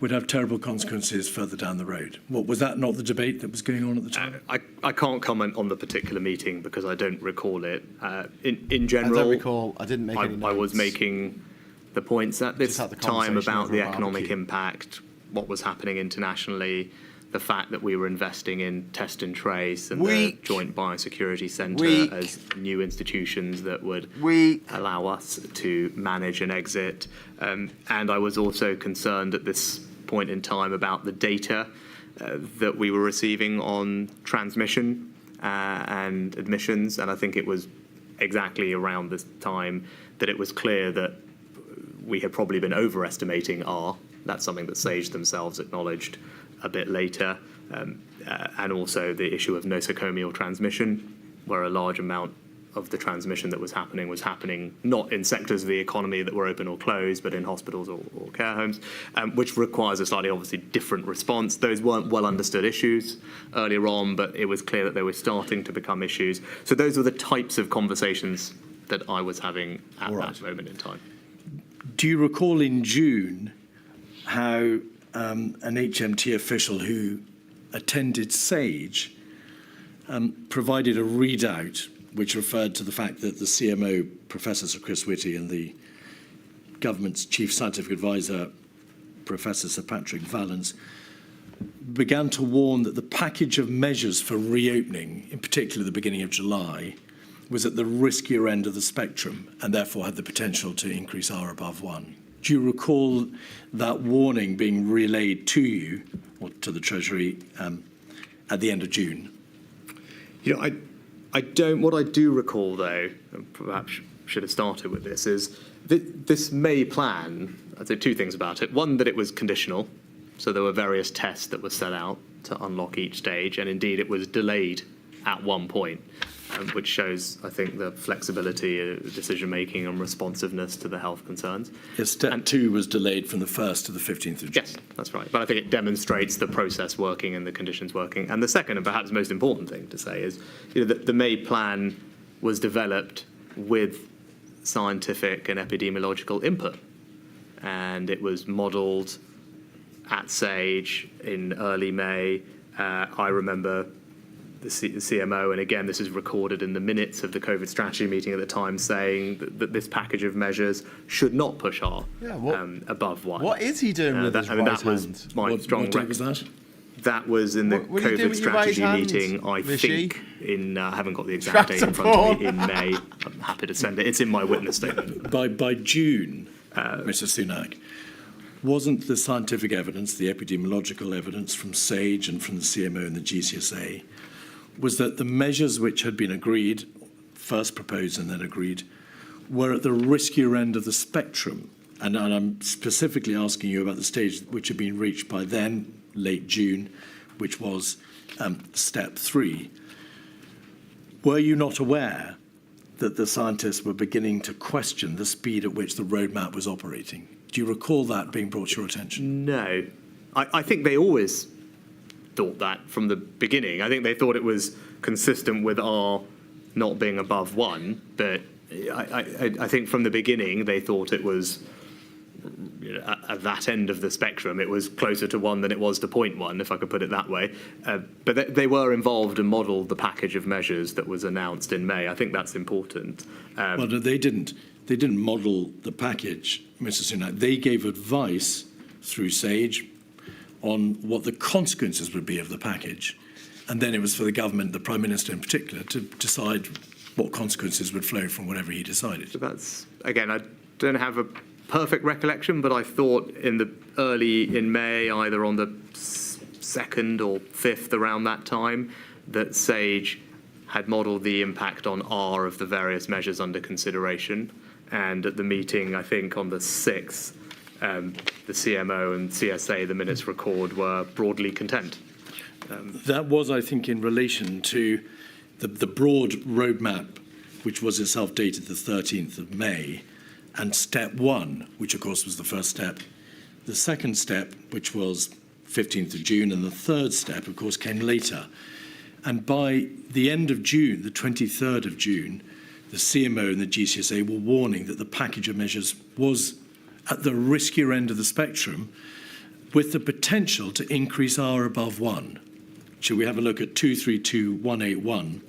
would have terrible consequences further down the road? Was that not the debate that was going on at the time? I can't comment on the particular meeting because I don't recall it. In general, I don't recall. I didn't make any notes. I was making the points at this time about the economic impact, what was happening internationally, the fact that we were investing in test and trace and the Joint Biosecurity Centre as new institutions that would allow us to manage an exit. And I was also concerned at this point in time about the data that we were receiving on transmission and admissions. And I think it was exactly around this time that it was clear that we had probably been overestimating R. That's something that SAGE themselves acknowledged a bit later. And also the issue of nosocomial transmission, where a large amount of the transmission that was happening not in sectors of the economy that were open or closed, but in hospitals or care homes, which requires a slightly obviously different response. Those weren't well understood issues earlier on, but it was clear that they were starting to become issues. So those were the types of conversations that I was having at that moment in time. Do you recall in June how an HMT official who attended SAGE provided a readout which referred to the fact that the CMO, Professor Sir Chris Whitty, and the government's chief scientific advisor, Professor Sir Patrick Vallance, began to warn that the package of measures for reopening, in particular the beginning of July, was at the riskier end of the spectrum and therefore had the potential to increase R above 1. Do you recall that warning being relayed to you or to the Treasury at the end of June? You know, I don't. What I do recall, though, and perhaps should have started with this, is this May plan. I'd say two things about it. One, that it was conditional, so there were various tests that were set out to unlock each stage, and indeed it was delayed at one point, which shows, I think, the flexibility, decision-making and responsiveness to the health concerns. Yes, step 2 was delayed from the 1st to the 15th of June. Yes, that's right. But I think it demonstrates the process working and the conditions working. And the second and perhaps most important thing to say is, you know, the May plan was developed with scientific and epidemiological input. And it was modelled at SAGE in early May. I remember the CMO, and again, this is recorded in the minutes of the COVID strategy meeting at the time, saying that this package of measures should not push R above 1. What is he doing with his right that was hand? my strong what was that? That was in the What do you do COVID with your right strategy hand, meeting, I Rishi? think, I haven't got the exact date in front of me, in May. I'm happy to send it. It's in my witness statement. By June, Mr. Sunak, wasn't the scientific evidence, the epidemiological evidence from SAGE and from the CMO and the GCSA, was that the measures which had been agreed, first proposed and then agreed, were at the riskier end of the spectrum? And I'm specifically asking you about the stage which had been reached by then, late June, which was step 3. Were you not aware that the scientists were beginning to question the speed at which the roadmap was operating? Do you recall that being brought to your attention? No. I think they always thought that from the beginning. I think they thought it was consistent with R not being above 1, but I think from the beginning they thought it was, you know, at that end of the spectrum. It was closer to 1 than it was to 0.1, if I could put it that way. But they were involved and modelled the package of measures that was announced in May. I think that's important. Well, no, they didn't model the package, Mr. Sunak. They gave advice through SAGE on what the consequences would be of the package. And then it was for the government, the Prime Minister in particular, to decide what consequences would flow from whatever he decided. So that's, again, I don't have a perfect recollection, but I thought in May, either on the 2nd or 5th, around that time, that SAGE had modelled the impact on R of the various measures under consideration. And at the meeting, I think on the 6th, the CMO and CSA, the minutes record, were broadly content. That was, I think, in relation to the broad roadmap, which was itself dated the 13th of May, and step 1, which of course was the first step, the second step, which was 15th of June, and the third step, of course, came later. And by the end of June, the 23rd of June, the CMO and the GCSA were warning that the package of measures was at the riskier end of the spectrum, with the potential to increase R above 1. Shall we have a look at 232181?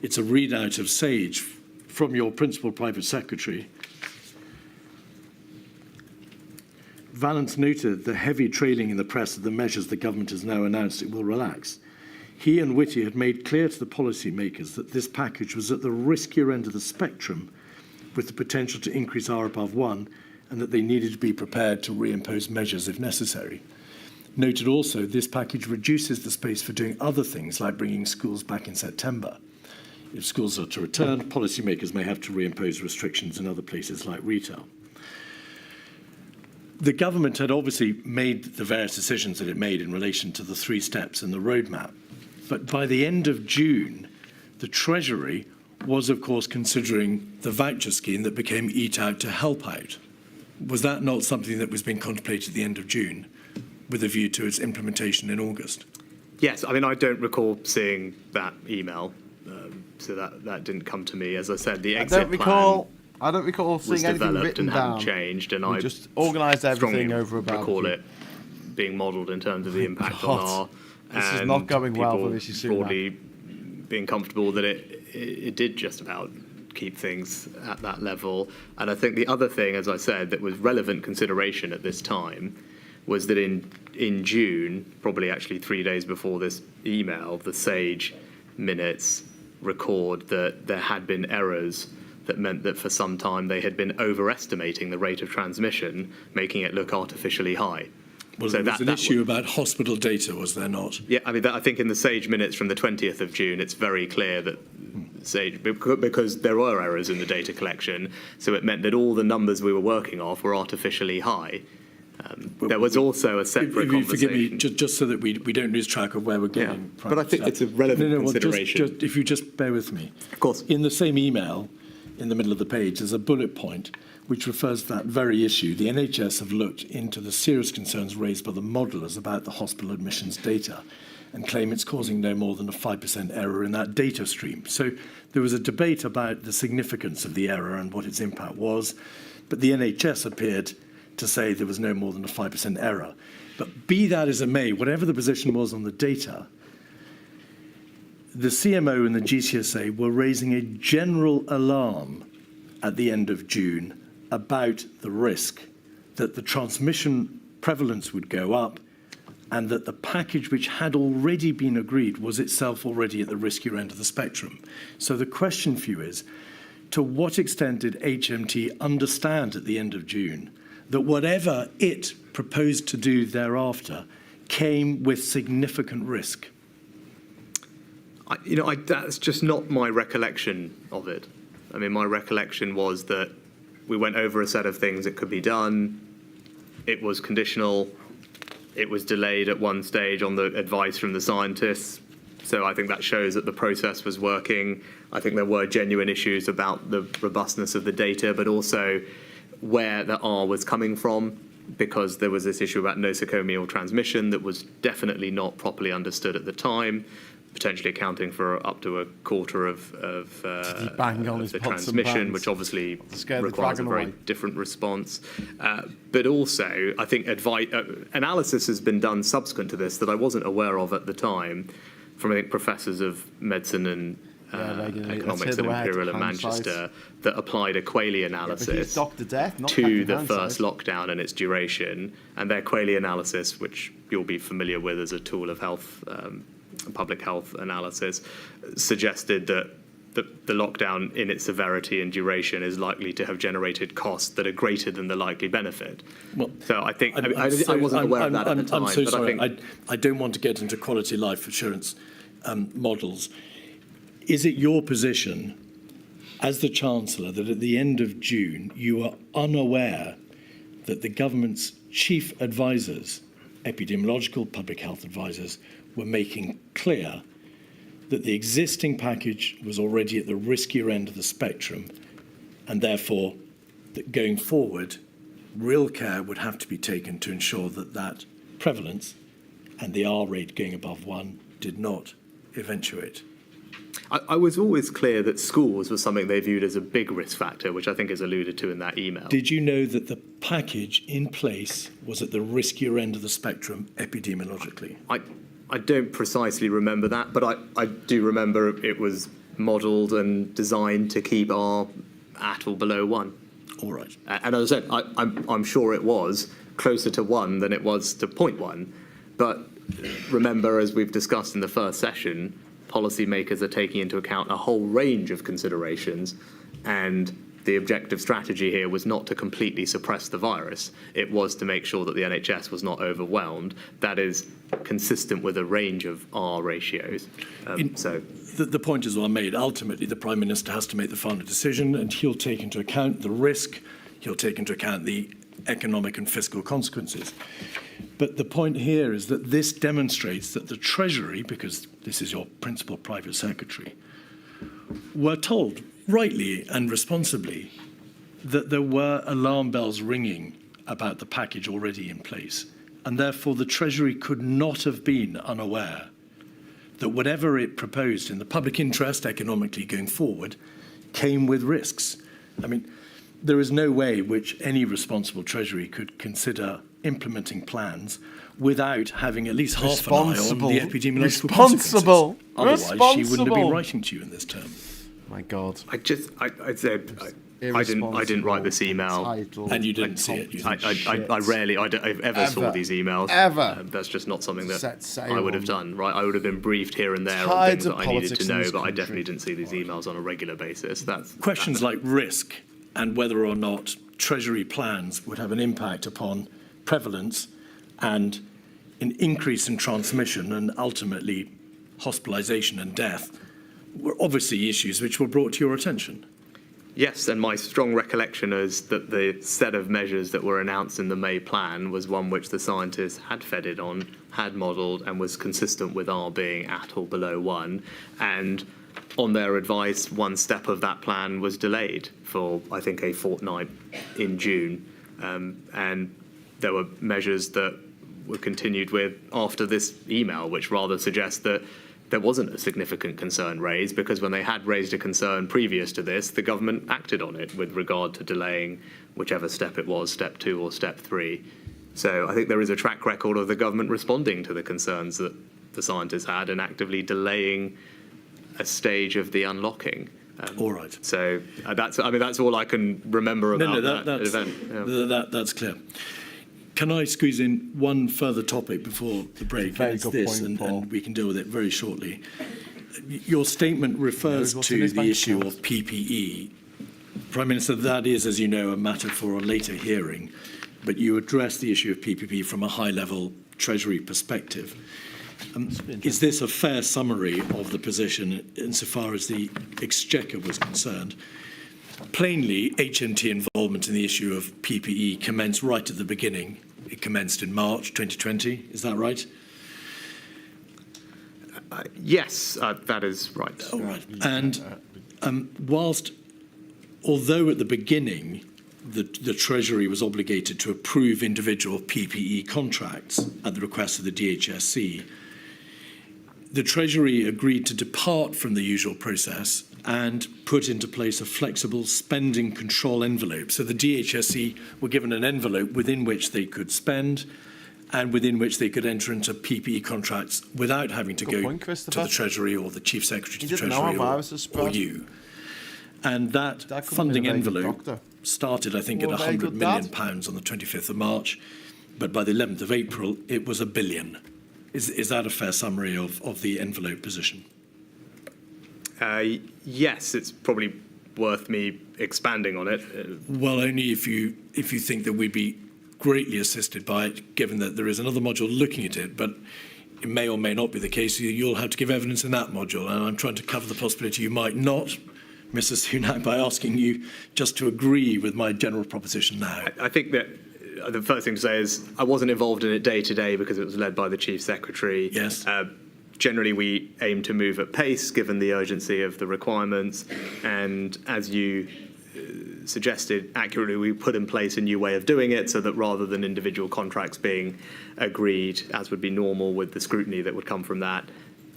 It's a readout of SAGE from your Principal Private Secretary. Vallance noted the heavy trailing in the press of the measures the government has now announced it will relax. He and Whitty had made clear to the policymakers that this package was at the riskier end of the spectrum, with the potential to increase R above 1, and that they needed to be prepared to reimpose measures if necessary. Noted also this package reduces the space for doing other things like bringing schools back in September. If schools are to return, policymakers may have to reimpose restrictions in other places like retail. The government had obviously made the various decisions that it made in relation to the 3 steps in the roadmap. But by the end of June, the Treasury was, of course, considering the voucher scheme that became Eat Out to Help Out. Was that not something that was being contemplated at the end of June, with a view to its implementation in August? Yes, I mean, I don't recall seeing that email, so that didn't come to me. As I said, the exit plan I don't recall was seeing anything developed written and down. hadn't changed, and We I just organised everything strongly over about. recall it being modelled in terms of the impact on God. R. This is and not going well for people Rishi Sunak. broadly being comfortable that it did just about keep things at that level. And I think the other thing, as I said, that was relevant consideration at this time was that in June, probably actually 3 days before this email, the SAGE minutes record that there had been errors that meant that for some time they had been overestimating the rate of transmission, making it look artificially high. Well, so there was an issue about hospital data, was there not? Yeah, I mean, I think in the SAGE minutes from the 20th of June, it's very clear that SAGE, because there were errors in the data collection, so it meant that all the numbers we were working off were artificially high. There was also a separate conversation. Forgive me, just so that we don't lose track of where we're going. Yeah, but I think it's a relevant consideration. Just, if you just bear with me. Of course. In the same email, in the middle of the page, there's a bullet point which refers to that very issue. The NHS have looked into the serious concerns raised by the modellers about the hospital admissions data and claim it's causing no more than a 5% error in that data stream. So there was a debate about the significance of the error and what its impact was, but the NHS appeared to say there was no more than a 5% error. But be that as it may, whatever the position was on the data, the CMO and the GCSA were raising a general alarm at the end of June about the risk that the transmission prevalence would go up and that the package which had already been agreed was itself already at the riskier end of the spectrum. So the question for you is, to what extent did HMT understand at the end of June that whatever it proposed to do thereafter came with significant risk? That's just not my recollection of it. I mean, my recollection was that we went over a set of things that could be done. It was conditional. It was delayed at one stage on the advice from the scientists. So I think that shows that the process was working. I think there were genuine issues about the robustness of the data, but also where the R was coming from, because there was this issue about nosocomial transmission that was definitely not properly understood at the time, potentially accounting for up to a quarter of the transmission, which obviously requires a very different response. But also, I think analysis has been done subsequent to this that I wasn't aware of at the time from, I think, professors of medicine and economics at Imperial in Manchester that applied a Quayle analysis to the first lockdown and its duration. And their Quayle analysis, which you'll be familiar with as a tool of health, public health analysis, suggested that the lockdown in its severity and duration is likely to have generated costs that are greater than the likely benefit. Well, so I think I wasn't aware of that at the time. I'm so sorry. I think I don't want to get into quality life assurance models. Is it your position as the Chancellor that at the end of June you are unaware that the government's chief advisors, epidemiological public health advisors, were making clear that the existing package was already at the riskier end of the spectrum, and therefore that going forward, real care would have to be taken to ensure that that prevalence and the R rate going above 1 did not eventuate? I was always clear that schools was something they viewed as a big risk factor, which I think is alluded to in that email. Did you know that the package in place was at the riskier end of the spectrum epidemiologically? I don't precisely remember that, but I do remember it was modelled and designed to keep R at or below 1. All right. And as I said, I'm sure it was closer to 1 than it was to 0.1. But remember, as we've discussed in the first session, policymakers are taking into account a whole range of considerations, and the objective strategy here was not to completely suppress the virus. It was to make sure that the NHS was not overwhelmed. That is consistent with a range of R ratios. The point is well made. Ultimately, the Prime Minister has to make the final decision, and he'll take into account the risk, he'll take into account the economic and fiscal consequences. But the point here is that this demonstrates that the Treasury, because this is your principal private secretary, were told, rightly and responsibly, that there were alarm bells ringing about the package already in place. And therefore, the Treasury could not have been unaware that whatever it proposed in the public interest economically going forward came with risks. I mean, there is no way which any responsible Treasury could consider implementing plans without having at least half an eye on the epidemiological consequences. Otherwise, she wouldn't have been writing to you in this term. My God. I said I didn't write this email, and you didn't see it. I rarely ever saw these emails. Ever. That's just not something that I would have done. Right, I would have been briefed here and there on things that I needed to know, but I definitely didn't see these emails on a regular basis. Questions like risk and whether or not Treasury plans would have an impact upon prevalence and an increase in transmission and ultimately hospitalisation and death were obviously issues which were brought to your attention. Yes, and my strong recollection is that the set of measures that were announced in the May plan was one which the scientists had fedded on, had modelled, and was consistent with R being at or below 1. And on their advice, one step of that plan was delayed for, I think, a fortnight in June. And there were measures that were continued with after this email, which rather suggests that there wasn't a significant concern raised, because when they had raised a concern previous to this, the government acted on it with regard to delaying whichever step it was, step 2 or step 3. So I think there is a track record of the government responding to the concerns that the scientists had and actively delaying a stage of the unlocking. All right. So that's all I can remember about that event. Yeah. That's clear. Can I squeeze in one further topic before the break? Very it's good this, point, Paul. and we can deal with it very shortly. Your statement refers to the issue of PPE. Prime Minister, that is, as you know, a matter for a later hearing, but you address the issue of PPP from a high-level Treasury perspective. Is this a fair summary of the position insofar as the Exchequer was concerned? Plainly, HMT involvement in the issue of PPE commenced right at the beginning. It commenced in March 2020, is that right? Yes, that is right. All right. And although at the beginning the Treasury was obligated to approve individual PPE contracts at the request of the DHSC, the Treasury agreed to depart from the usual process and put into place a flexible spending control envelope. So the DHSC were given an envelope within which they could spend and within which they could enter into PPE contracts without having to go to the Treasury or the Chief Secretary to the Treasury or you. And that funding envelope started, I think, at £100 million on the 25th of March, but by the 11th of April, it was £1 billion. Is that a fair summary of the envelope position? Yes, it's probably worth me expanding on it. Well, only if you think that we'd be greatly assisted by it, given that there is another module looking at it, but it may or may not be the case. You'll have to give evidence in that module, and I'm trying to cover the possibility you might not, Mrs. Sunak, by asking you just to agree with my general proposition now. I think that the first thing to say is I wasn't involved in it day to day because it was led by the Chief Secretary. Yes. Generally, we aim to move at pace given the urgency of the requirements. And as you suggested accurately, we put in place a new way of doing it so that rather than individual contracts being agreed, as would be normal with the scrutiny that would come from that,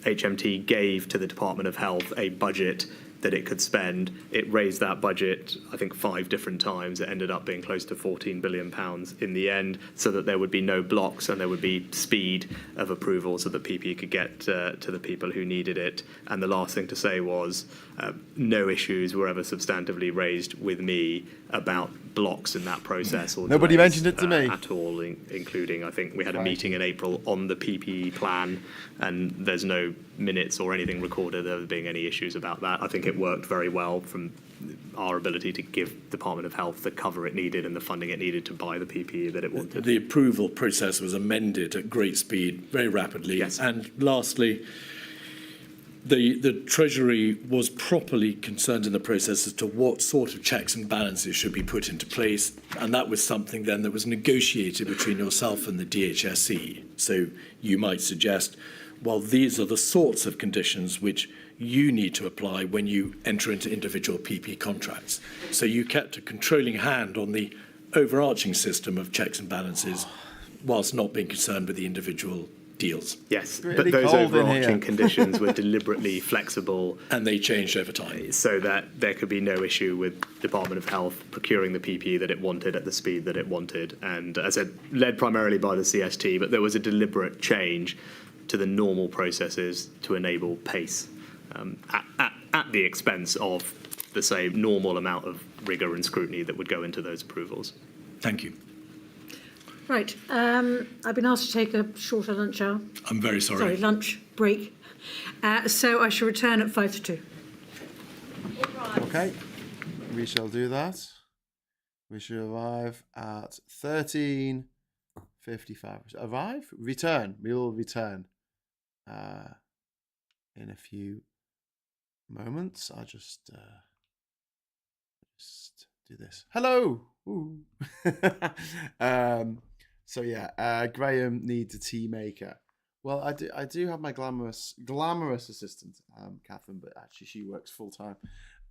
HMT gave to the Department of Health a budget that it could spend. It raised that budget, I think, 5 different times. It ended up being close to £14 billion in the end, so that there would be no blocks and there would be speed of approval so that PPE could get to the people who needed it. And the last thing to say was no issues were ever substantively raised with me about blocks in that process. Or Nobody delays, mentioned it to me. at all, including, I think we had a meeting in April on the PPE plan, and there's no minutes or anything recorded there being any issues about that. I think it worked very well from our ability to give Department of Health the cover it needed and the funding it needed to buy the PPE that it wanted. The approval process was amended at great speed, very rapidly. Yes. And lastly, the Treasury was properly concerned in the process as to what sort of checks and balances should be put into place, and that was something then that was negotiated between yourself and the DHSE. So you might suggest, well, these are the sorts of conditions which you need to apply when you enter into individual PP contracts. So you kept a controlling hand on the overarching system of checks and balances whilst not being concerned with the individual deals. Yes, Really but those cold in overarching here. conditions were deliberately flexible And they changed over time. so that there could be no issue with Department of Health procuring the PPE that it wanted at the speed that it wanted. And as I said, led primarily by the CST, but there was a deliberate change to the normal processes to enable pace at the expense of the same normal amount of rigour and scrutiny that would go into those approvals. Thank you. Right. I've been asked to take a shorter lunch hour. I'm very sorry. Sorry, lunch break. So I shall return at 5 to 2. Okay, we shall do that. We shall arrive at 13:55. Arrive? Return. We will return in a few moments. I'll just do this. Hello! Ooh. So yeah, Graham needs a tea maker. Well, I do have my glamorous assistant, Catherine, but actually she works full time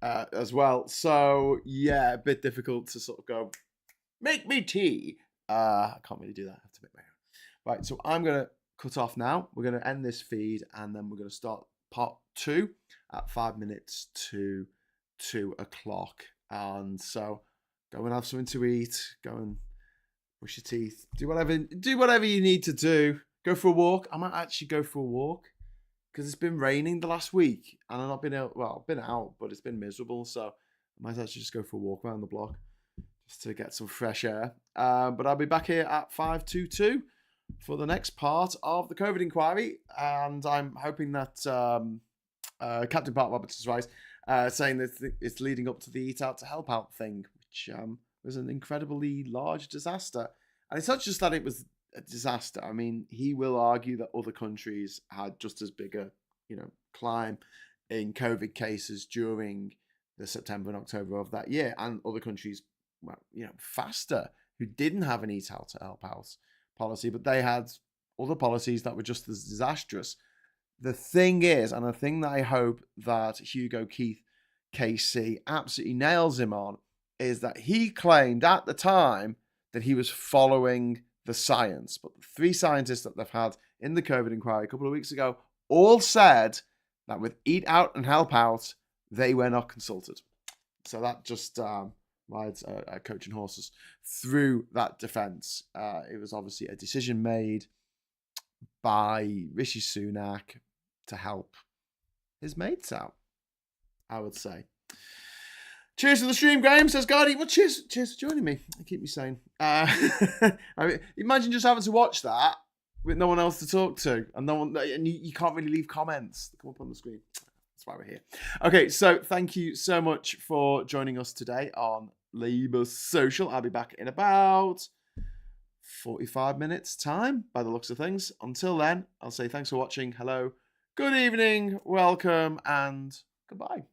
as well. So yeah, a bit difficult to sort of go, make me tea. I can't really do that. I have to make my own. Right, so I'm gonna cut off now. We're gonna end this feed, and then we're gonna start part 2 at 5 minutes to 2 o'clock. And so go and have something to eat. Go and brush your teeth. Do whatever you need to do. Go for a walk. I might actually go for a walk because it's been raining the last week and I've not been out. Well, I've been out, but it's been miserable. So I might actually just go for a walk around the block just to get some fresh air. But I'll be back here at 5:22 for the next part of the COVID inquiry. And I'm hoping that Captain Park Roberts is right, saying that it's leading up to the Eat Out to Help Out thing, which was an incredibly large disaster. And it's not just that it was a disaster. I mean, he will argue that other countries had just as big a, climb in COVID cases during the September and October of that year, and other countries, faster, who didn't have an Eat Out to Help Out policy, but they had other policies that were just as disastrous. The thing is, and the thing that I hope that Hugo Keith KC absolutely nails him on, is that he claimed at the time that he was following the science. But the 3 scientists that they've had in the COVID inquiry a couple of weeks ago all said that with Eat Out and Help Out, they were not consulted. So that just rides a coach and horses through that defence. It was obviously a decision made by Rishi Sunak to help his mates out, I would say. Cheers to the stream, Graham, says Guardy. Well, cheers for joining me. Keep me sane. I mean, imagine just having to watch that with no one else to talk to, and you can't really leave comments that come up on the screen. That's why we're here. Okay, so thank you so much for joining us today on Labour Social. I'll be back in about 45 minutes time by the looks of things. Until then, I'll say thanks for watching. Hello, good evening, welcome, and goodbye.